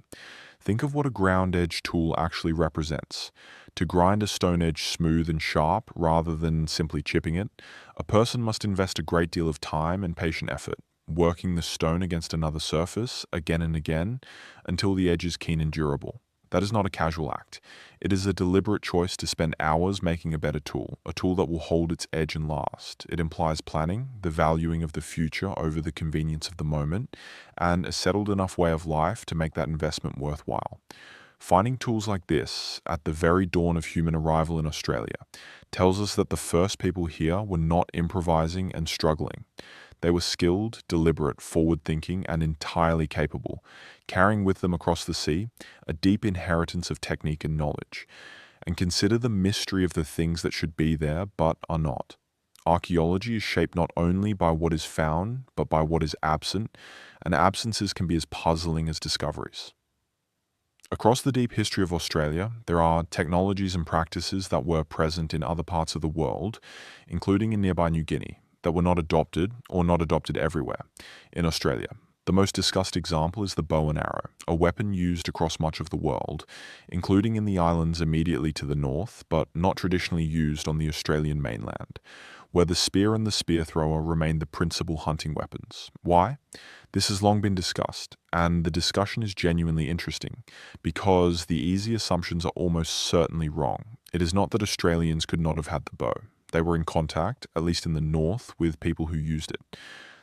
Think of what a ground edge tool actually represents. To grind a stone edge smooth and sharp rather than simply chipping it, a person must invest a great deal of time and patient effort, working the stone against another surface again and again until the edge is keen and durable. That is not a casual act. It is a deliberate choice to spend hours making a better tool, a tool that will hold its edge and last. It implies planning, the valuing of the future over the convenience of the moment, and a settled enough way of life to make that investment worthwhile. Finding tools like this at the very dawn of human arrival in Australia tells us that the first people here were not improvising and struggling. They were skilled, deliberate, forward-thinking, and entirely capable, carrying with them across the sea a deep inheritance of technique and knowledge. And consider the mystery of the things that should be there but are not. Archaeology is shaped not only by what is found, but by what is absent, and absences can be as puzzling as discoveries. Across the deep history of Australia, there are technologies and practices that were present in other parts of the world, including in nearby New Guinea, that were not adopted or not adopted everywhere. In Australia, the most discussed example is the bow and arrow, a weapon used across much of the world, including in the islands immediately to the north, but not traditionally used on the Australian mainland, where the spear and the spear thrower remain the principal hunting weapons. Why? This has long been discussed, and the discussion is genuinely interesting, because the easy assumptions are almost certainly wrong. It is not that Australians could not have had the bow. They were in contact, at least in the north, with people who used it.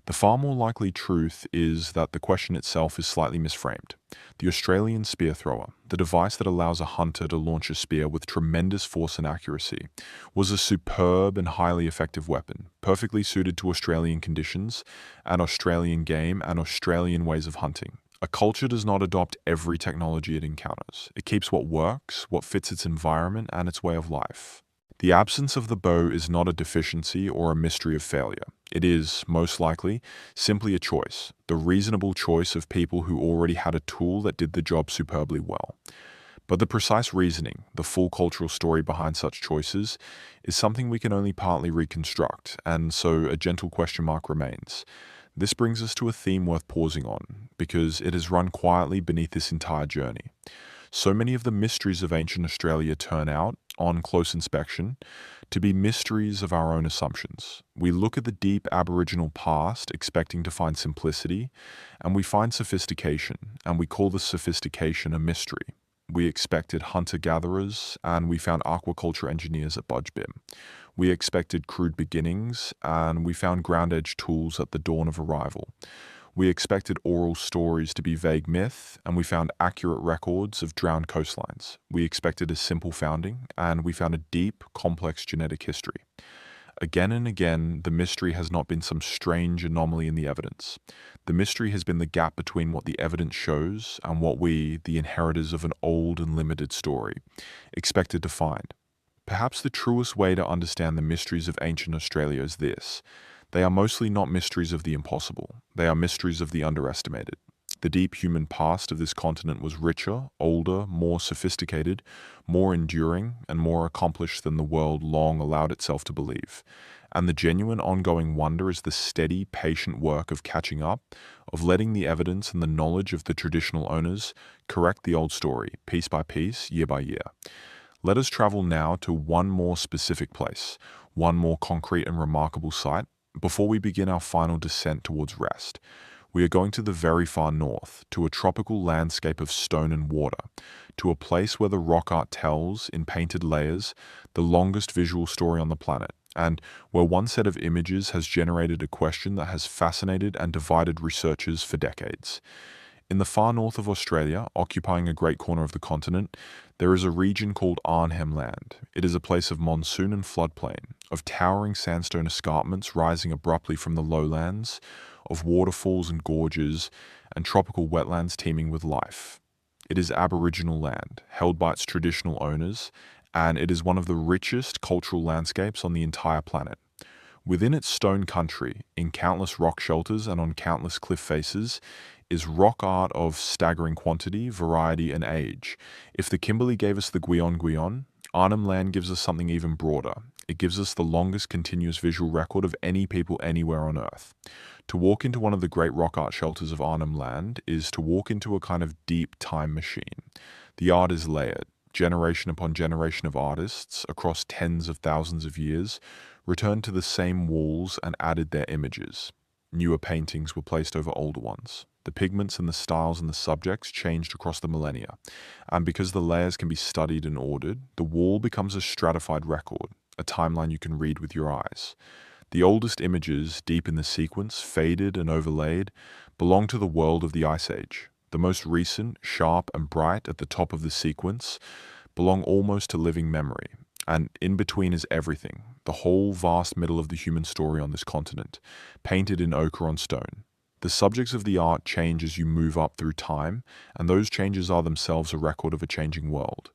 The far more likely truth is that the question itself is slightly misframed. The Australian spear thrower, the device that allows a hunter to launch a spear with tremendous force and accuracy, was a superb and highly effective weapon, perfectly suited to Australian conditions, and Australian game and Australian ways of hunting. A culture does not adopt every technology it encounters. It keeps what works, what fits its environment and its way of life. The absence of the bow is not a deficiency or a mystery of failure. It is, most likely, simply a choice, the reasonable choice of people who already had a tool that did the job superbly well. But the precise reasoning, the full cultural story behind such choices, is something we can only partly reconstruct, and so a gentle question mark remains. This brings us to a theme worth pausing on, because it has run quietly beneath this entire journey. So many of the mysteries of ancient Australia turn out, on close inspection, to be mysteries of our own assumptions. We look at the deep Aboriginal past expecting to find simplicity, and we find sophistication, and we call the sophistication a mystery. We expected hunter-gatherers, and we found aquaculture engineers at Budgebim. We expected crude beginnings, and we found ground-edge tools at the dawn of arrival. We expected oral stories to be vague myth, and we found accurate records of drowned coastlines. We expected a simple founding, and we found a deep, complex genetic history. Again and again, the mystery has not been some strange anomaly in the evidence. The mystery has been the gap between what the evidence shows and what we, the inheritors of an old and limited story, expected to find. Perhaps the truest way to understand the mysteries of ancient Australia is this. They are mostly not mysteries of the impossible. They are mysteries of the underestimated. The deep human past of this continent was richer, older, more sophisticated, more enduring, and more accomplished than the world long allowed itself to believe. And the genuine ongoing wonder is the steady, patient work of catching up, of letting the evidence and the knowledge of the traditional owners correct the old story, piece by piece, year by year. Let us travel now to one more specific place, one more concrete and remarkable site, before we begin our final descent towards rest. We are going to the very far north, to a tropical landscape of stone and water, to a place where the rock art tells, in painted layers, the longest visual story on the planet, and where one set of images has generated a question that has fascinated and divided researchers for decades. In the far north of Australia, occupying a great corner of the continent, there is a region called Arnhem Land. It is a place of monsoon and floodplain, of towering sandstone escarpments rising abruptly from the lowlands, of waterfalls and gorges, and tropical wetlands teeming with life. It is Aboriginal land, held by its traditional owners, and it is one of the richest cultural landscapes on the entire planet. Within its stone country, in countless rock shelters and on countless cliff faces, is rock art of staggering quantity, variety, and age. If the Kimberley gave us the Guion, Arnhem Land gives us something even broader. It gives us the longest continuous visual record of any people anywhere on Earth. To walk into one of the great rock art shelters of Arnhem Land is to walk into a kind of deep time machine. The art is layered. Generation upon generation of artists, across tens of thousands of years, returned to the same walls and added their images. Newer paintings were placed over older ones. The pigments and the styles and the subjects changed across the millennia, and because the layers can be studied and ordered, the wall becomes a stratified record, a timeline you can read with your eyes. The oldest images, deep in the sequence, faded and overlaid, belong to the world of the Ice Age. The most recent, sharp and bright at the top of the sequence, belong almost to living memory. And in between is everything, the whole vast middle of the human story on this continent, painted in ochre on stone. The subjects of the art change as you move up through time, and those changes are themselves a record of a changing world.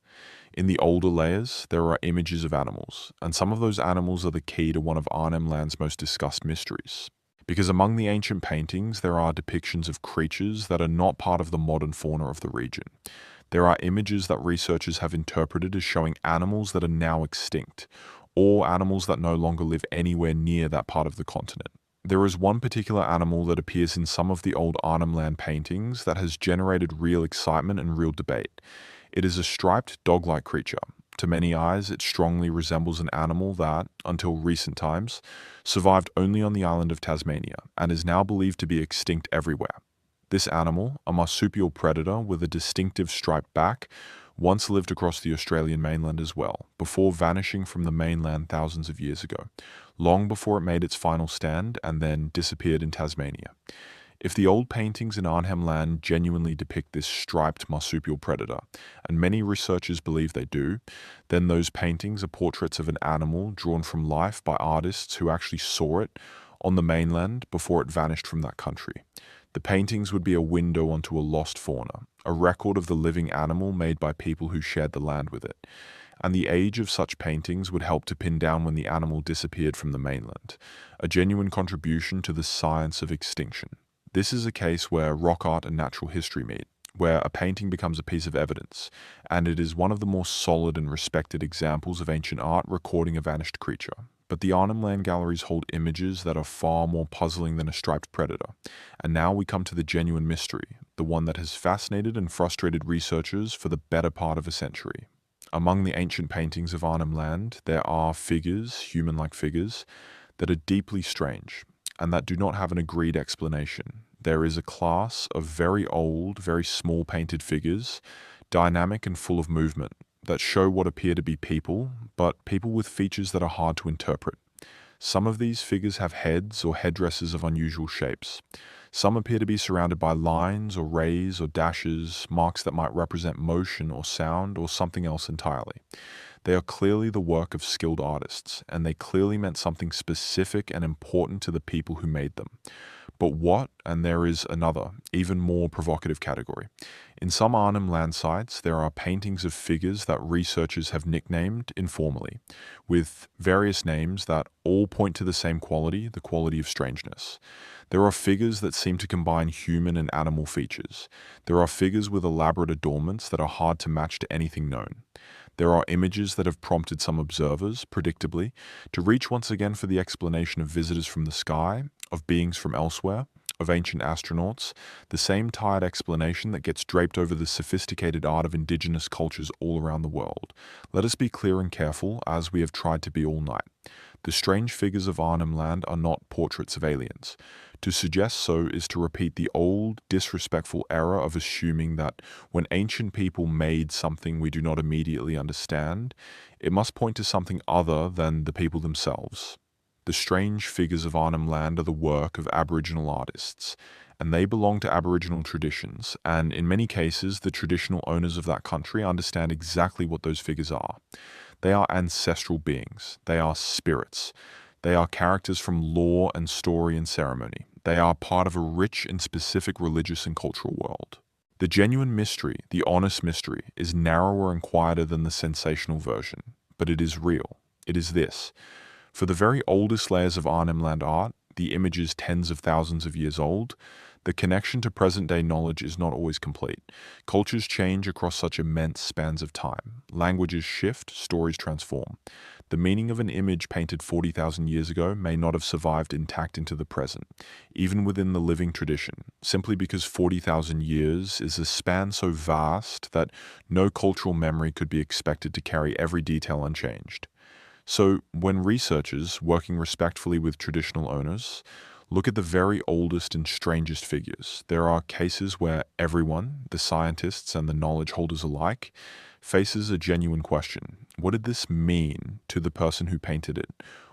In the older layers, there are images of animals, and some of those animals are the key to one of Arnhem Land's most discussed mysteries. Because among the ancient paintings, there are depictions of creatures that are not part of the modern fauna of the region. There are images that researchers have interpreted as showing animals that are now extinct, or animals that no longer live anywhere near that part of the continent. There is one particular animal that appears in some of the old Arnhem Land paintings that has generated real excitement and real debate. It is a striped dog-like creature. To many eyes, it strongly resembles an animal that, until recent times, survived only on the island of Tasmania and is now believed to be extinct everywhere. This animal, a marsupial predator with a distinctive striped back, once lived across the Australian mainland as well, before vanishing from the mainland thousands of years ago, long before it made its final stand and then disappeared in Tasmania. If the old paintings in Arnhem Land genuinely depict this striped marsupial predator, and many researchers believe they do, then those paintings are portraits of an animal drawn from life by artists who actually saw it on the mainland before it vanished from that country. The paintings would be a window onto a lost fauna, a record of the living animal made by people who shared the land with it. And the age of such paintings would help to pin down when the animal disappeared from the mainland, a genuine contribution to the science of extinction. This is a case where rock art and natural history meet, where a painting becomes a piece of evidence, and it is one of the more solid and respected examples of ancient art recording a vanished creature. But the Arnhem Land galleries hold images that are far more puzzling than a striped predator. And now we come to the genuine mystery, the one that has fascinated and frustrated researchers for the better part of a century. Among the ancient paintings of Arnhem Land, there are figures, human-like figures, that are deeply strange, and that do not have an agreed explanation. There is a class of very old, very small painted figures, dynamic and full of movement, that show what appear to be people, but people with features that are hard to interpret. Some of these figures have heads or headdresses of unusual shapes. Some appear to be surrounded by lines or rays or dashes, marks that might represent motion or sound or something else entirely. They are clearly the work of skilled artists, and they clearly meant something specific and important to the people who made them. But what? And there is another, even more provocative category. In some Arnhem Land sites, there are paintings of figures that researchers have nicknamed informally, with various names that all point to the same quality, the quality of strangeness. There are figures that seem to combine human and animal features. There are figures with elaborate adornments that are hard to match to anything known. There are images that have prompted some observers, predictably, to reach once again for the explanation of visitors from the sky, of beings from elsewhere, of ancient astronauts, the same tired explanation that gets draped over the sophisticated art of indigenous cultures all around the world. Let us be clear and careful, as we have tried to be all night. The strange figures of Arnhem Land are not portraits of aliens. To suggest so is to repeat the old, disrespectful error of assuming that when ancient people made something we do not immediately understand, it must point to something other than the people themselves. The strange figures of Arnhem Land are the work of Aboriginal artists, and they belong to Aboriginal traditions, and in many cases, the traditional owners of that country understand exactly what those figures are. They are ancestral beings. They are spirits. They are characters from lore and story and ceremony. They are part of a rich and specific religious and cultural world. The genuine mystery, the honest mystery, is narrower and quieter than the sensational version, but it is real. It is this. For the very oldest layers of Arnhem Land art, the images tens of thousands of years old, the connection to present-day knowledge is not always complete. Cultures change across such immense spans of time. Languages shift, stories transform. The meaning of an image painted 40,000 years ago may not have survived intact into the present, even within the living tradition, simply because 40,000 years is a span so vast that no cultural memory could be expected to carry every detail unchanged. So, when researchers, working respectfully with traditional owners, look at the very oldest and strangest figures, there are cases where everyone, the scientists and the knowledge holders alike, faces a genuine question. What did this mean to the person who painted it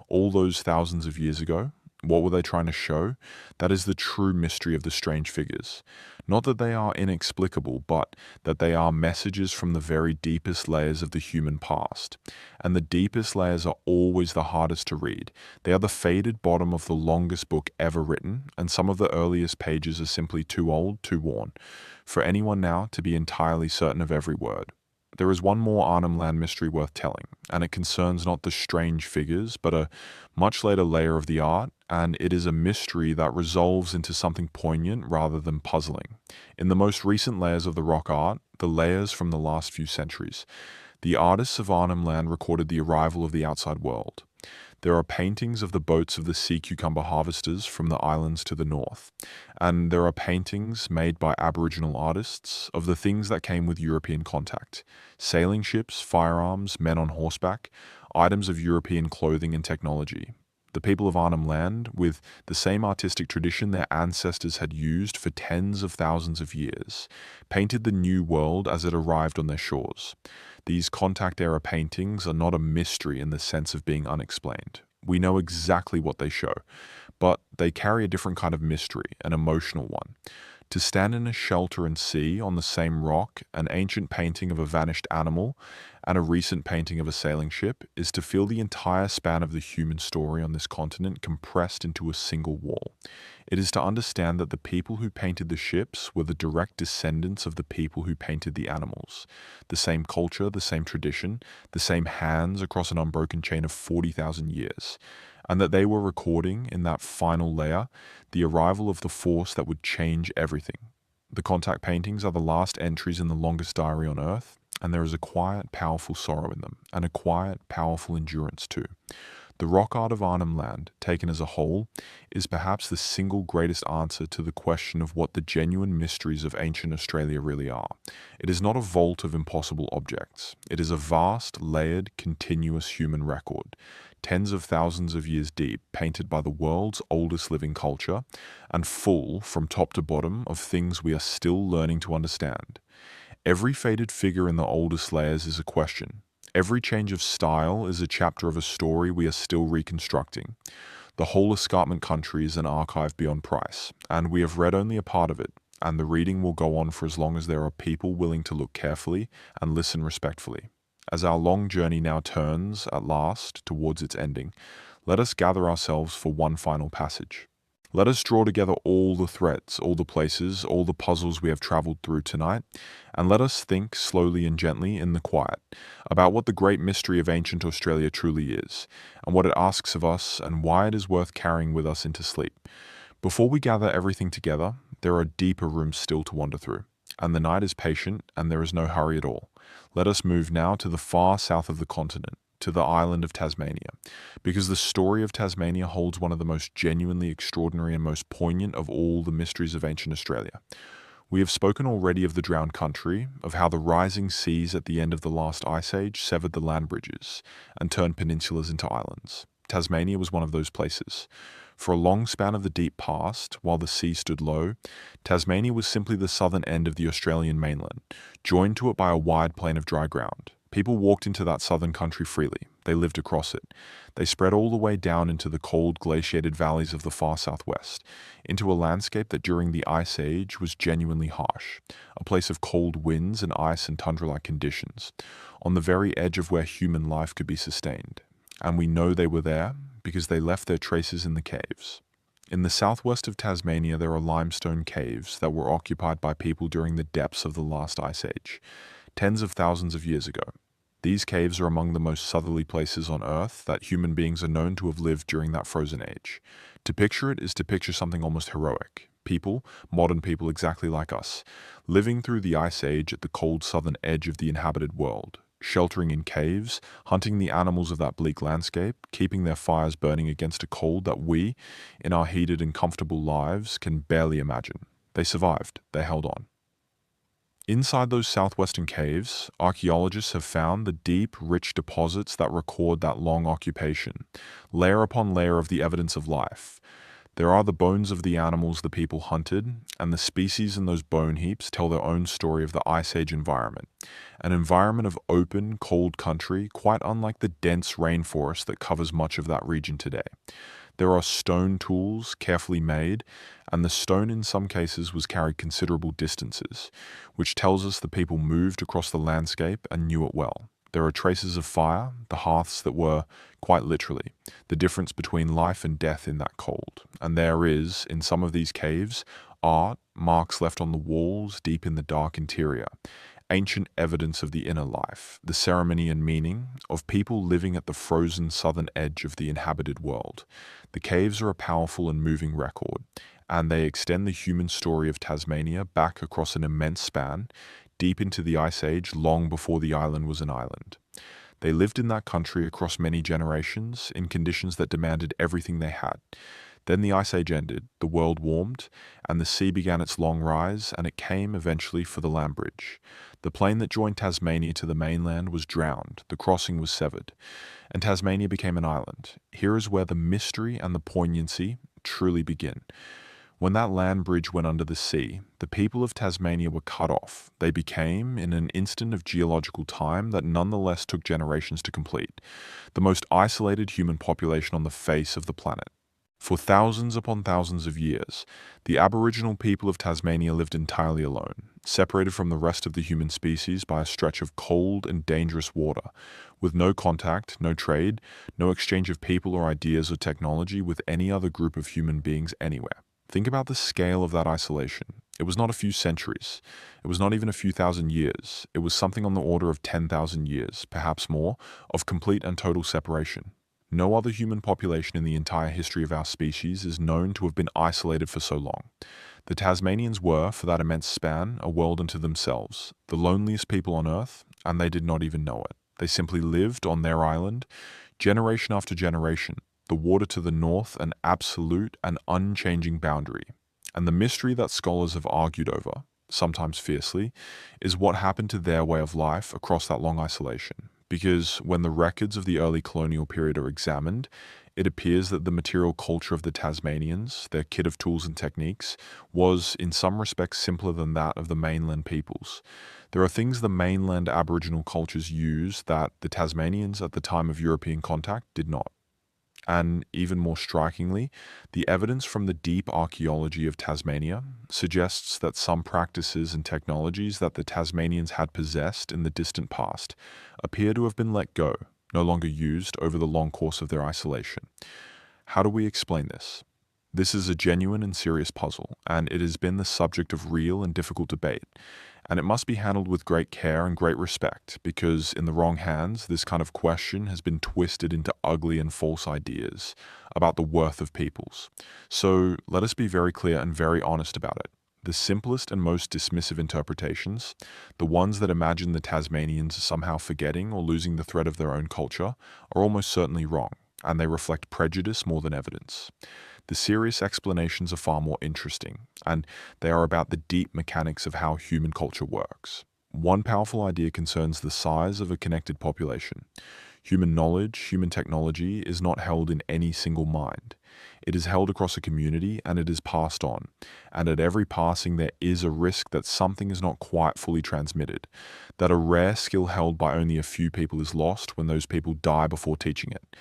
all those thousands of years ago? What were they trying to show? That is the true mystery of the strange figures. Not that they are inexplicable, but that they are messages from the very deepest layers of the human past. And the deepest layers are always the hardest to read. They are the faded bottom of the longest book ever written, and some of the earliest pages are simply too old, too worn, for anyone now to be entirely certain of every word. There is one more Arnhem Land mystery worth telling, and it concerns not the strange figures, but a much later layer of the art, and it is a mystery that resolves into something poignant rather than puzzling. In the most recent layers of the rock art, the layers from the last few centuries, the artists of Arnhem Land recorded the arrival of the outside world. There are paintings of the boats of the sea cucumber harvesters from the islands to the north, and there are paintings made by Aboriginal artists of the things that came with European contact: sailing ships, firearms, men on horseback, items of European clothing and technology. The people of Arnhem Land, with the same artistic tradition their ancestors had used for tens of thousands of years, painted the new world as it arrived on their shores. These contact-era paintings are not a mystery in the sense of being unexplained. We know exactly what they show, but they carry a different kind of mystery, an emotional one. To stand in a shelter and see, on the same rock, an ancient painting of a vanished animal and a recent painting of a sailing ship is to feel the entire span of the human story on this continent compressed into a single wall. It is to understand that the people who painted the ships were the direct descendants of the people who painted the animals. The same culture, the same tradition, the same hands across an unbroken chain of 40,000 years. And that they were recording, in that final layer, the arrival of the force that would change everything. The contact paintings are the last entries in the longest diary on Earth, and there is a quiet, powerful sorrow in them, and a quiet, powerful endurance too. The rock art of Arnhem Land, taken as a whole, is perhaps the single greatest answer to the question of what the genuine mysteries of ancient Australia really are. It is not a vault of impossible objects. It is a vast, layered, continuous human record, tens of thousands of years deep, painted by the world's oldest living culture, and full, from top to bottom, of things we are still learning to understand. Every faded figure in the oldest layers is a question. Every change of style is a chapter of a story we are still reconstructing. The whole escarpment country is an archive beyond price, and we have read only a part of it, and the reading will go on for as long as there are people willing to look carefully and listen respectfully. As our long journey now turns, at last, towards its ending, let us gather ourselves for one final passage. Let us draw together all the threads, all the places, all the puzzles we have traveled through tonight, and let us think slowly and gently in the quiet about what the great mystery of ancient Australia truly is, and what it asks of us, and why it is worth carrying with us into sleep. Before we gather everything together, there are deeper rooms still to wander through, and the night is patient, and there is no hurry at all. Let us move now to the far south of the continent, to the island of Tasmania, because the story of Tasmania holds one of the most genuinely extraordinary and most poignant of all the mysteries of ancient Australia. We have spoken already of the drowned country, of how the rising seas at the end of the last ice age severed the land bridges and turned peninsulas into islands. Tasmania was one of those places. For a long span of the deep past, while the sea stood low, Tasmania was simply the southern end of the Australian mainland, joined to it by a wide plain of dry ground. People walked into that southern country freely. They lived across it. They spread all the way down into the cold, glaciated valleys of the far southwest, into a landscape that during the Ice Age was genuinely harsh, a place of cold winds and ice and tundra-like conditions, on the very edge of where human life could be sustained. And we know they were there because they left their traces in the caves. In the southwest of Tasmania, there are limestone caves that were occupied by people during the depths of the last Ice Age, tens of thousands of years ago. These caves are among the most southerly places on Earth that human beings are known to have lived during that frozen age. To picture it is to picture something almost heroic. People, modern people exactly like us, living through the Ice Age at the cold southern edge of the inhabited world, sheltering in caves, hunting the animals of that bleak landscape, keeping their fires burning against a cold that we, in our heated and comfortable lives, can barely imagine. They survived. They held on. Inside those southwestern caves, archaeologists have found the deep, rich deposits that record that long occupation, layer upon layer of the evidence of life. There are the bones of the animals the people hunted, and the species in those bone heaps tell their own story of the Ice Age environment, an environment of open, cold country, quite unlike the dense rainforest that covers much of that region today. There are stone tools, carefully made, and the stone in some cases was carried considerable distances, which tells us the people moved across the landscape and knew it well. There are traces of fire, the hearths that were, quite literally, the difference between life and death in that cold. And there is, in some of these caves, art, marks left on the walls deep in the dark interior, ancient evidence of the inner life, the ceremony and meaning of people living at the frozen southern edge of the inhabited world. The caves are a powerful and moving record, and they extend the human story of Tasmania back across an immense span, deep into the Ice Age, long before the island was an island. They lived in that country across many generations, in conditions that demanded everything they had. Then the Ice Age ended, the world warmed, and the sea began its long rise, and it came eventually for the land bridge. The plain that joined Tasmania to the mainland was drowned, the crossing was severed, and Tasmania became an island. Here is where the mystery and the poignancy truly begin. When that land bridge went under the sea, the people of Tasmania were cut off. They became, in an instant of geological time that nonetheless took generations to complete, the most isolated human population on the face of the planet. For thousands upon thousands of years, the Aboriginal people of Tasmania lived entirely alone, separated from the rest of the human species by a stretch of cold and dangerous water, with no contact, no trade, no exchange of people or ideas or technology with any other group of human beings anywhere. Think about the scale of that isolation. It was not a few centuries. It was not even a few thousand years. It was something on the order of 10,000 years, perhaps more, of complete and total separation. No other human population in the entire history of our species is known to have been isolated for so long. The Tasmanians were, for that immense span, a world unto themselves, the loneliest people on Earth, and they did not even know it. They simply lived on their island, generation after generation, the water to the north an absolute and unchanging boundary. And the mystery that scholars have argued over, sometimes fiercely, is what happened to their way of life across that long isolation. Because when the records of the early colonial period are examined, it appears that the material culture of the Tasmanians, their kit of tools and techniques, was in some respects simpler than that of the mainland peoples. There are things the mainland Aboriginal cultures used that the Tasmanians at the time of European contact did not. And even more strikingly, the evidence from the deep archaeology of Tasmania suggests that some practices and technologies that the Tasmanians had possessed in the distant past appear to have been let go, no longer used over the long course of their isolation. How do we explain this? This is a genuine and serious puzzle, and it has been the subject of real and difficult debate. And it must be handled with great care and great respect, because in the wrong hands, this kind of question has been twisted into ugly and false ideas about the worth of peoples. So let us be very clear and very honest about it. The simplest and most dismissive interpretations, the ones that imagine the Tasmanians somehow forgetting or losing the thread of their own culture, are almost certainly wrong, and they reflect prejudice more than evidence. The serious explanations are far more interesting, and they are about the deep mechanics of how human culture works. One powerful idea concerns the size of a connected population. Human knowledge, human technology is not held in any single mind. It is held across a community and it is passed on. And at every passing, there is a risk that something is not quite fully transmitted, that a rare skill held by only a few people is lost when those people die before teaching it.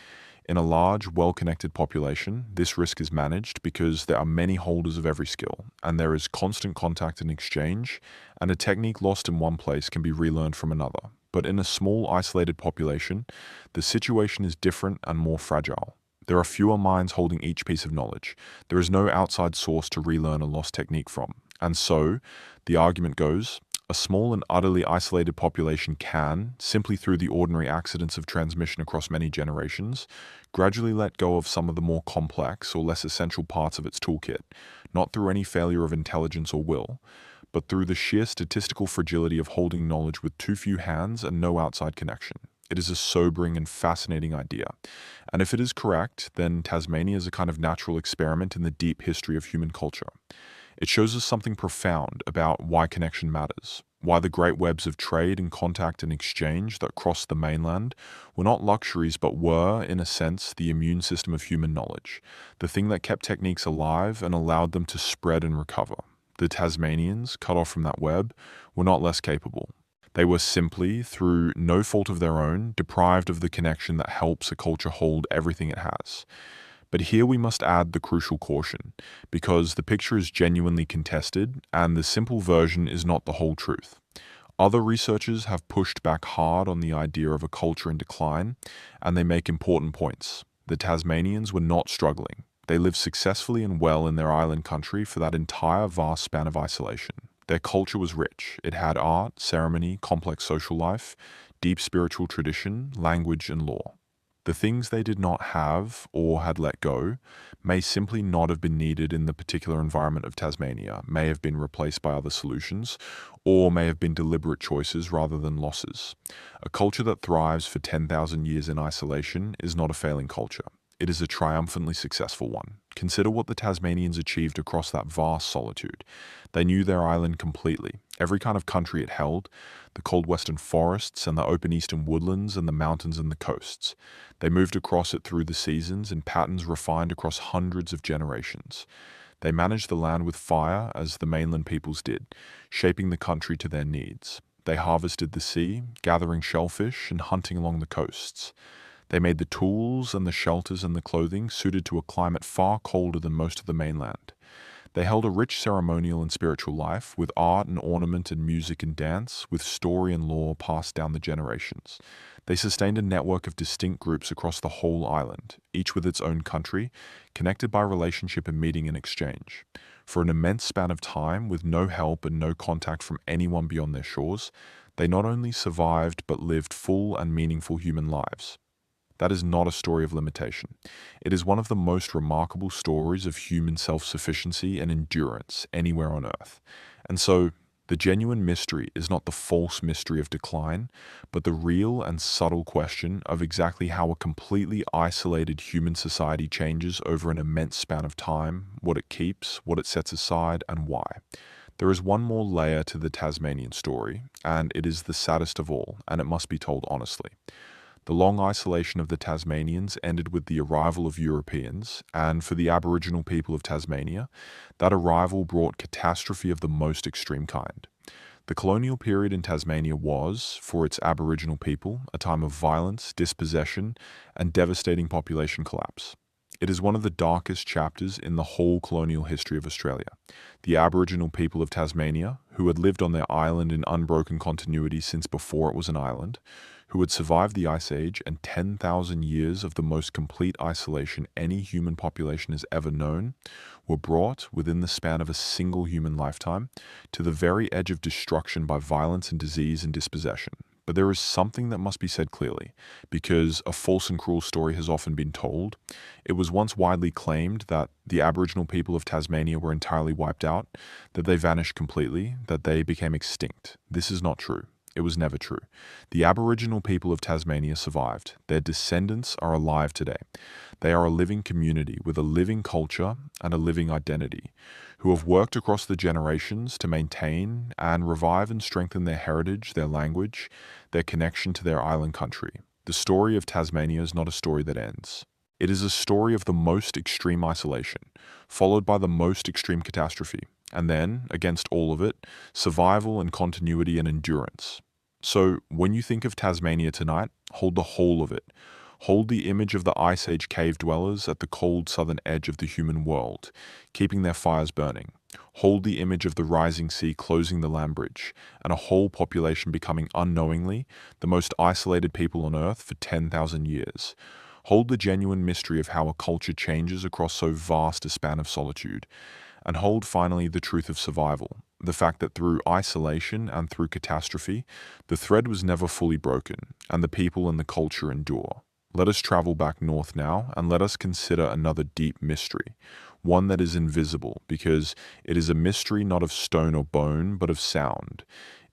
In a large, well-connected population, this risk is managed because there are many holders of every skill, and there is constant contact and exchange, and a technique lost in one place can be relearned from another. But in a small, isolated population, the situation is different and more fragile. There are fewer minds holding each piece of knowledge. There is no outside source to relearn a lost technique from. And so, the argument goes, a small and utterly isolated population can, simply through the ordinary accidents of transmission across many generations, gradually let go of some of the more complex or less essential parts of its toolkit, not through any failure of intelligence or will, but through the sheer statistical fragility of holding knowledge with too few hands and no outside connection. It is a sobering and fascinating idea. And if it is correct, then Tasmania is a kind of natural experiment in the deep history of human culture. It shows us something profound about why connection matters, why the great webs of trade and contact and exchange that crossed the mainland were not luxuries but were, in a sense, the immune system of human knowledge, the thing that kept techniques alive and allowed them to spread and recover. The Tasmanians, cut off from that web, were not less capable. They were simply, through no fault of their own, deprived of the connection that helps a culture hold everything it has. But here we must add the crucial caution, because the picture is genuinely contested and the simple version is not the whole truth. Other researchers have pushed back hard on the idea of a culture in decline, and they make important points. The Tasmanians were not struggling. They lived successfully and well in their island country for that entire vast span of isolation. Their culture was rich. It had art, ceremony, complex social life, deep spiritual tradition, language, and law. The things they did not have or had let go may simply not have been needed in the particular environment of Tasmania, may have been replaced by other solutions, or may have been deliberate choices rather than losses. A culture that thrives for 10,000 years in isolation is not a failing culture. It is a triumphantly successful one. Consider what the Tasmanians achieved across that vast solitude. They knew their island completely, every kind of country it held, the cold western forests and the open eastern woodlands and the mountains and the coasts. They moved across it through the seasons in patterns refined across hundreds of generations. They managed the land with fire as the mainland peoples did, shaping the country to their needs. They harvested the sea, gathering shellfish and hunting along the coasts. They made the tools and the shelters and the clothing suited to a climate far colder than most of the mainland. They held a rich ceremonial and spiritual life, with art and ornament and music and dance, with story and lore passed down the generations. They sustained a network of distinct groups across the whole island, each with its own country, connected by relationship and meeting and exchange. For an immense span of time, with no help and no contact from anyone beyond their shores, they not only survived but lived full and meaningful human lives. That is not a story of limitation. It is one of the most remarkable stories of human self-sufficiency and endurance anywhere on Earth. And so, the genuine mystery is not the false mystery of decline, but the real and subtle question of exactly how a completely isolated human society changes over an immense span of time, what it keeps, what it sets aside, and why. There is one more layer to the Tasmanian story, and it is the saddest of all, and it must be told honestly. The long isolation of the Tasmanians ended with the arrival of Europeans, and for the Aboriginal people of Tasmania, that arrival brought catastrophe of the most extreme kind. The colonial period in Tasmania was, for its Aboriginal people, a time of violence, dispossession, and devastating population collapse. It is one of the darkest chapters in the whole colonial history of Australia. The Aboriginal people of Tasmania, who had lived on their island in unbroken continuity since before it was an island, who had survived the Ice Age and 10,000 years of the most complete isolation any human population has ever known, were brought, within the span of a single human lifetime, to the very edge of destruction by violence and disease and dispossession. But there is something that must be said clearly, because a false and cruel story has often been told. It was once widely claimed that the Aboriginal people of Tasmania were entirely wiped out, that they vanished completely, that they became extinct. This is not true. It was never true. The Aboriginal people of Tasmania survived. Their descendants are alive today. They are a living community with a living culture and a living identity, who have worked across the generations to maintain and revive and strengthen their heritage, their language, their connection to their island country. The story of Tasmania is not a story that ends. It is a story of the most extreme isolation, followed by the most extreme catastrophe, and then, against all of it, survival and continuity and endurance. So, when you think of Tasmania tonight, hold the whole of it. Hold the image of the Ice Age cave dwellers at the cold southern edge of the human world, keeping their fires burning. Hold the image of the rising sea closing the land bridge, and a whole population becoming unknowingly the most isolated people on Earth for 10,000 years. Hold the genuine mystery of how a culture changes across so vast a span of solitude. And hold finally the truth of survival, the fact that through isolation and through catastrophe, the thread was never fully broken, and the people and the culture endure. Let us travel back north now, and let us consider another deep mystery, one that is invisible, because it is a mystery not of stone or bone, but of sound.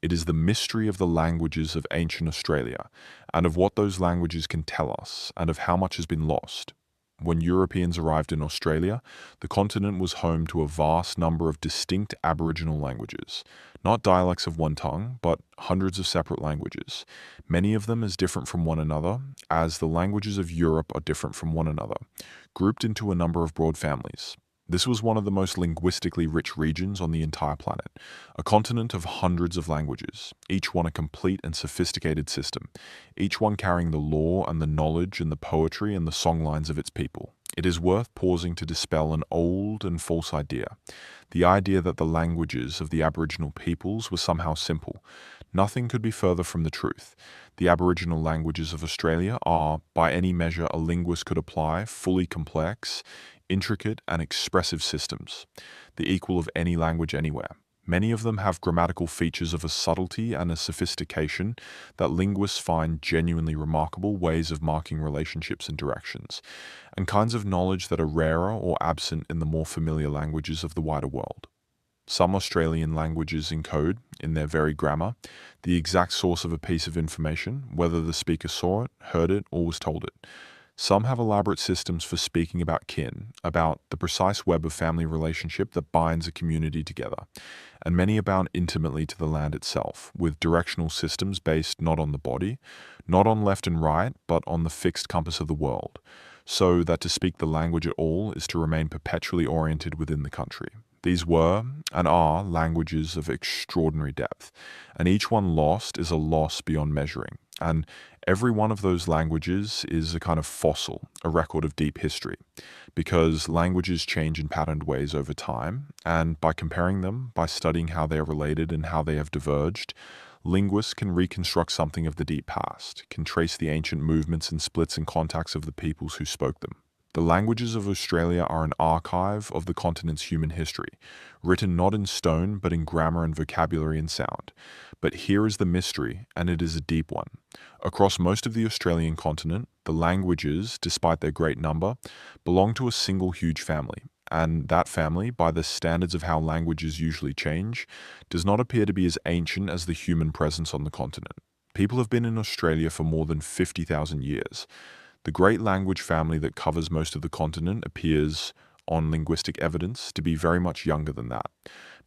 It is the mystery of the languages of ancient Australia, and of what those languages can tell us, and of how much has been lost. When Europeans arrived in Australia, the continent was home to a vast number of distinct Aboriginal languages, not dialects of one tongue, but hundreds of separate languages, many of them as different from one another, as the languages of Europe are different from one another, grouped into a number of broad families. This was one of the most linguistically rich regions on the entire planet, a continent of hundreds of languages, each one a complete and sophisticated system, each one carrying the lore and the knowledge and the poetry and the songlines of its people. It is worth pausing to dispel an old and false idea, the idea that the languages of the Aboriginal peoples were somehow simple. Nothing could be further from the truth. The Aboriginal languages of Australia are, by any measure a linguist could apply, fully complex, intricate and expressive systems, the equal of any language anywhere. Many of them have grammatical features of a subtlety and a sophistication that linguists find genuinely remarkable ways of marking relationships and directions, and kinds of knowledge that are rarer or absent in the more familiar languages of the wider world. Some Australian languages encode, in their very grammar, the exact source of a piece of information, whether the speaker saw it, heard it, or was told it. Some have elaborate systems for speaking about kin, about the precise web of family relationship that binds a community together, and many are bound intimately to the land itself, with directional systems based not on the body, not on left and right, but on the fixed compass of the world, so that to speak the language at all is to remain perpetually oriented within the country. These were, and are, languages of extraordinary depth, and each one lost is a loss beyond measuring, and every one of those languages is a kind of fossil, a record of deep history, because languages change in patterned ways over time, and by comparing them, by studying how they are related and how they have diverged, linguists can reconstruct something of the deep past, can trace the ancient movements and splits and contacts of the peoples who spoke them. The languages of Australia are an archive of the continent's human history, written not in stone but in grammar and vocabulary and sound. But here is the mystery, and it is a deep one. Across most of the Australian continent, the languages, despite their great number, belong to a single huge family, and that family, by the standards of how languages usually change, does not appear to be as ancient as the human presence on the continent. People have been in Australia for more than 50,000 years. The great language family that covers most of the continent appears, on linguistic evidence, to be very much younger than that,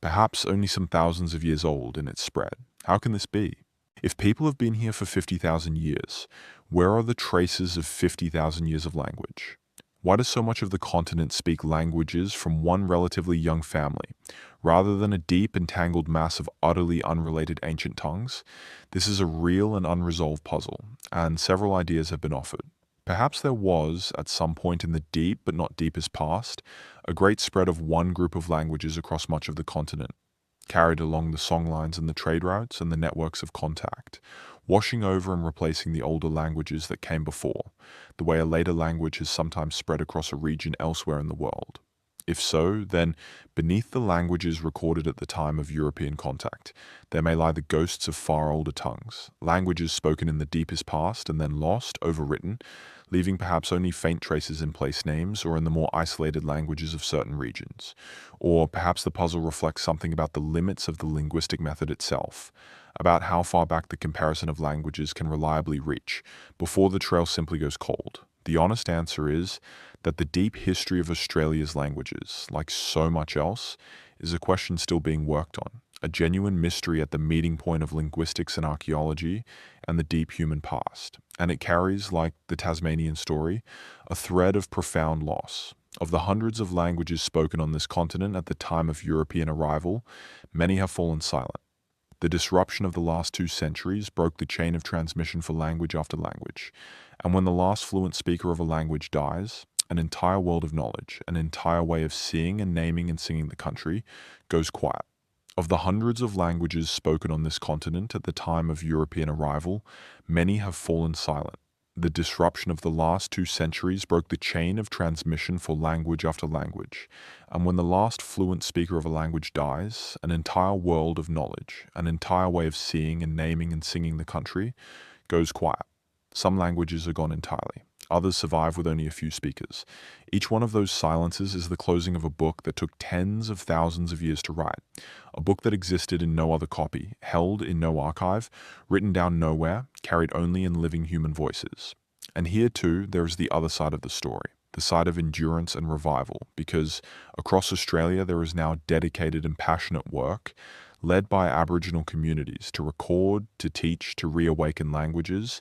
perhaps only some thousands of years old in its spread. How can this be? If people have been here for 50,000 years, where are the traces of 50,000 years of language? Why does so much of the continent speak languages from one relatively young family, rather than a deep and tangled mass of utterly unrelated ancient tongues? This is a real and unresolved puzzle, and several ideas have been offered. Perhaps there was, at some point in the deep but not deepest past, a great spread of one group of languages across much of the continent, carried along the songlines and the trade routes and the networks of contact, washing over and replacing the older languages that came before, the way a later language has sometimes spread across a region elsewhere in the world. If so, then beneath the languages recorded at the time of European contact, there may lie the ghosts of far older tongues, languages spoken in the deepest past and then lost, overwritten, leaving perhaps only faint traces in place names or in the more isolated languages of certain regions. Or perhaps the puzzle reflects something about the limits of the linguistic method itself, about how far back the comparison of languages can reliably reach before the trail simply goes cold. The honest answer is that the deep history of Australia's languages, like so much else, is a question still being worked on, a genuine mystery at the meeting point of linguistics and archaeology and the deep human past. And it carries, like the Tasmanian story, a thread of profound loss. Of the hundreds of languages spoken on this continent at the time of European arrival, many have fallen silent. The disruption of the last 2 centuries broke the chain of transmission for language after language. And when the last fluent speaker of a language dies, an entire world of knowledge, an entire way of seeing and naming and singing the country, goes quiet. Of the hundreds of languages spoken on this continent at the time of European arrival, many have fallen silent. The disruption of the last 2 centuries broke the chain of transmission for language after language. And when the last fluent speaker of a language dies, an entire world of knowledge, an entire way of seeing and naming and singing the country, goes quiet. Some languages are gone entirely. Others survive with only a few speakers. Each one of those silences is the closing of a book that took tens of thousands of years to write. A book that existed in no other copy, held in no archive, written down nowhere, carried only in living human voices. And here too, there is the other side of the story, the side of endurance and revival, because across Australia there is now dedicated and passionate work led by Aboriginal communities to record, to teach, to reawaken languages,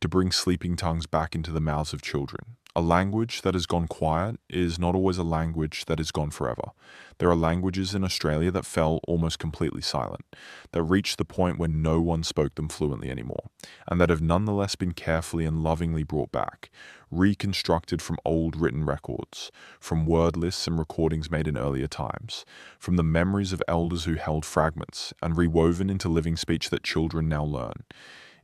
to bring sleeping tongues back into the mouths of children. A language that has gone quiet is not always a language that is gone forever. There are languages in Australia that fell almost completely silent, that reached the point where no one spoke them fluently anymore, and that have nonetheless been carefully and lovingly brought back, reconstructed from old written records, from word lists and recordings made in earlier times, from the memories of elders who held fragments, and rewoven into living speech that children now learn.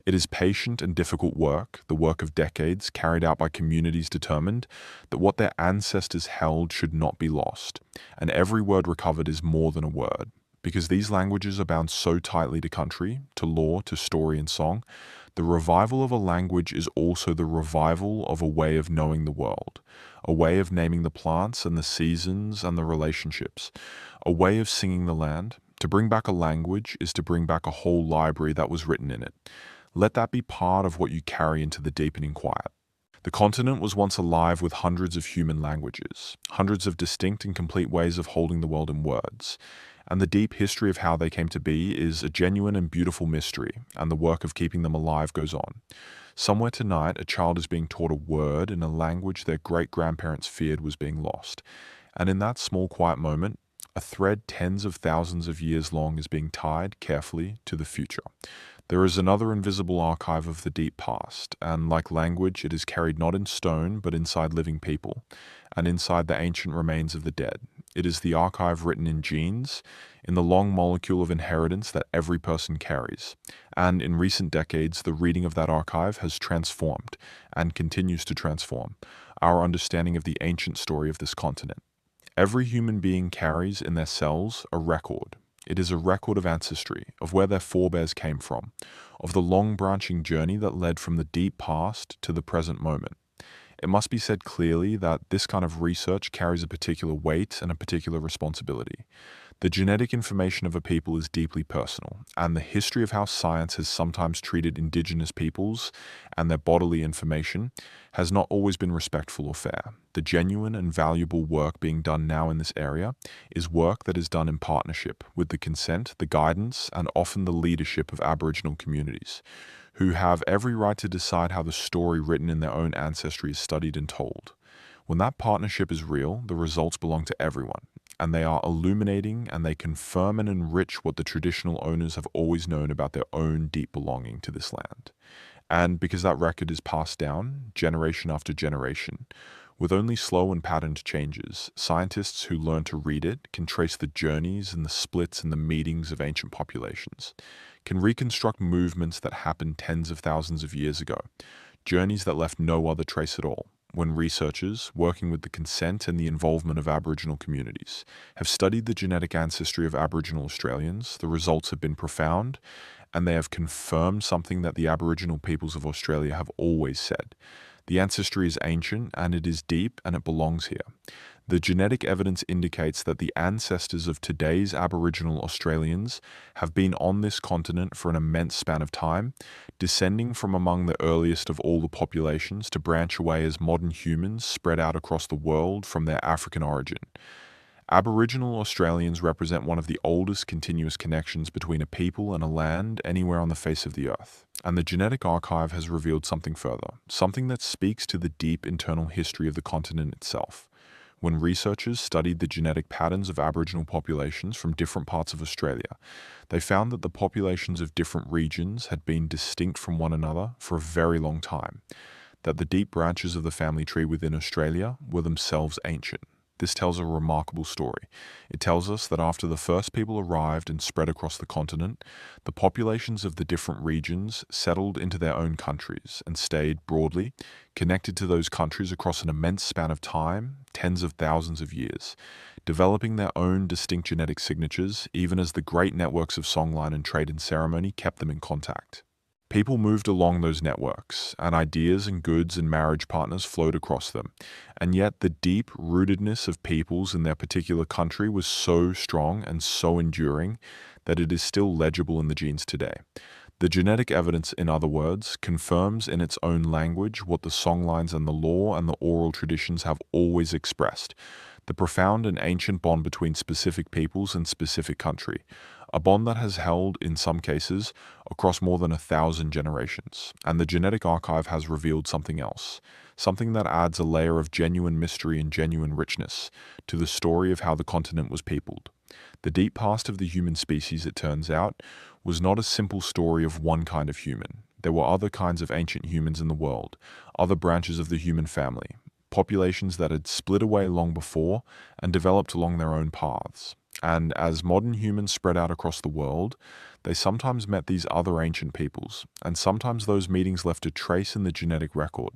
It is patient and difficult work, the work of decades carried out by communities determined that what their ancestors held should not be lost, and every word recovered is more than a word. Because these languages are bound so tightly to country, to law, to story and song, the revival of a language is also the revival of a way of knowing the world, a way of naming the plants and the seasons and the relationships, a way of singing the land. To bring back a language is to bring back a whole library that was written in it. Let that be part of what you carry into the deepening quiet. The continent was once alive with hundreds of human languages, hundreds of distinct and complete ways of holding the world in words. And the deep history of how they came to be is a genuine and beautiful mystery, and the work of keeping them alive goes on. Somewhere tonight, a child is being taught a word in a language their great-grandparents feared was being lost. And in that small quiet moment, a thread tens of thousands of years long is being tied carefully to the future. There is another invisible archive of the deep past, and like language, it is carried not in stone, but inside living people, and inside the ancient remains of the dead. It is the archive written in genes, in the long molecule of inheritance that every person carries. And in recent decades, the reading of that archive has transformed, and continues to transform, our understanding of the ancient story of this continent. Every human being carries in their cells a record. It is a record of ancestry, of where their forebears came from, of the long branching journey that led from the deep past to the present moment. It must be said clearly that this kind of research carries a particular weight and a particular responsibility. The genetic information of a people is deeply personal, and the history of how science has sometimes treated indigenous peoples and their bodily information has not always been respectful or fair. The genuine and valuable work being done now in this area is work that is done in partnership with the consent, the guidance, and often the leadership of Aboriginal communities, who have every right to decide how the story written in their own ancestry is studied and told. When that partnership is real, the results belong to everyone, and they are illuminating, and they confirm and enrich what the traditional owners have always known about their own deep belonging to this land. And because that record is passed down, generation after generation, with only slow and patterned changes, scientists who learn to read it can trace the journeys and the splits and the meetings of ancient populations, can reconstruct movements that happened tens of thousands of years ago, journeys that left no other trace at all. When researchers, working with the consent and the involvement of Aboriginal communities, have studied the genetic ancestry of Aboriginal Australians, the results have been profound, and they have confirmed something that the Aboriginal peoples of Australia have always said. The ancestry is ancient, and it is deep, and it belongs here. The genetic evidence indicates that the ancestors of today's Aboriginal Australians have been on this continent for an immense span of time, descending from among the earliest of all the populations to branch away as modern humans spread out across the world from their African origin. Aboriginal Australians represent one of the oldest continuous connections between a people and a land anywhere on the face of the earth. And the genetic archive has revealed something further, something that speaks to the deep internal history of the continent itself. When researchers studied the genetic patterns of Aboriginal populations from different parts of Australia, they found that the populations of different regions had been distinct from one another for a very long time, that the deep branches of the family tree within Australia were themselves ancient. This tells a remarkable story. It tells us that after the first people arrived and spread across the continent, the populations of the different regions settled into their own countries and stayed broadly connected to those countries across an immense span of time, tens of thousands of years, developing their own distinct genetic signatures, even as the great networks of songline and trade and ceremony kept them in contact. People moved along those networks, and ideas and goods and marriage partners flowed across them. And yet the deep rootedness of peoples in their particular country was so strong and so enduring that it is still legible in the genes today. The genetic evidence, in other words, confirms in its own language what the songlines and the law and the oral traditions have always expressed: the profound and ancient bond between specific peoples and specific country, a bond that has held, in some cases, across more than 1,000 generations. And the genetic archive has revealed something else, something that adds a layer of genuine mystery and genuine richness to the story of how the continent was peopled. The deep past of the human species, it turns out, was not a simple story of one kind of human. There were other kinds of ancient humans in the world, other branches of the human family, populations that had split away long before and developed along their own paths. And as modern humans spread out across the world, they sometimes met these other ancient peoples, and sometimes those meetings left a trace in the genetic record,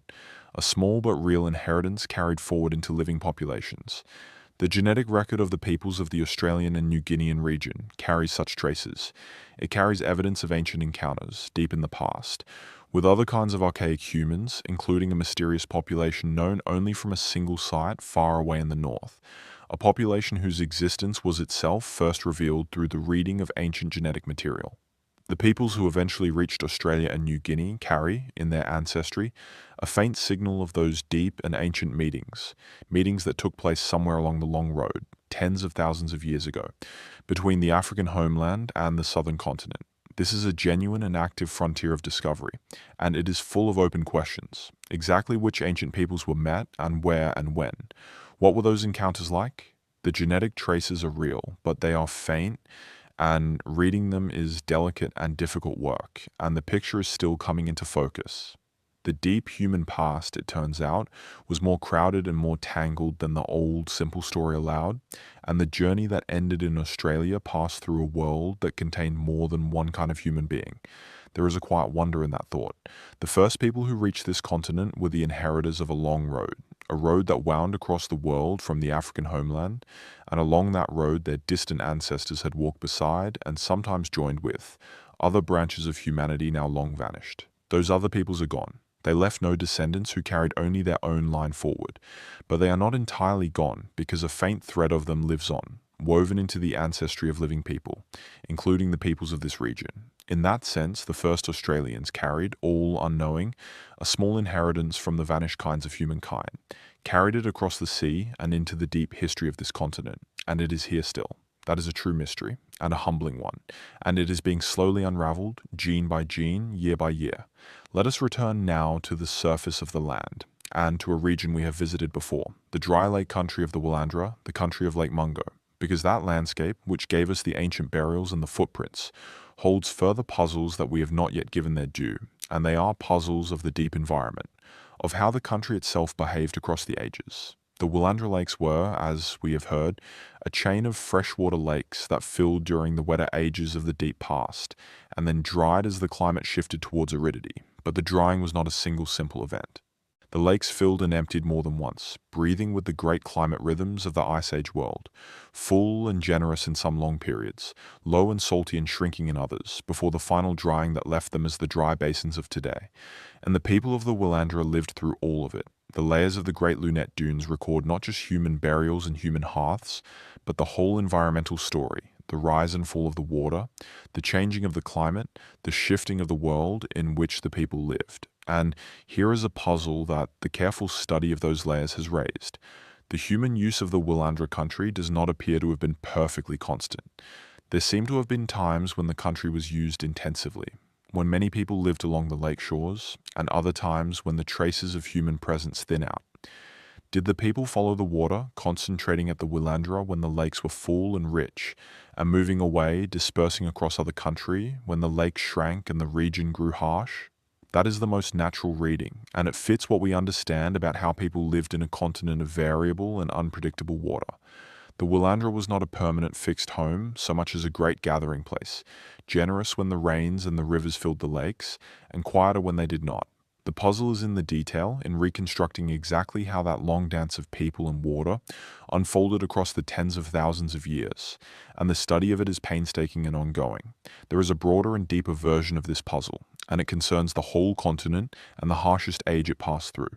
a small but real inheritance carried forward into living populations. The genetic record of the peoples of the Australian and New Guinean region carries such traces. It carries evidence of ancient encounters, deep in the past, with other kinds of archaic humans, including a mysterious population known only from a single site far away in the north, a population whose existence was itself first revealed through the reading of ancient genetic material. The peoples who eventually reached Australia and New Guinea carry, in their ancestry, a faint signal of those deep and ancient meetings that took place somewhere along the long road, tens of thousands of years ago, between the African homeland and the southern continent. This is a genuine and active frontier of discovery, and it is full of open questions. Exactly which ancient peoples were met, and where and when? What were those encounters like? The genetic traces are real, but they are faint, and reading them is delicate and difficult work, and the picture is still coming into focus. The deep human past, it turns out, was more crowded and more tangled than the old, simple story allowed, and the journey that ended in Australia passed through a world that contained more than one kind of human being. There is a quiet wonder in that thought. The first people who reached this continent were the inheritors of a long road, a road that wound across the world from the African homeland, and along that road their distant ancestors had walked beside and sometimes joined with other branches of humanity now long vanished. Those other peoples are gone. They left no descendants who carried only their own line forward, but they are not entirely gone because a faint thread of them lives on, woven into the ancestry of living people, including the peoples of this region. In that sense, the first Australians carried, all unknowing, a small inheritance from the vanished kinds of humankind, carried it across the sea and into the deep history of this continent, and it is here still. That is a true mystery, and a humbling one, and it is being slowly unraveled, gene by gene, year by year. Let us return now to the surface of the land, and to a region we have visited before, the dry lake country of the Willandra, the country of Lake Mungo, because that landscape, which gave us the ancient burials and the footprints, holds further puzzles that we have not yet given their due, and they are puzzles of the deep environment, of how the country itself behaved across the ages. The Willandra Lakes were, as we have heard, a chain of freshwater lakes that filled during the wetter ages of the deep past, and then dried as the climate shifted towards aridity. But the drying was not a single simple event. The lakes filled and emptied more than once, breathing with the great climate rhythms of the Ice Age world, full and generous in some long periods, low and salty and shrinking in others, before the final drying that left them as the dry basins of today. And the people of the Willandra lived through all of it. The layers of the Great Lunette Dunes record not just human burials and human hearths, but the whole environmental story, the rise and fall of the water, the changing of the climate, the shifting of the world in which the people lived. And here is a puzzle that the careful study of those layers has raised. The human use of the Willandra country does not appear to have been perfectly constant. There seem to have been times when the country was used intensively, when many people lived along the lake shores, and other times when the traces of human presence thin out. Did the people follow the water, concentrating at the Willandra when the lakes were full and rich, and moving away, dispersing across other country when the lake shrank and the region grew harsh? That is the most natural reading, and it fits what we understand about how people lived in a continent of variable and unpredictable water. The Willandra was not a permanent fixed home so much as a great gathering place, generous when the rains and the rivers filled the lakes, and quieter when they did not. The puzzle is in the detail, in reconstructing exactly how that long dance of people and water unfolded across the tens of thousands of years, and the study of it is painstaking and ongoing. There is a broader and deeper version of this puzzle, and it concerns the whole continent and the harshest age it passed through.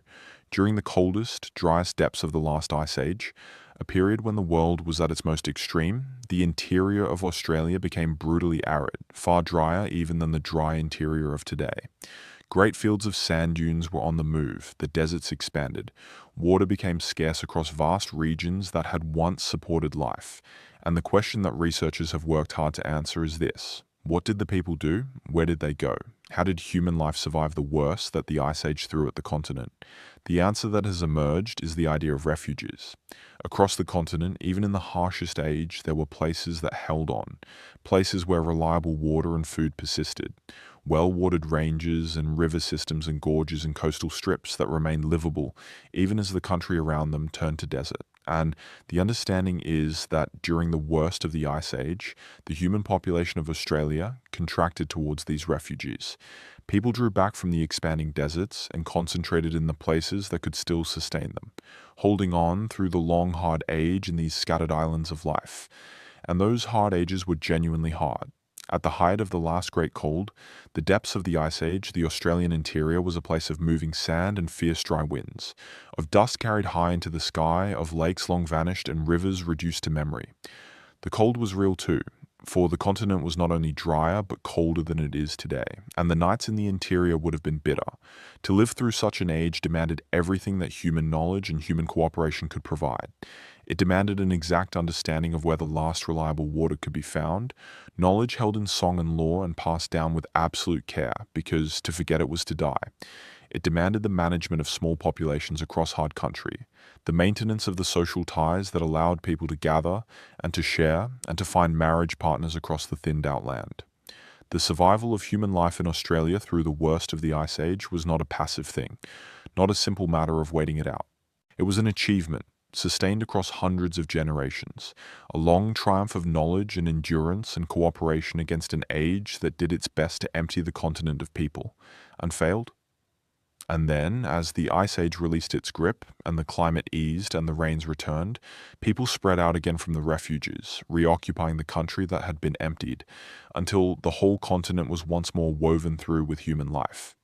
During the coldest, driest depths of the last ice age, a period when the world was at its most extreme, the interior of Australia became brutally arid, far drier even than the dry interior of today. Great fields of sand dunes were on the move, the deserts expanded, water became scarce across vast regions that had once supported life, and the question that researchers have worked hard to answer is this: what did the people do? Where did they go? How did human life survive the worst that the Ice Age threw at the continent? The answer that has emerged is the idea of refuges. Across the continent, even in the harshest age, there were places that held on, places where reliable water and food persisted, well-watered ranges and river systems and gorges and coastal strips that remained livable even as the country around them turned to desert. And the understanding is that during the worst of the Ice Age, the human population of Australia contracted towards these refuges. People drew back from the expanding deserts and concentrated in the places that could still sustain them, holding on through the long, hard age in these scattered islands of life. And those hard ages were genuinely hard. At the height of the last great cold, the depths of the Ice Age, the Australian interior was a place of moving sand and fierce dry winds, of dust carried high into the sky, of lakes long vanished and rivers reduced to memory. The cold was real too, for the continent was not only drier but colder than it is today, and the nights in the interior would have been bitter. To live through such an age demanded everything that human knowledge and human cooperation could provide. It demanded an exact understanding of where the last reliable water could be found, knowledge held in song and lore and passed down with absolute care, because to forget it was to die. It demanded the management of small populations across hard country, the maintenance of the social ties that allowed people to gather and to share and to find marriage partners across the thinned-out land. The survival of human life in Australia through the worst of the Ice Age was not a passive thing, not a simple matter of waiting it out. It was an achievement, sustained across hundreds of generations, a long triumph of knowledge and endurance and cooperation against an age that did its best to empty the continent of people, and failed. And then, as the Ice Age released its grip, and the climate eased and the rains returned, people spread out again from the refuges, reoccupying the country that had been emptied, until the whole continent was once more woven through with human life.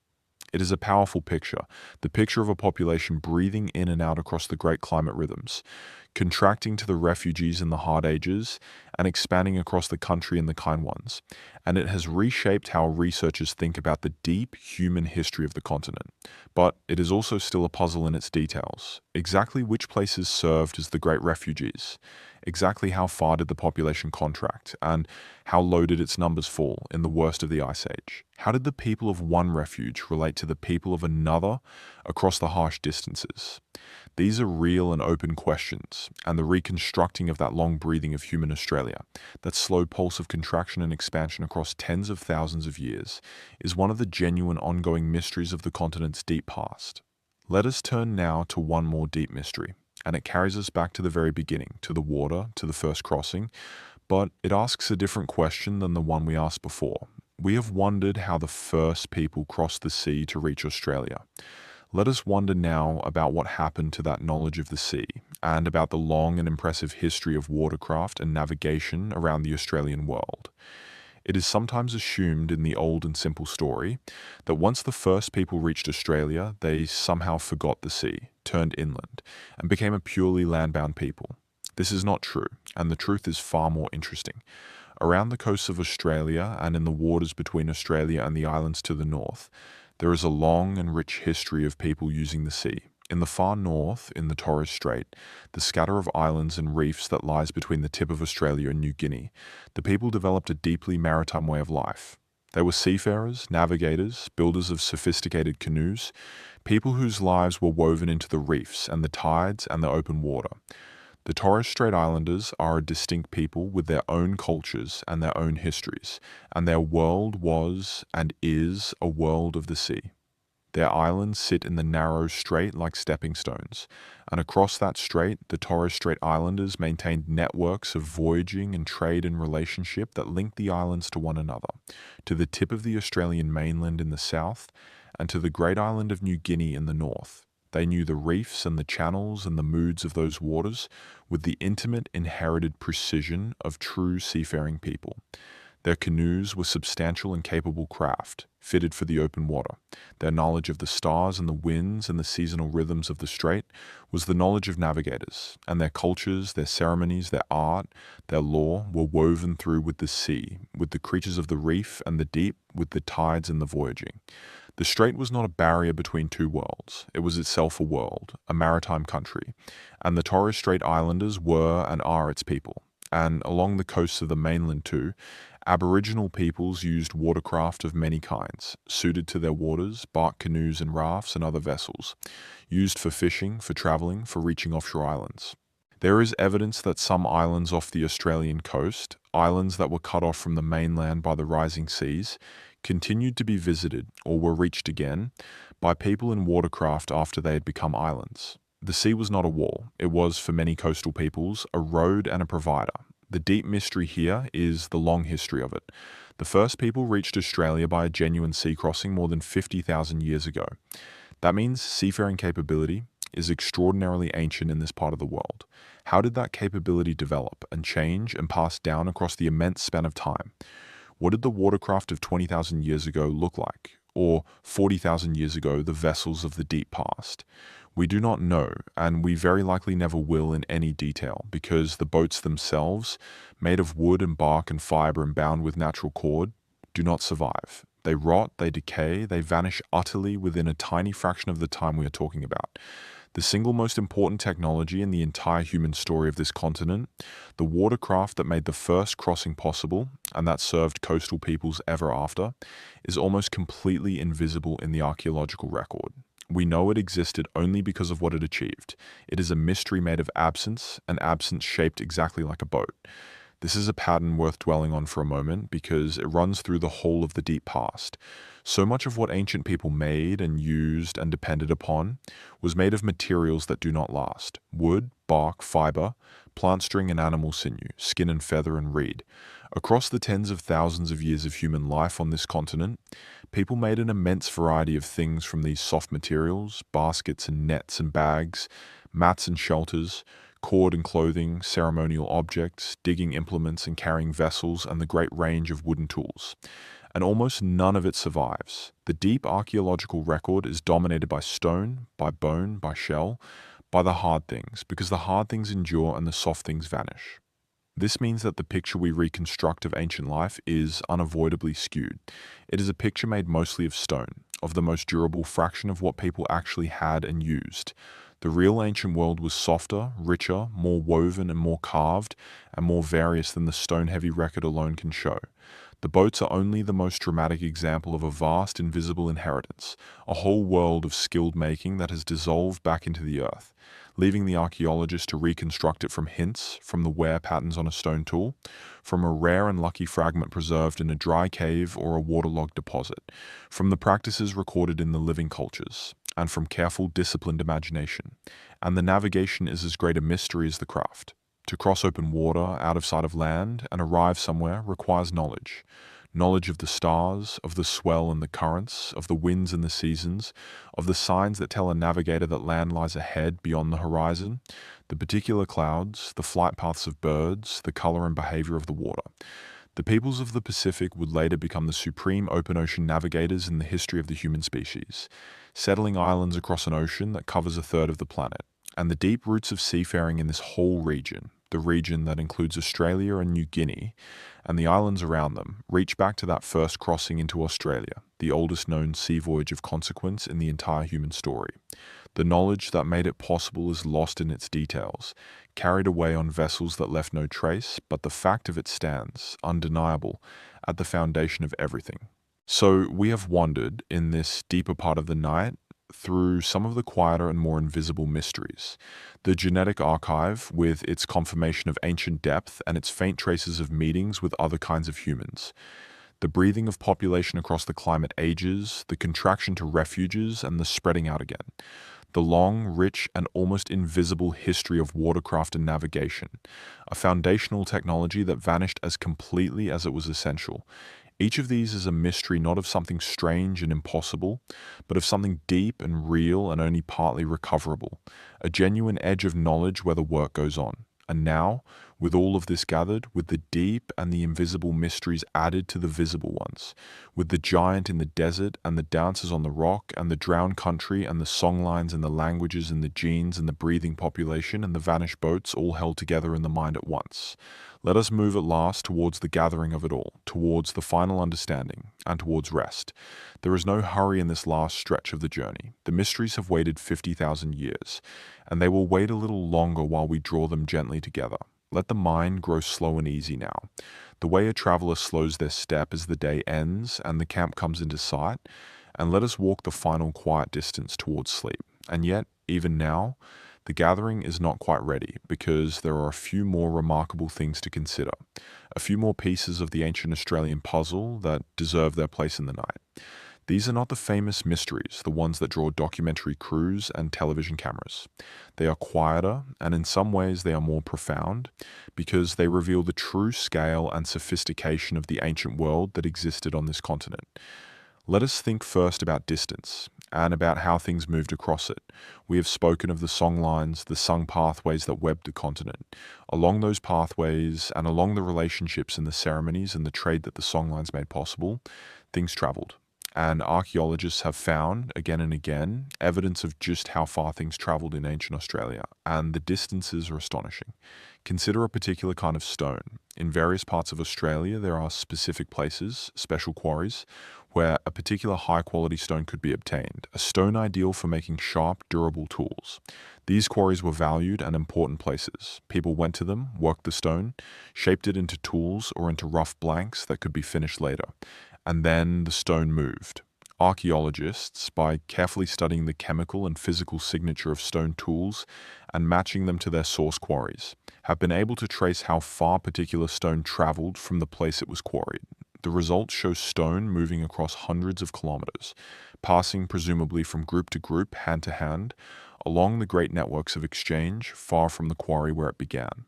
It is a powerful picture, the picture of a population breathing in and out across the great climate rhythms, contracting to the refugees in the hard ages, and expanding across the country in the kind ones. And it has reshaped how researchers think about the deep human history of the continent. But it is also still a puzzle in its details. Exactly which places served as the great refugees? Exactly how far did the population contract, and how low did its numbers fall in the worst of the Ice Age? How did the people of one refuge relate to the people of another across the harsh distances? These are real and open questions, and the reconstructing of that long breathing of human Australia, that slow pulse of contraction and expansion across tens of thousands of years, is one of the genuine ongoing mysteries of the continent's deep past. Let us turn now to one more deep mystery, and it carries us back to the very beginning, to the water, to the first crossing, but it asks a different question than the one we asked before. We have wondered how the first people crossed the sea to reach Australia. Let us wonder now about what happened to that knowledge of the sea, and about the long and impressive history of watercraft and navigation around the Australian world. It is sometimes assumed in the old and simple story that once the first people reached Australia, they somehow forgot the sea, turned inland, and became a purely landbound people. This is not true, and the truth is far more interesting. Around the coasts of Australia and in the waters between Australia and the islands to the north, there is a long and rich history of people using the sea. In the far north, in the Torres Strait, the scatter of islands and reefs that lies between the tip of Australia and New Guinea, the people developed a deeply maritime way of life. They were seafarers, navigators, builders of sophisticated canoes, people whose lives were woven into the reefs and the tides and the open water. The Torres Strait Islanders are a distinct people with their own cultures and their own histories, and their world was and is a world of the sea. Their islands sit in the narrow strait like stepping stones, and across that strait, the Torres Strait Islanders maintained networks of voyaging and trade and relationship that linked the islands to one another, to the tip of the Australian mainland in the south, and to the great island of New Guinea in the north. They knew the reefs and the channels and the moods of those waters with the intimate, inherited precision of true seafaring people. Their canoes were substantial and capable craft, fitted for the open water. Their knowledge of the stars and the winds and the seasonal rhythms of the strait was the knowledge of navigators, and their cultures, their ceremonies, their art, their law were woven through with the sea, with the creatures of the reef and the deep, with the tides and the voyaging. The strait was not a barrier between two worlds. It was itself a world, a maritime country, and the Torres Strait Islanders were and are its people. And along the coasts of the mainland too, Aboriginal peoples used watercraft of many kinds, suited to their waters, bark canoes and rafts and other vessels, used for fishing, for travelling, for reaching offshore islands. There is evidence that some islands off the Australian coast, islands that were cut off from the mainland by the rising seas, continued to be visited, or were reached again, by people in watercraft after they had become islands. The sea was not a wall. It was, for many coastal peoples, a road and a provider. The deep mystery here is the long history of it. The first people reached Australia by a genuine sea crossing more than 50,000 years ago. That means seafaring capability is extraordinarily ancient in this part of the world. How did that capability develop and change and pass down across the immense span of time? What did the watercraft of 20,000 years ago look like? Or 40,000 years ago, the vessels of the deep past? We do not know, and we very likely never will in any detail, because the boats themselves, made of wood and bark and fiber and bound with natural cord, do not survive. They rot, they decay, they vanish utterly within a tiny fraction of the time we are talking about. The single most important technology in the entire human story of this continent, the watercraft that made the first crossing possible and that served coastal peoples ever after, is almost completely invisible in the archaeological record. We know it existed only because of what it achieved. It is a mystery made of absence, an absence shaped exactly like a boat. This is a pattern worth dwelling on for a moment because it runs through the whole of the deep past. So much of what ancient people made and used and depended upon was made of materials that do not last: wood, bark, fiber, plant string and animal sinew, skin and feather and reed. Across the tens of thousands of years of human life on this continent, people made an immense variety of things from these soft materials, baskets and nets and bags, mats and shelters, cord and clothing, ceremonial objects, digging implements and carrying vessels, and the great range of wooden tools. And almost none of it survives. The deep archaeological record is dominated by stone, by bone, by shell, by the hard things, because the hard things endure and the soft things vanish. This means that the picture we reconstruct of ancient life is unavoidably skewed. It is a picture made mostly of stone, of the most durable fraction of what people actually had and used. The real ancient world was softer, richer, more woven and more carved, and more various than the stone-heavy record alone can show. The boats are only the most dramatic example of a vast invisible inheritance, a whole world of skilled making that has dissolved back into the earth, leaving the archaeologist to reconstruct it from hints, from the wear patterns on a stone tool, from a rare and lucky fragment preserved in a dry cave or a waterlogged deposit, from the practices recorded in the living cultures, and from careful, disciplined imagination. And the navigation is as great a mystery as the craft. To cross open water, out of sight of land, and arrive somewhere requires knowledge. knowledge of the stars, of the swell and the currents, of the winds and the seasons, of the signs that tell a navigator that land lies ahead beyond the horizon, the particular clouds, the flight paths of birds, the color and behavior of the water. The peoples of the Pacific would later become the supreme open ocean navigators in the history of the human species, settling islands across an ocean that covers a third of the planet. And the deep roots of seafaring in this whole region, the region that includes Australia and New Guinea, and the islands around them, reach back to that first crossing into Australia, the oldest known sea voyage of consequence in the entire human story. The knowledge that made it possible is lost in its details, carried away on vessels that left no trace, but the fact of it stands, undeniable, at the foundation of everything. So we have wandered, in this deeper part of the night, through some of the quieter and more invisible mysteries. The genetic archive, with its confirmation of ancient depth and its faint traces of meetings with other kinds of humans. The breathing of population across the climate ages, the contraction to refuges, and the spreading out again. The long, rich, and almost invisible history of watercraft and navigation, a foundational technology that vanished as completely as it was essential. Each of these is a mystery not of something strange and impossible, but of something deep and real and only partly recoverable, a genuine edge of knowledge where the work goes on. And now, with all of this gathered, with the deep and the invisible mysteries added to the visible ones, with the giant in the desert and the dancers on the rock and the drowned country and the songlines and the languages and the genes and the breathing population and the vanished boats all held together in the mind at once, let us move at last towards the gathering of it all, towards the final understanding, and towards rest. There is no hurry in this last stretch of the journey. The mysteries have waited 50,000 years, and they will wait a little longer while we draw them gently together. Let the mind grow slow and easy now. The way a traveler slows their step as the day ends and the camp comes into sight, and let us walk the final quiet distance towards sleep. And yet, even now, the gathering is not quite ready because there are a few more remarkable things to consider, a few more pieces of the ancient Australian puzzle that deserve their place in the night. These are not the famous mysteries, the ones that draw documentary crews and television cameras. They are quieter, and in some ways they are more profound, because they reveal the true scale and sophistication of the ancient world that existed on this continent. Let us think first about distance, and about how things moved across it. We have spoken of the songlines, the sung pathways that webbed the continent. Along those pathways, and along the relationships and the ceremonies and the trade that the songlines made possible, things traveled. And archaeologists have found, again and again, evidence of just how far things traveled in ancient Australia, and the distances are astonishing. Consider a particular kind of stone. In various parts of Australia, there are specific places, special quarries, where a particular high-quality stone could be obtained, a stone ideal for making sharp, durable tools. These quarries were valued and important places. People went to them, worked the stone, shaped it into tools or into rough blanks that could be finished later. And then the stone moved. Archaeologists, by carefully studying the chemical and physical signature of stone tools and matching them to their source quarries, have been able to trace how far particular stone traveled from the place it was quarried. The results show stone moving across hundreds of kilometers, passing presumably from group to group, hand to hand, along the great networks of exchange far from the quarry where it began.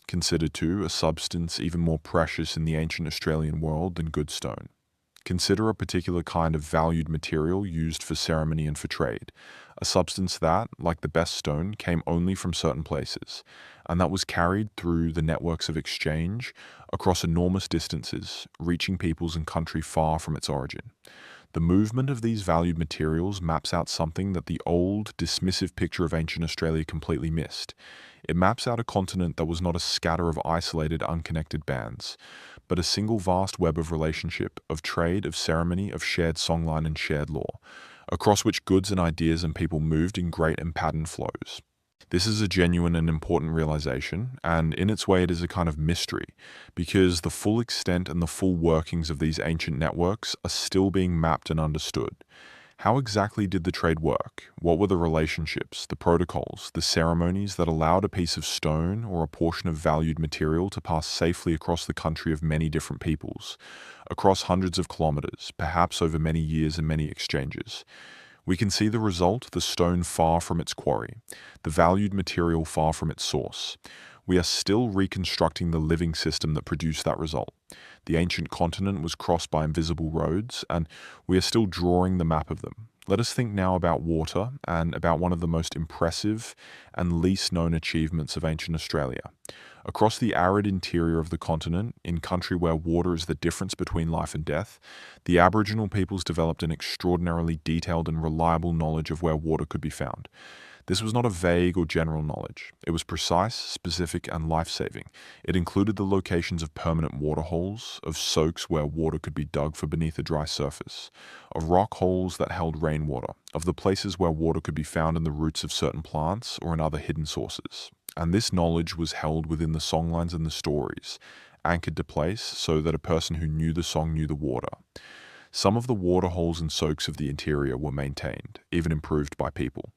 Consider, too, a substance even more precious in the ancient Australian world than good stone. Consider a particular kind of valued material used for ceremony and for trade, a substance that, like the best stone, came only from certain places, and that was carried through the networks of exchange across enormous distances, reaching peoples and country far from its origin. The movement of these valued materials maps out something that the old, dismissive picture of ancient Australia completely missed. It maps out a continent that was not a scatter of isolated, unconnected bands, but a single vast web of relationship, of trade, of ceremony, of shared songline and shared law, across which goods and ideas and people moved in great and patterned flows. This is a genuine and important realization, and in its way it is a kind of mystery, because the full extent and the full workings of these ancient networks are still being mapped and understood. How exactly did the trade work? What were the relationships, the protocols, the ceremonies that allowed a piece of stone or a portion of valued material to pass safely across the country of many different peoples, across hundreds of kilometers, perhaps over many years and many exchanges? We can see the result, the stone far from its quarry, the valued material far from its source. We are still reconstructing the living system that produced that result. The ancient continent was crossed by invisible roads, and we are still drawing the map of them. Let us think now about water and about one of the most impressive and least known achievements of ancient Australia. Across the arid interior of the continent, in country where water is the difference between life and death, the Aboriginal peoples developed an extraordinarily detailed and reliable knowledge of where water could be found. This was not a vague or general knowledge. It was precise, specific, and life-saving. It included the locations of permanent water holes, of soaks where water could be dug from beneath a dry surface, of rock holes that held rainwater, of the places where water could be found in the roots of certain plants or in other hidden sources. And this knowledge was held within the songlines and the stories, anchored to place so that a person who knew the song knew the water. Some of the water holes and soaks of the interior were maintained, even improved by people.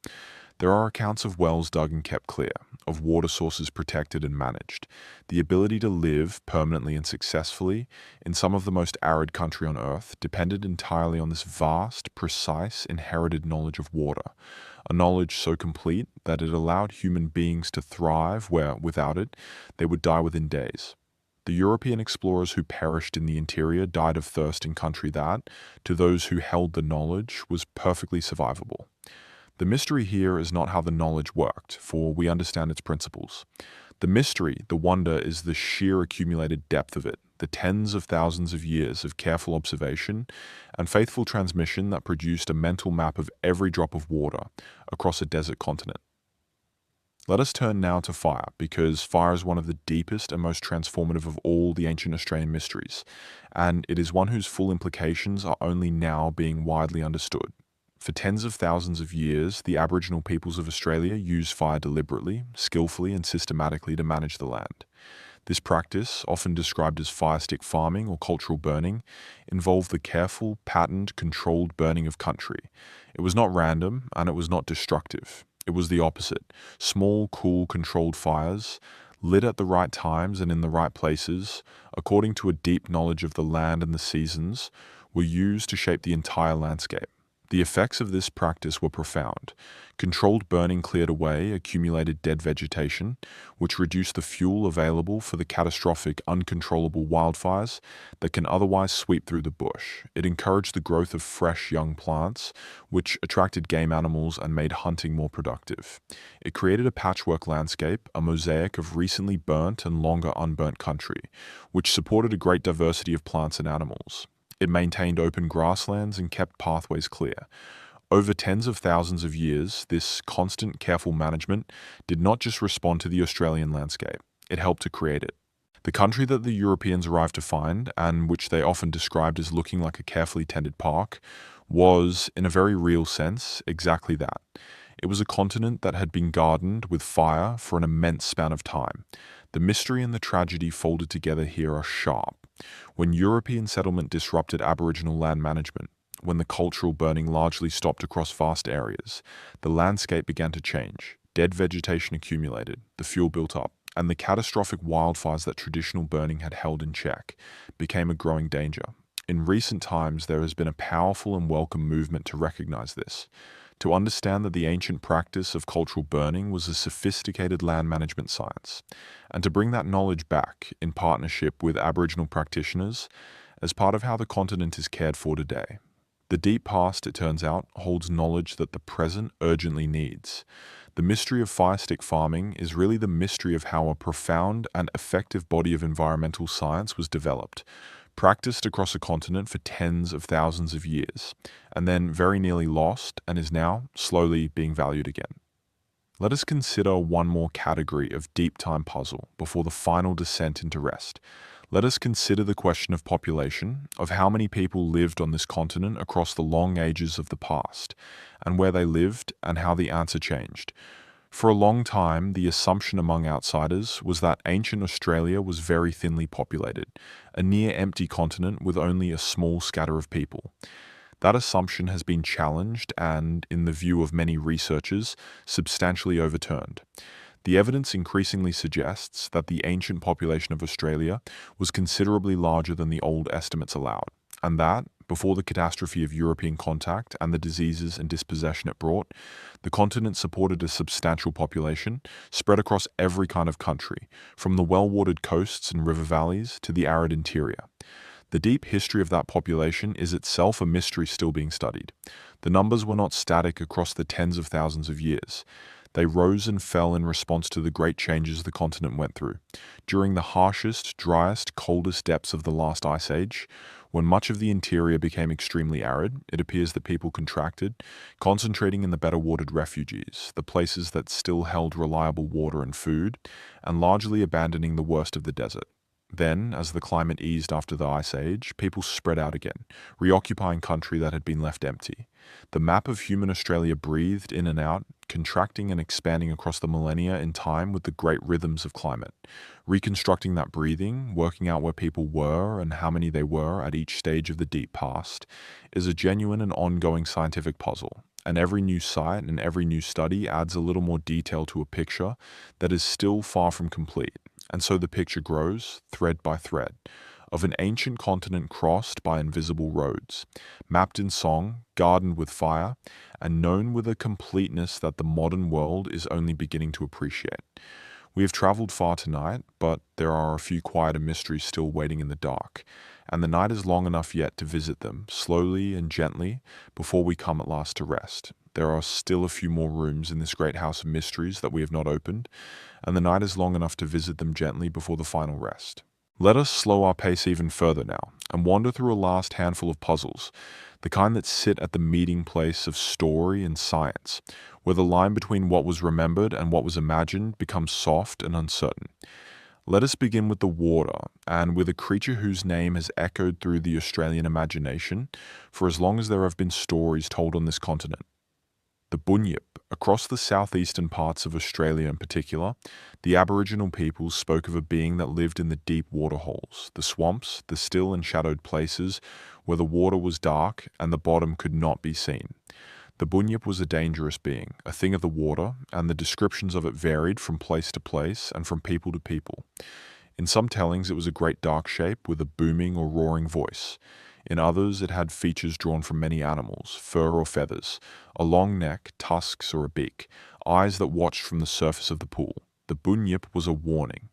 There are accounts of wells dug and kept clear, of water sources protected and managed. The ability to live permanently and successfully in some of the most arid country on Earth depended entirely on this vast, precise, inherited knowledge of water, a knowledge so complete that it allowed human beings to thrive where, without it, they would die within days. The European explorers who perished in the interior died of thirst in country that, to those who held the knowledge, was perfectly survivable. The mystery here is not how the knowledge worked, for we understand its principles. The mystery, the wonder, is the sheer accumulated depth of it, the tens of thousands of years of careful observation and faithful transmission that produced a mental map of every drop of water across a desert continent. Let us turn now to fire, because fire is one of the deepest and most transformative of all the ancient Australian mysteries, and it is one whose full implications are only now being widely understood. For tens of thousands of years, the Aboriginal peoples of Australia used fire deliberately, skillfully, and systematically to manage the land. This practice, often described as fire stick farming or cultural burning, involved the careful, patterned, controlled burning of country. It was not random, and it was not destructive. It was the opposite. Small, cool, controlled fires, lit at the right times and in the right places, according to a deep knowledge of the land and the seasons, were used to shape the entire landscape. The effects of this practice were profound. Controlled burning cleared away accumulated dead vegetation, which reduced the fuel available for the catastrophic, uncontrollable wildfires that can otherwise sweep through the bush. It encouraged the growth of fresh, young plants, which attracted game animals and made hunting more productive. It created a patchwork landscape, a mosaic of recently burnt and longer unburnt country, which supported a great diversity of plants and animals. It maintained open grasslands and kept pathways clear. Over tens of thousands of years, this constant, careful management did not just respond to the Australian landscape, it helped to create it. The country that the Europeans arrived to find, and which they often described as looking like a carefully tended park, was, in a very real sense, exactly that. It was a continent that had been gardened with fire for an immense span of time. The mystery and the tragedy folded together here are sharp. When European settlement disrupted Aboriginal land management, when the cultural burning largely stopped across vast areas, the landscape began to change. Dead vegetation accumulated, the fuel built up, and the catastrophic wildfires that traditional burning had held in check became a growing danger. In recent times, there has been a powerful and welcome movement to recognize this, to understand that the ancient practice of cultural burning was a sophisticated land management science, and to bring that knowledge back in partnership with Aboriginal practitioners as part of how the continent is cared for today. The deep past, it turns out, holds knowledge that the present urgently needs. The mystery of fire stick farming is really the mystery of how a profound and effective body of environmental science was developed, practiced across a continent for tens of thousands of years, and then very nearly lost and is now slowly being valued again. Let us consider one more category of deep time puzzle before the final descent into rest. Let us consider the question of population, of how many people lived on this continent across the long ages of the past, and where they lived and how the answer changed. For a long time, the assumption among outsiders was that ancient Australia was very thinly populated, a near-empty continent with only a small scatter of people. That assumption has been challenged and, in the view of many researchers, substantially overturned. The evidence increasingly suggests that the ancient population of Australia was considerably larger than the old estimates allowed, and that, before the catastrophe of European contact and the diseases and dispossession it brought, the continent supported a substantial population spread across every kind of country, from the well-watered coasts and river valleys to the arid interior. The deep history of that population is itself a mystery still being studied. The numbers were not static across the tens of thousands of years. They rose and fell in response to the great changes the continent went through. During the harshest, driest, coldest depths of the last ice age, when much of the interior became extremely arid, it appears that people contracted, concentrating in the better watered refuges, the places that still held reliable water and food, and largely abandoning the worst of the desert. Then, as the climate eased after the Ice Age, people spread out again, reoccupying country that had been left empty. The map of human Australia breathed in and out, contracting and expanding across the millennia in time with the great rhythms of climate. Reconstructing that breathing, working out where people were and how many they were at each stage of the deep past, is a genuine and ongoing scientific puzzle. And every new site and every new study adds a little more detail to a picture that is still far from complete. And so the picture grows, thread by thread, of an ancient continent crossed by invisible roads, mapped in song, gardened with fire, and known with a completeness that the modern world is only beginning to appreciate. We have traveled far tonight, but there are a few quieter mysteries still waiting in the dark, and the night is long enough yet to visit them, slowly and gently, before we come at last to rest. There are still a few more rooms in this great house of mysteries that we have not opened, and the night is long enough to visit them gently before the final rest. Let us slow our pace even further now, and wander through a last handful of puzzles, the kind that sit at the meeting place of story and science, where the line between what was remembered and what was imagined becomes soft and uncertain. Let us begin with the water, and with a creature whose name has echoed through the Australian imagination for as long as there have been stories told on this continent. The bunyip. Across the southeastern parts of Australia in particular, the Aboriginal peoples spoke of a being that lived in the deep waterholes, the swamps, the still and shadowed places where the water was dark and the bottom could not be seen. The bunyip was a dangerous being, a thing of the water, and the descriptions of it varied from place to place and from people to people. In some tellings it was a great dark shape with a booming or roaring voice. In others, it had features drawn from many animals, fur or feathers, a long neck, tusks or a beak, eyes that watched from the surface of the pool. The bunyip was a warning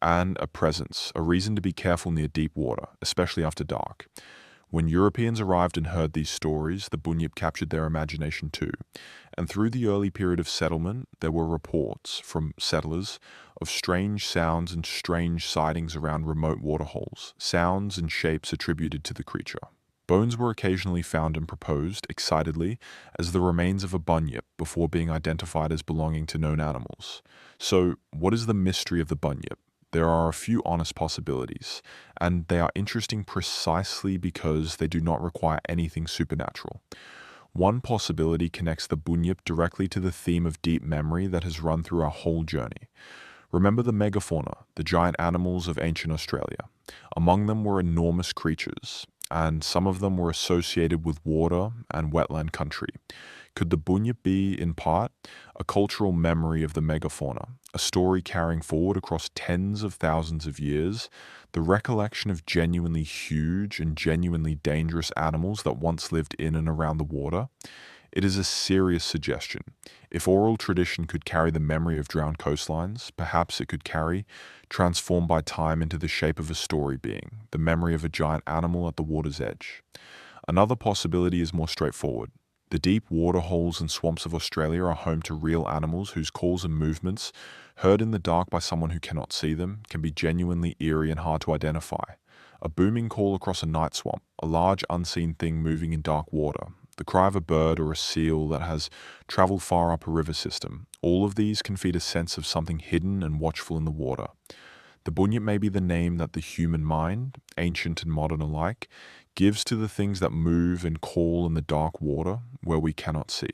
and a presence, a reason to be careful near deep water, especially after dark. When Europeans arrived and heard these stories, the bunyip captured their imagination too. And through the early period of settlement, there were reports from settlers of strange sounds and strange sightings around remote waterholes, sounds and shapes attributed to the creature. Bones were occasionally found and proposed, excitedly, as the remains of a bunyip before being identified as belonging to known animals. So, what is the mystery of the bunyip? There are a few honest possibilities, and they are interesting precisely because they do not require anything supernatural. One possibility connects the bunyip directly to the theme of deep memory that has run through our whole journey. Remember the megafauna, the giant animals of ancient Australia. Among them were enormous creatures, and some of them were associated with water and wetland country. Could the bunyip be, in part, a cultural memory of the megafauna, a story carrying forward across tens of thousands of years, the recollection of genuinely huge and genuinely dangerous animals that once lived in and around the water? It is a serious suggestion. If oral tradition could carry the memory of drowned coastlines, perhaps it could carry, transformed by time into the shape of a story being, the memory of a giant animal at the water's edge. Another possibility is more straightforward. The deep water holes and swamps of Australia are home to real animals whose calls and movements, heard in the dark by someone who cannot see them, can be genuinely eerie and hard to identify. A booming call across a night swamp, a large unseen thing moving in dark water, the cry of a bird or a seal that has traveled far up a river system. All of these can feed a sense of something hidden and watchful in the water. The bunyip may be the name that the human mind, ancient and modern alike, gives to the things that move and call in the dark water where we cannot see.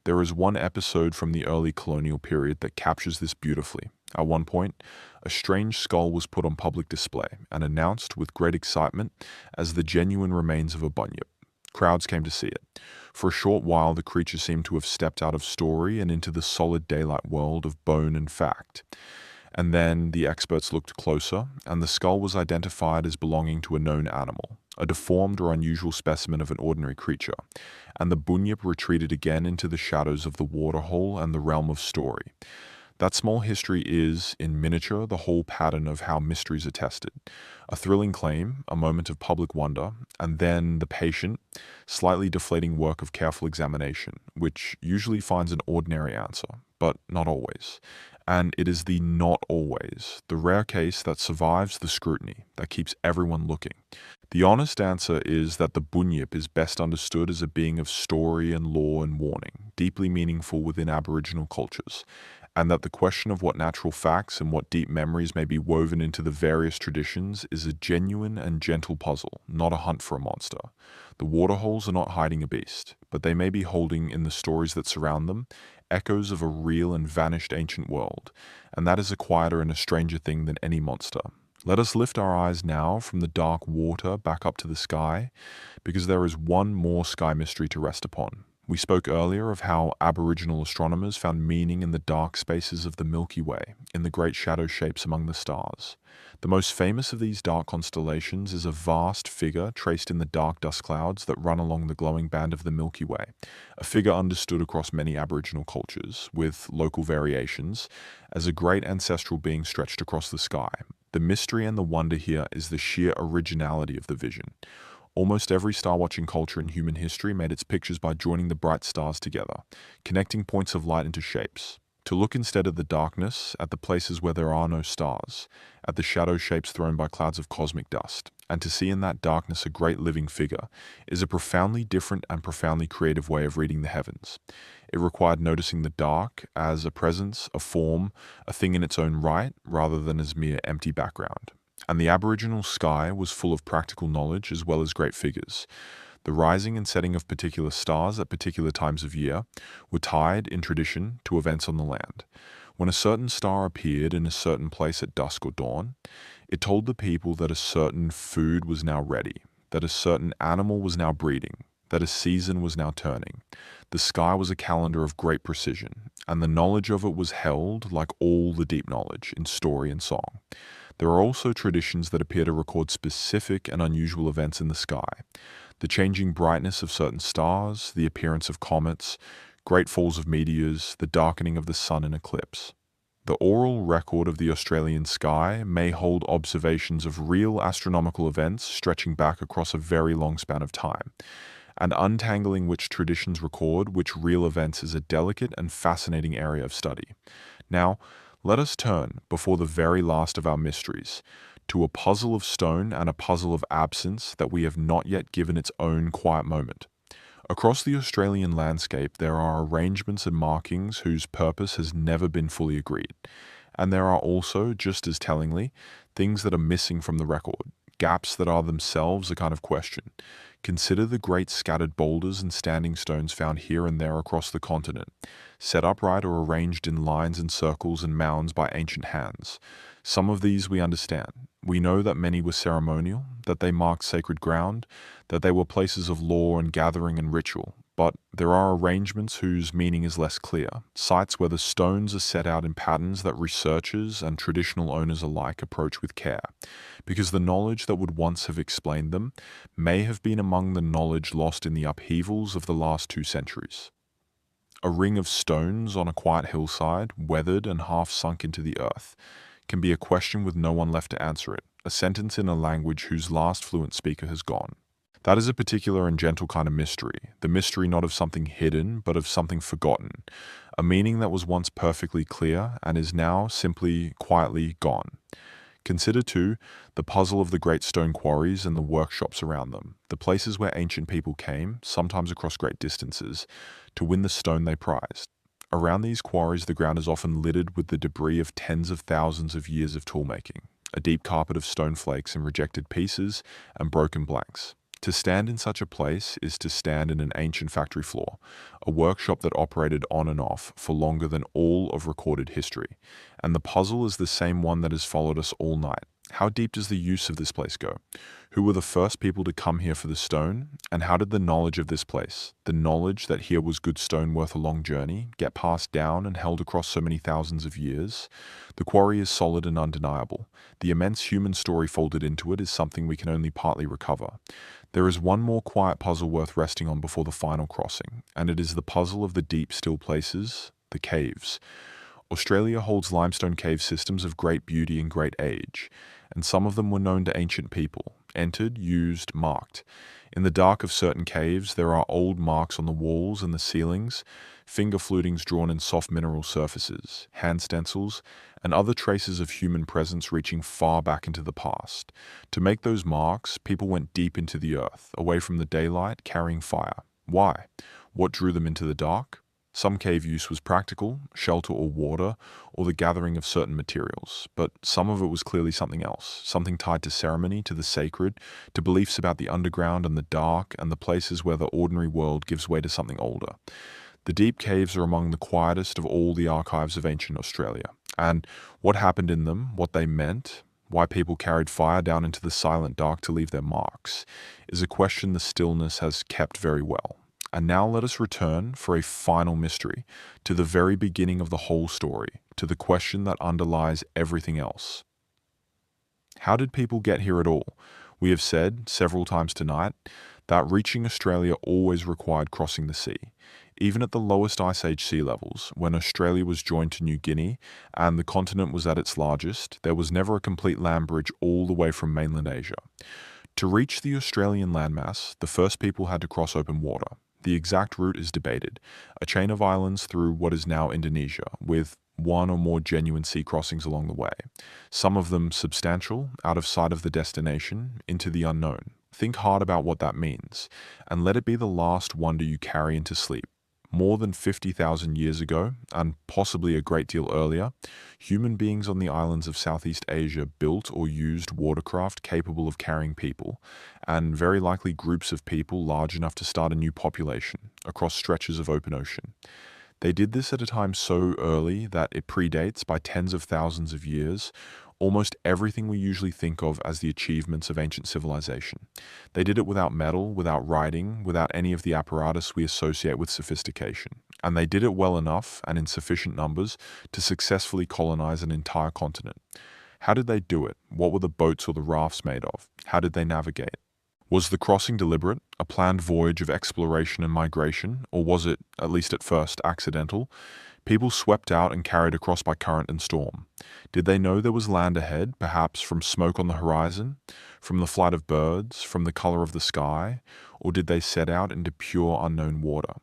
There is one episode from the early colonial period that captures this beautifully. At one point, a strange skull was put on public display and announced with great excitement as the genuine remains of a bunyip. Crowds came to see it. For a short while, the creature seemed to have stepped out of story and into the solid daylight world of bone and fact. And then the experts looked closer, and the skull was identified as belonging to a known animal, a deformed or unusual specimen of an ordinary creature, and the bunyip retreated again into the shadows of the waterhole and the realm of story. That small history is, in miniature, the whole pattern of how mysteries are tested. A thrilling claim, a moment of public wonder, and then the patient, slightly deflating work of careful examination, which usually finds an ordinary answer, but not always. And it is the not always, the rare case that survives the scrutiny, that keeps everyone looking. The honest answer is that the bunyip is best understood as a being of story and lore and warning, deeply meaningful within Aboriginal cultures, and that the question of what natural facts and what deep memories may be woven into the various traditions is a genuine and gentle puzzle, not a hunt for a monster. The waterholes are not hiding a beast, but they may be holding in the stories that surround them echoes of a real and vanished ancient world, and that is a quieter and a stranger thing than any monster. Let us lift our eyes now from the dark water back up to the sky, because there is one more sky mystery to rest upon. We spoke earlier of how Aboriginal astronomers found meaning in the dark spaces of the Milky Way, in the great shadow shapes among the stars. The most famous of these dark constellations is a vast figure traced in the dark dust clouds that run along the glowing band of the Milky Way, a figure understood across many Aboriginal cultures, with local variations, as a great ancestral being stretched across the sky. The mystery and the wonder here is the sheer originality of the vision. Almost every star-watching culture in human history made its pictures by joining the bright stars together, connecting points of light into shapes. To look instead at the darkness, at the places where there are no stars, at the shadow shapes thrown by clouds of cosmic dust, and to see in that darkness a great living figure, is a profoundly different and profoundly creative way of reading the heavens. It required noticing the dark as a presence, a form, a thing in its own right, rather than as mere empty background. And the Aboriginal sky was full of practical knowledge as well as great figures. The rising and setting of particular stars at particular times of year were tied, in tradition, to events on the land. When a certain star appeared in a certain place at dusk or dawn, it told the people that a certain food was now ready, that a certain animal was now breeding, that a season was now turning. The sky was a calendar of great precision, and the knowledge of it was held, like all the deep knowledge, in story and song. There are also traditions that appear to record specific and unusual events in the sky. The changing brightness of certain stars, the appearance of comets, great falls of meteors, the darkening of the sun in eclipse. The oral record of the Australian sky may hold observations of real astronomical events stretching back across a very long span of time, and untangling which traditions record which real events is a delicate and fascinating area of study. Now, let us turn, before the very last of our mysteries, to a puzzle of stone and a puzzle of absence that we have not yet given its own quiet moment. Across the Australian landscape, there are arrangements and markings whose purpose has never been fully agreed. And there are also, just as tellingly, things that are missing from the record, gaps that are themselves a kind of question. Consider the great scattered boulders and standing stones found here and there across the continent, set upright or arranged in lines and circles and mounds by ancient hands. Some of these we understand. We know that many were ceremonial, that they marked sacred ground, that they were places of law and gathering and ritual. But there are arrangements whose meaning is less clear, sites where the stones are set out in patterns that researchers and traditional owners alike approach with care, because the knowledge that would once have explained them may have been among the knowledge lost in the upheavals of the last 2 centuries. A ring of stones on a quiet hillside, weathered and half sunk into the earth, can be a question with no one left to answer it, a sentence in a language whose last fluent speaker has gone. That is a particular and gentle kind of mystery, the mystery not of something hidden, but of something forgotten, a meaning that was once perfectly clear and is now simply, quietly gone. Consider, too, the puzzle of the great stone quarries and the workshops around them, the places where ancient people came, sometimes across great distances, to win the stone they prized. Around these quarries, the ground is often littered with the debris of tens of thousands of years of tool-making, a deep carpet of stone flakes and rejected pieces and broken blanks. To stand in such a place is to stand in an ancient factory floor, a workshop that operated on and off for longer than all of recorded history. And the puzzle is the same one that has followed us all night. How deep does the use of this place go? Who were the first people to come here for the stone? And how did the knowledge of this place, the knowledge that here was good stone worth a long journey, get passed down and held across so many thousands of years? The quarry is solid and undeniable. The immense human story folded into it is something we can only partly recover. There is one more quiet puzzle worth resting on before the final crossing, and it is the puzzle of the deep, still places, the caves. Australia holds limestone cave systems of great beauty and great age, and some of them were known to ancient people, entered, used, marked. In the dark of certain caves, there are old marks on the walls and the ceilings, finger flutings drawn in soft mineral surfaces, hand stencils, and other traces of human presence reaching far back into the past. To make those marks, people went deep into the earth, away from the daylight, carrying fire. Why? What drew them into the dark? Some cave use was practical, shelter or water, or the gathering of certain materials, but some of it was clearly something else, something tied to ceremony, to the sacred, to beliefs about the underground and the dark, and the places where the ordinary world gives way to something older. The deep caves are among the quietest of all the archives of ancient Australia, and what happened in them, what they meant, why people carried fire down into the silent dark to leave their marks, is a question the stillness has kept very well. And now let us return for a final mystery, to the very beginning of the whole story, to the question that underlies everything else. How did people get here at all? We have said several times tonight that reaching Australia always required crossing the sea. Even at the lowest Ice Age sea levels, when Australia was joined to New Guinea and the continent was at its largest, there was never a complete land bridge all the way from mainland Asia. To reach the Australian landmass, the first people had to cross open water. The exact route is debated, a chain of islands through what is now Indonesia, with one or more genuine sea crossings along the way, some of them substantial, out of sight of the destination, into the unknown. Think hard about what that means, and let it be the last wonder you carry into sleep. More than 50,000 years ago, and possibly a great deal earlier, human beings on the islands of Southeast Asia built or used watercraft capable of carrying people, and very likely groups of people large enough to start a new population, across stretches of open ocean. They did this at a time so early that it predates by tens of thousands of years almost everything we usually think of as the achievements of ancient civilization. They did it without metal, without writing, without any of the apparatus we associate with sophistication. And they did it well enough and in sufficient numbers to successfully colonize an entire continent. How did they do it? What were the boats or the rafts made of? How did they navigate? Was the crossing deliberate, a planned voyage of exploration and migration, or was it, at least at first, accidental? People swept out and carried across by current and storm. Did they know there was land ahead, perhaps from smoke on the horizon, from the flight of birds, from the color of the sky, or did they set out into pure unknown water?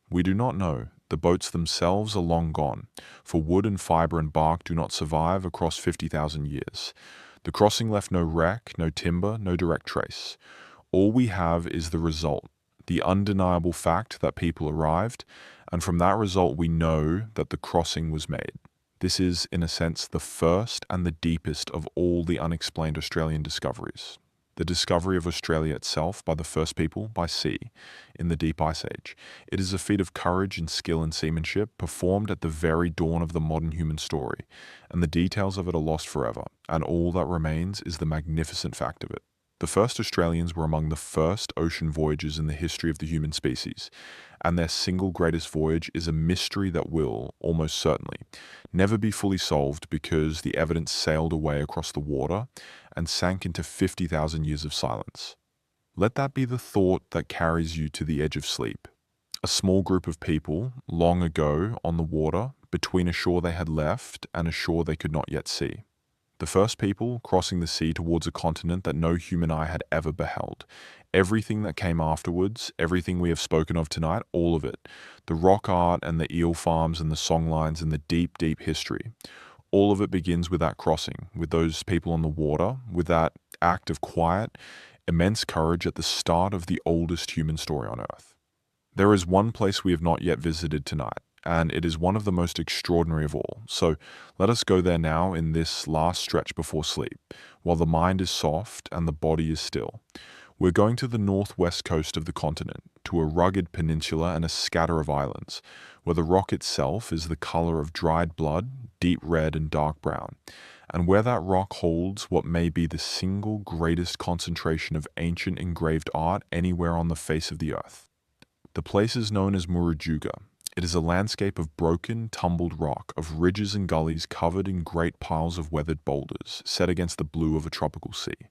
We do not know. The boats themselves are long gone, for wood and fiber and bark do not survive across 50,000 years. The crossing left no wreck, no timber, no direct trace. All we have is the result, the undeniable fact that people arrived, and from that result we know that the crossing was made. This is, in a sense, the first and the deepest of all the unexplained Australian discoveries. The discovery of Australia itself by the first people by sea in the Deep Ice Age. It is a feat of courage and skill and seamanship performed at the very dawn of the modern human story, and the details of it are lost forever, and all that remains is the magnificent fact of it. The first Australians were among the first ocean voyagers in the history of the human species, and their single greatest voyage is a mystery that will, almost certainly, never be fully solved because the evidence sailed away across the water and sank into 50,000 years of silence. Let that be the thought that carries you to the edge of sleep. A small group of people, long ago, on the water, between a shore they had left and a shore they could not yet see. The first people crossing the sea towards a continent that no human eye had ever beheld. Everything that came afterwards, everything we have spoken of tonight, all of it. The rock art and the eel farms and the songlines and the deep, deep history. All of it begins with that crossing, with those people on the water, with that act of quiet, immense courage at the start of the oldest human story on Earth. There is one place we have not yet visited tonight, and it is one of the most extraordinary of all. So let us go there now in this last stretch before sleep, while the mind is soft and the body is still. We're going to the northwest coast of the continent, to a rugged peninsula and a scatter of islands, where the rock itself is the color of dried blood, deep red and dark brown, and where that rock holds what may be the single greatest concentration of ancient engraved art anywhere on the face of the earth. The place is known as Murujuga. It is a landscape of broken, tumbled rock, of ridges and gullies covered in great piles of weathered boulders, set against the blue of a tropical sea.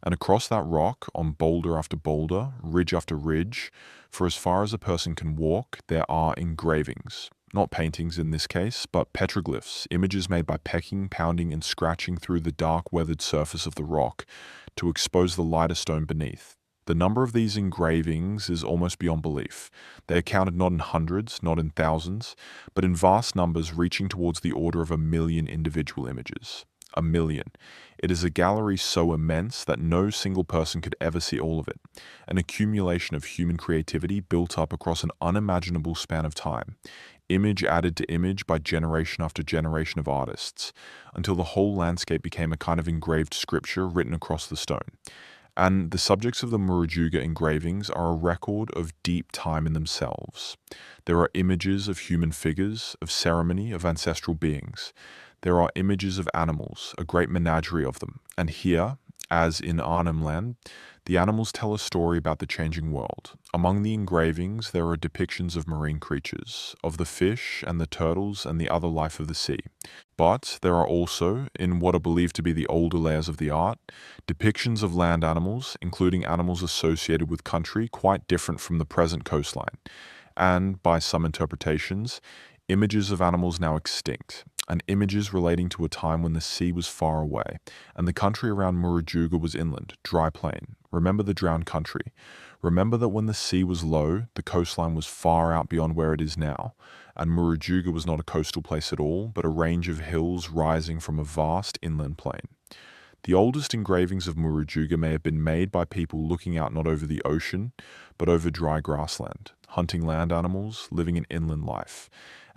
And across that rock, on boulder after boulder, ridge after ridge, for as far as a person can walk, there are engravings. Not paintings in this case, but petroglyphs, images made by pecking, pounding, and scratching through the dark, weathered surface of the rock to expose the lighter stone beneath. The number of these engravings is almost beyond belief. They are counted not in hundreds, not in thousands, but in vast numbers reaching towards the order of 1,000,000 individual images. 1,000,000. It is a gallery so immense that no single person could ever see all of it, an accumulation of human creativity built up across an unimaginable span of time, image added to image by generation after generation of artists, until the whole landscape became a kind of engraved scripture written across the stone. And the subjects of the Murujuga engravings are a record of deep time in themselves. There are images of human figures, of ceremony, of ancestral beings. There are images of animals, a great menagerie of them. And here, as in Arnhem Land, the animals tell a story about the changing world. Among the engravings, there are depictions of marine creatures, of the fish and the turtles and the other life of the sea. But there are also, in what are believed to be the older layers of the art, depictions of land animals, including animals associated with country quite different from the present coastline. And, by some interpretations, images of animals now extinct, and images relating to a time when the sea was far away, and the country around Murujuga was inland, dry plain. Remember the drowned country. Remember that when the sea was low, the coastline was far out beyond where it is now, and Murujuga was not a coastal place at all, but a range of hills rising from a vast inland plain. The oldest engravings of Murujuga may have been made by people looking out not over the ocean, but over dry grassland, hunting land animals, living an inland life.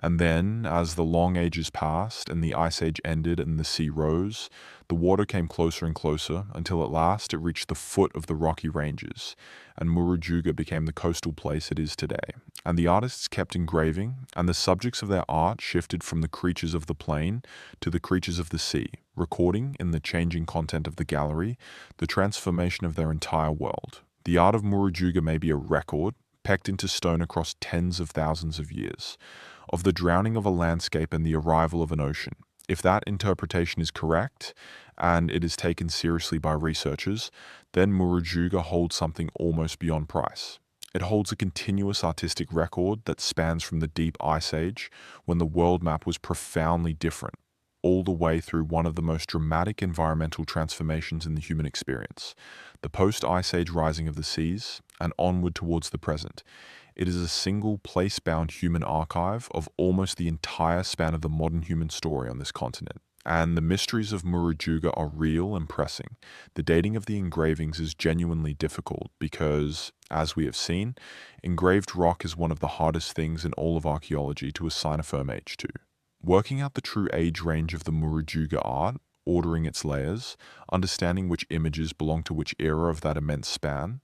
And then, as the long ages passed and the ice age ended and the sea rose, the water came closer and closer until at last it reached the foot of the rocky ranges, and Murujuga became the coastal place it is today. And the artists kept engraving, and the subjects of their art shifted from the creatures of the plain to the creatures of the sea, recording in the changing content of the gallery the transformation of their entire world. The art of Murujuga may be a record, pecked into stone across tens of thousands of years, of the drowning of a landscape and the arrival of an ocean. If that interpretation is correct, and it is taken seriously by researchers, then Murujuga holds something almost beyond price. It holds a continuous artistic record that spans from the deep ice age, when the world map was profoundly different, all the way through one of the most dramatic environmental transformations in the human experience, the post-ice age rising of the seas, and onward towards the present. It is a single place-bound human archive of almost the entire span of the modern human story on this continent. And the mysteries of Murujuga are real and pressing. The dating of the engravings is genuinely difficult because, as we have seen, engraved rock is one of the hardest things in all of archaeology to assign a firm age to. Working out the true age range of the Murujuga art, ordering its layers, understanding which images belong to which era of that immense span,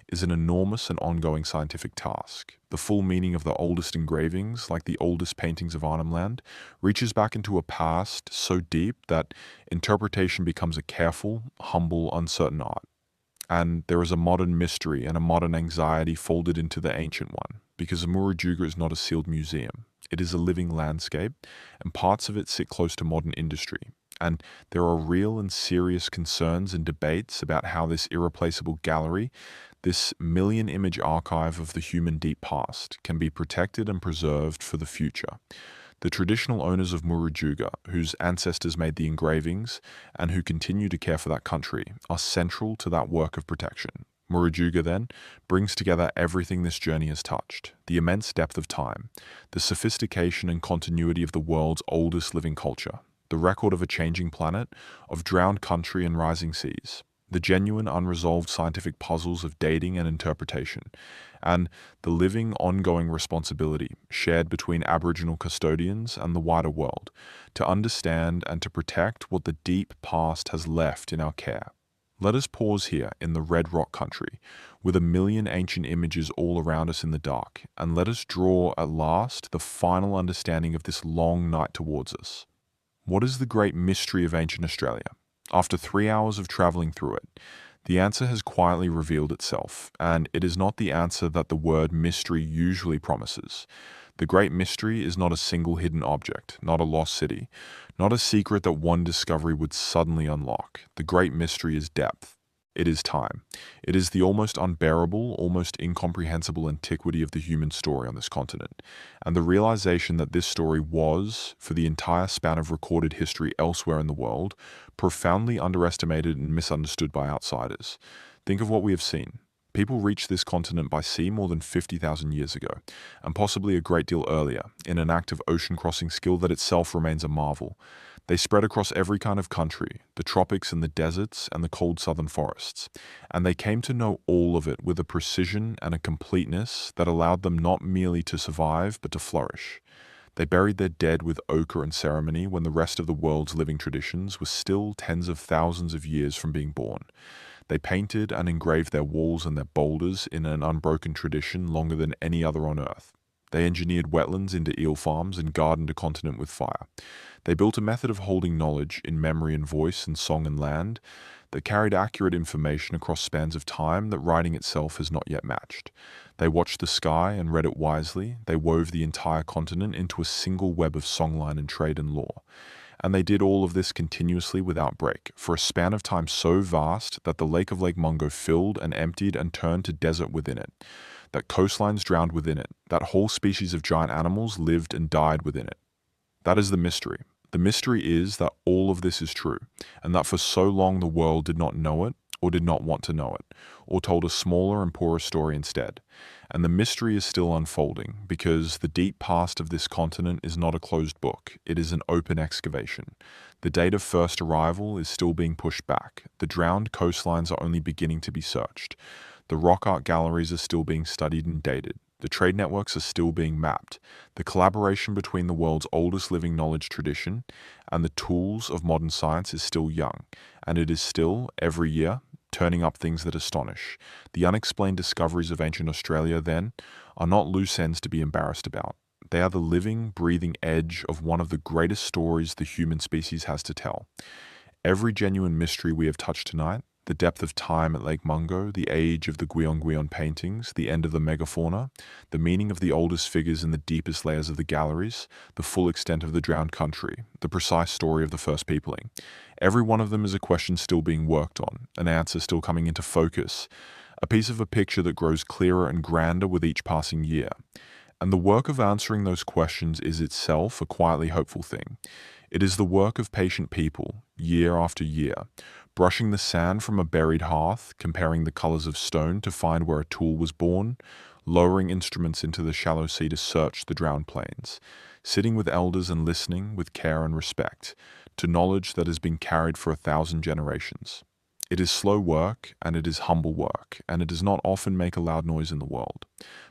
is an enormous and ongoing scientific task. The full meaning of the oldest engravings, like the oldest paintings of Arnhem Land, reaches back into a past so deep that interpretation becomes a careful, humble, uncertain art. And there is a modern mystery and a modern anxiety folded into the ancient one, because Murujuga is not a sealed museum. It is a living landscape, and parts of it sit close to modern industry. And there are real and serious concerns and debates about how this irreplaceable gallery, this million-image archive of the human deep past, can be protected and preserved for the future. The traditional owners of Murujuga, whose ancestors made the engravings and who continue to care for that country, are central to that work of protection. Murujuga, then, brings together everything this journey has touched: the immense depth of time, the sophistication and continuity of the world's oldest living culture, the record of a changing planet, of drowned country and rising seas, the genuine unresolved scientific puzzles of dating and interpretation, and the living ongoing responsibility shared between Aboriginal custodians and the wider world to understand and to protect what the deep past has left in our care. Let us pause here in the Red Rock country, with 1,000,000 ancient images all around us in the dark, and let us draw at last the final understanding of this long night towards us. What is the great mystery of ancient Australia? After 3 hours of traveling through it, the answer has quietly revealed itself, and it is not the answer that the word mystery usually promises. The great mystery is not a single hidden object, not a lost city, not a secret that one discovery would suddenly unlock. The great mystery is depth. It is time. It is the almost unbearable, almost incomprehensible antiquity of the human story on this continent, and the realization that this story was, for the entire span of recorded history elsewhere in the world, profoundly underestimated and misunderstood by outsiders. Think of what we have seen. People reached this continent by sea more than 50,000 years ago, and possibly a great deal earlier, in an act of ocean crossing skill that itself remains a marvel. They spread across every kind of country, the tropics and the deserts and the cold southern forests, and they came to know all of it with a precision and a completeness that allowed them not merely to survive, but to flourish. They buried their dead with ochre and ceremony when the rest of the world's living traditions were still tens of thousands of years from being born. They painted and engraved their walls and their boulders in an unbroken tradition longer than any other on Earth. They engineered wetlands into eel farms and gardened a continent with fire. They built a method of holding knowledge in memory and voice and song and land that carried accurate information across spans of time that writing itself has not yet matched. They watched the sky and read it wisely. They wove the entire continent into a single web of songline and trade and law. And they did all of this continuously without break, for a span of time so vast that the lake of Lake Mungo filled and emptied and turned to desert within it, that coastlines drowned within it, that whole species of giant animals lived and died within it. That is the mystery. The mystery is that all of this is true, and that for so long the world did not know it, or did not want to know it, or told a smaller and poorer story instead. And the mystery is still unfolding, because the deep past of this continent is not a closed book, it is an open excavation. The date of first arrival is still being pushed back, the drowned coastlines are only beginning to be searched, the rock art galleries are still being studied and dated, the trade networks are still being mapped, the collaboration between the world's oldest living knowledge tradition and the tools of modern science is still young, and it is still, every year, turning up things that astonish. The unexplained discoveries of ancient Australia, then, are not loose ends to be embarrassed about. They are the living, breathing edge of one of the greatest stories the human species has to tell. Every genuine mystery we have touched tonight, the depth of time at Lake Mungo, the age of the Guion paintings, the end of the megafauna, the meaning of the oldest figures in the deepest layers of the galleries, the full extent of the drowned country, the precise story of the first peopling. Every one of them is a question still being worked on, an answer still coming into focus, a piece of a picture that grows clearer and grander with each passing year. And the work of answering those questions is itself a quietly hopeful thing. It is the work of patient people, year after year, brushing the sand from a buried hearth, comparing the colors of stone to find where a tool was born, lowering instruments into the shallow sea to search the drowned plains, sitting with elders and listening with care and respect to knowledge that has been carried for 1,000 generations. It is slow work, and it is humble work, and it does not often make a loud noise in the world.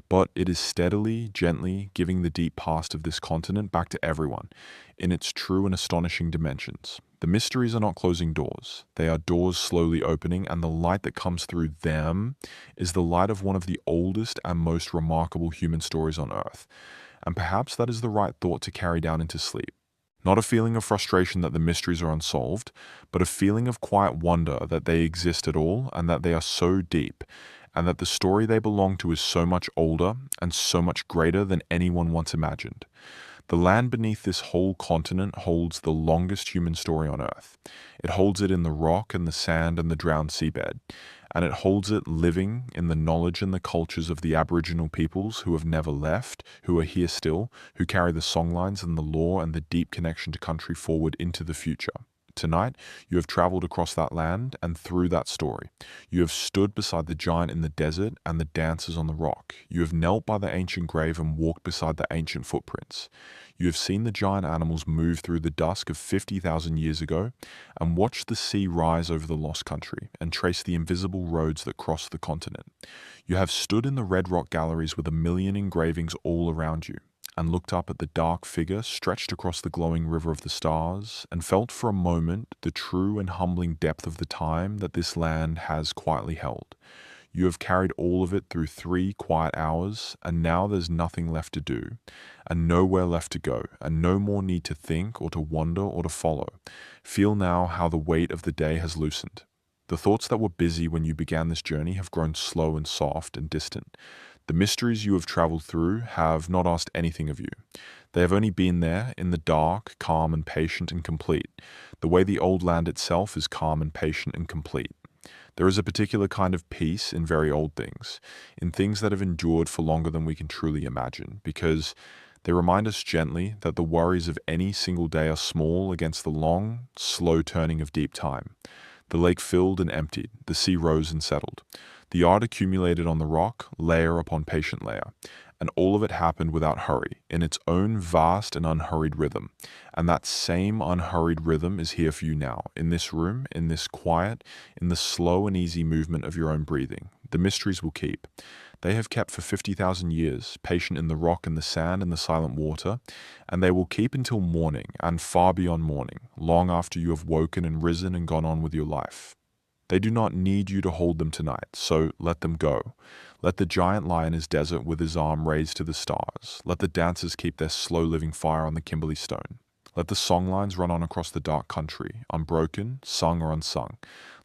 But it is steadily, gently giving the deep past of this continent back to everyone, in its true and astonishing dimensions. The mysteries are not closing doors. They are doors slowly opening, and the light that comes through them is the light of one of the oldest and most remarkable human stories on Earth. And perhaps that is the right thought to carry down into sleep. Not a feeling of frustration that the mysteries are unsolved, but a feeling of quiet wonder that they exist at all and that they are so deep, and that the story they belong to is so much older and so much greater than anyone once imagined. The land beneath this whole continent holds the longest human story on Earth. It holds it in the rock and the sand and the drowned seabed, and it holds it living in the knowledge and the cultures of the Aboriginal peoples who have never left, who are here still, who carry the songlines and the lore and the deep connection to country forward into the future. Tonight, you have traveled across that land and through that story. You have stood beside the giant in the desert and the dancers on the rock. You have knelt by the ancient grave and walked beside the ancient footprints. You have seen the giant animals move through the dusk of 50,000 years ago and watched the sea rise over the lost country and trace the invisible roads that cross the continent. You have stood in the red rock galleries with 1,000,000 engravings all around you, and looked up at the dark figure stretched across the glowing river of the stars, and felt for a moment the true and humbling depth of the time that this land has quietly held. You have carried all of it through 3 quiet hours, and now there's nothing left to do, and nowhere left to go, and no more need to think or to wonder or to follow. Feel now how the weight of the day has loosened. The thoughts that were busy when you began this journey have grown slow and soft and distant. The mysteries you have traveled through have not asked anything of you. They have only been there in the dark, calm and patient and complete, the way the old land itself is calm and patient and complete. There is a particular kind of peace in very old things, in things that have endured for longer than we can truly imagine, because they remind us gently that the worries of any single day are small against the long, slow turning of deep time. The lake filled and emptied, the sea rose and settled. The art accumulated on the rock, layer upon patient layer, and all of it happened without hurry, in its own vast and unhurried rhythm. And that same unhurried rhythm is here for you now, in this room, in this quiet, in the slow and easy movement of your own breathing. The mysteries will keep. They have kept for 50,000 years, patient in the rock and the sand and the silent water, and they will keep until morning and far beyond morning, long after you have woken and risen and gone on with your life. They do not need you to hold them tonight, so let them go. Let the giant lie in his desert with his arm raised to the stars. Let the dancers keep their slow living fire on the Kimberley stone. Let the songlines run on across the dark country, unbroken, sung or unsung.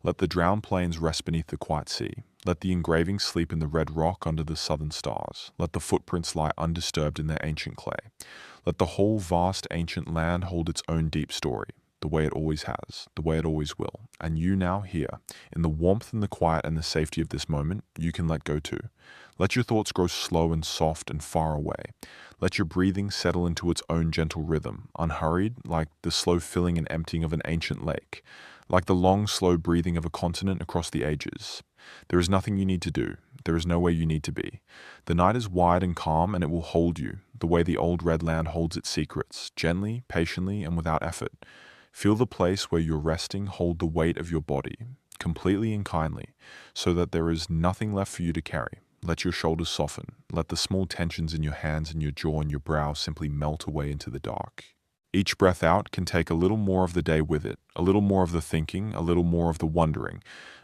Let the drowned plains rest beneath the quiet sea. Let the engravings sleep in the red rock under the southern stars. Let the footprints lie undisturbed in their ancient clay. Let the whole vast ancient land hold its own deep story, the way it always has, the way it always will. And you now here, in the warmth and the quiet and the safety of this moment, you can let go too. Let your thoughts grow slow and soft and far away. Let your breathing settle into its own gentle rhythm, unhurried, like the slow filling and emptying of an ancient lake, like the long, slow breathing of a continent across the ages. There is nothing you need to do. There is nowhere you need to be. The night is wide and calm, and it will hold you, the way the old red land holds its secrets, gently, patiently, and without effort. Feel the place where you're resting hold the weight of your body, completely and kindly, so that there is nothing left for you to carry. Let your shoulders soften. Let the small tensions in your hands and your jaw and your brow simply melt away into the dark. Each breath out can take a little more of the day with it, a little more of the thinking, a little more of the wondering,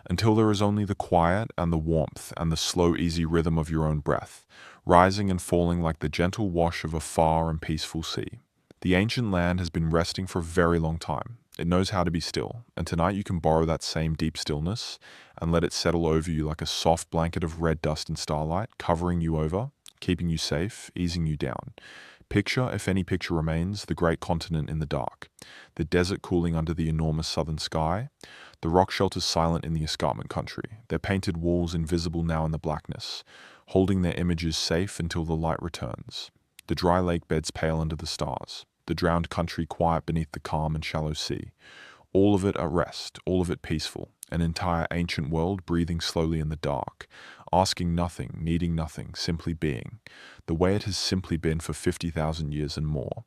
until there is only the quiet and the warmth and the slow, easy rhythm of your own breath, rising and falling like the gentle wash of a far and peaceful sea. The ancient land has been resting for a very long time. It knows how to be still, and tonight you can borrow that same deep stillness and let it settle over you like a soft blanket of red dust and starlight, covering you over, keeping you safe, easing you down. Picture, if any picture remains, the great continent in the dark, the desert cooling under the enormous southern sky, the rock shelters silent in the escarpment country, their painted walls invisible now in the blackness, holding their images safe until the light returns. The dry lake beds pale under the stars, the drowned country quiet beneath the calm and shallow sea. All of it at rest, all of it peaceful, an entire ancient world breathing slowly in the dark, asking nothing, needing nothing, simply being, the way it has simply been for 50,000 years and more.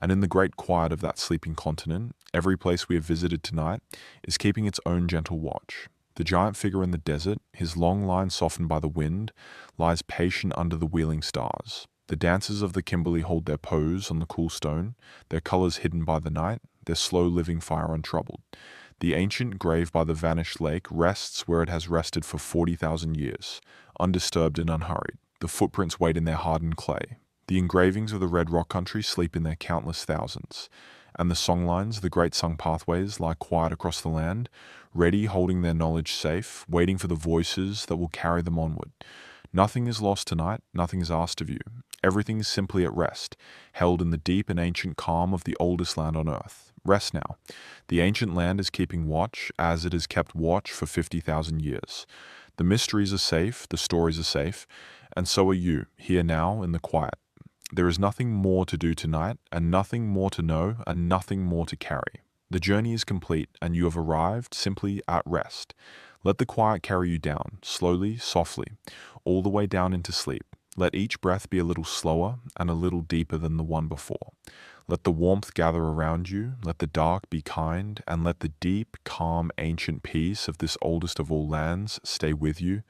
And in the great quiet of that sleeping continent, every place we have visited tonight is keeping its own gentle watch. The giant figure in the desert, his long line softened by the wind, lies patient under the wheeling stars. The dancers of the Kimberley hold their pose on the cool stone, their colors hidden by the night, their slow living fire untroubled. The ancient grave by the vanished lake rests where it has rested for 40,000 years, undisturbed and unhurried. The footprints wait in their hardened clay. The engravings of the red rock country sleep in their countless thousands. And the songlines, the great sung pathways, lie quiet across the land, ready, holding their knowledge safe, waiting for the voices that will carry them onward. Nothing is lost tonight, nothing is asked of you. Everything is simply at rest, held in the deep and ancient calm of the oldest land on earth. Rest now. The ancient land is keeping watch, as it has kept watch for 50,000 years. The mysteries are safe, the stories are safe, and so are you, here now in the quiet. There is nothing more to do tonight, and nothing more to know, and nothing more to carry. The journey is complete, and you have arrived simply at rest. Let the quiet carry you down, slowly, softly, all the way down into sleep. Let each breath be a little slower and a little deeper than the one before. Let the warmth gather around you, let the dark be kind, and let the deep, calm, ancient peace of this oldest of all lands stay with you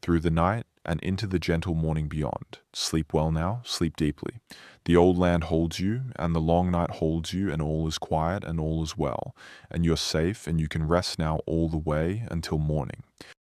through the night and into the gentle morning beyond. Sleep well now, sleep deeply. The old land holds you, and the long night holds you, and all is quiet and all is well, and you're safe, and you can rest now all the way until morning.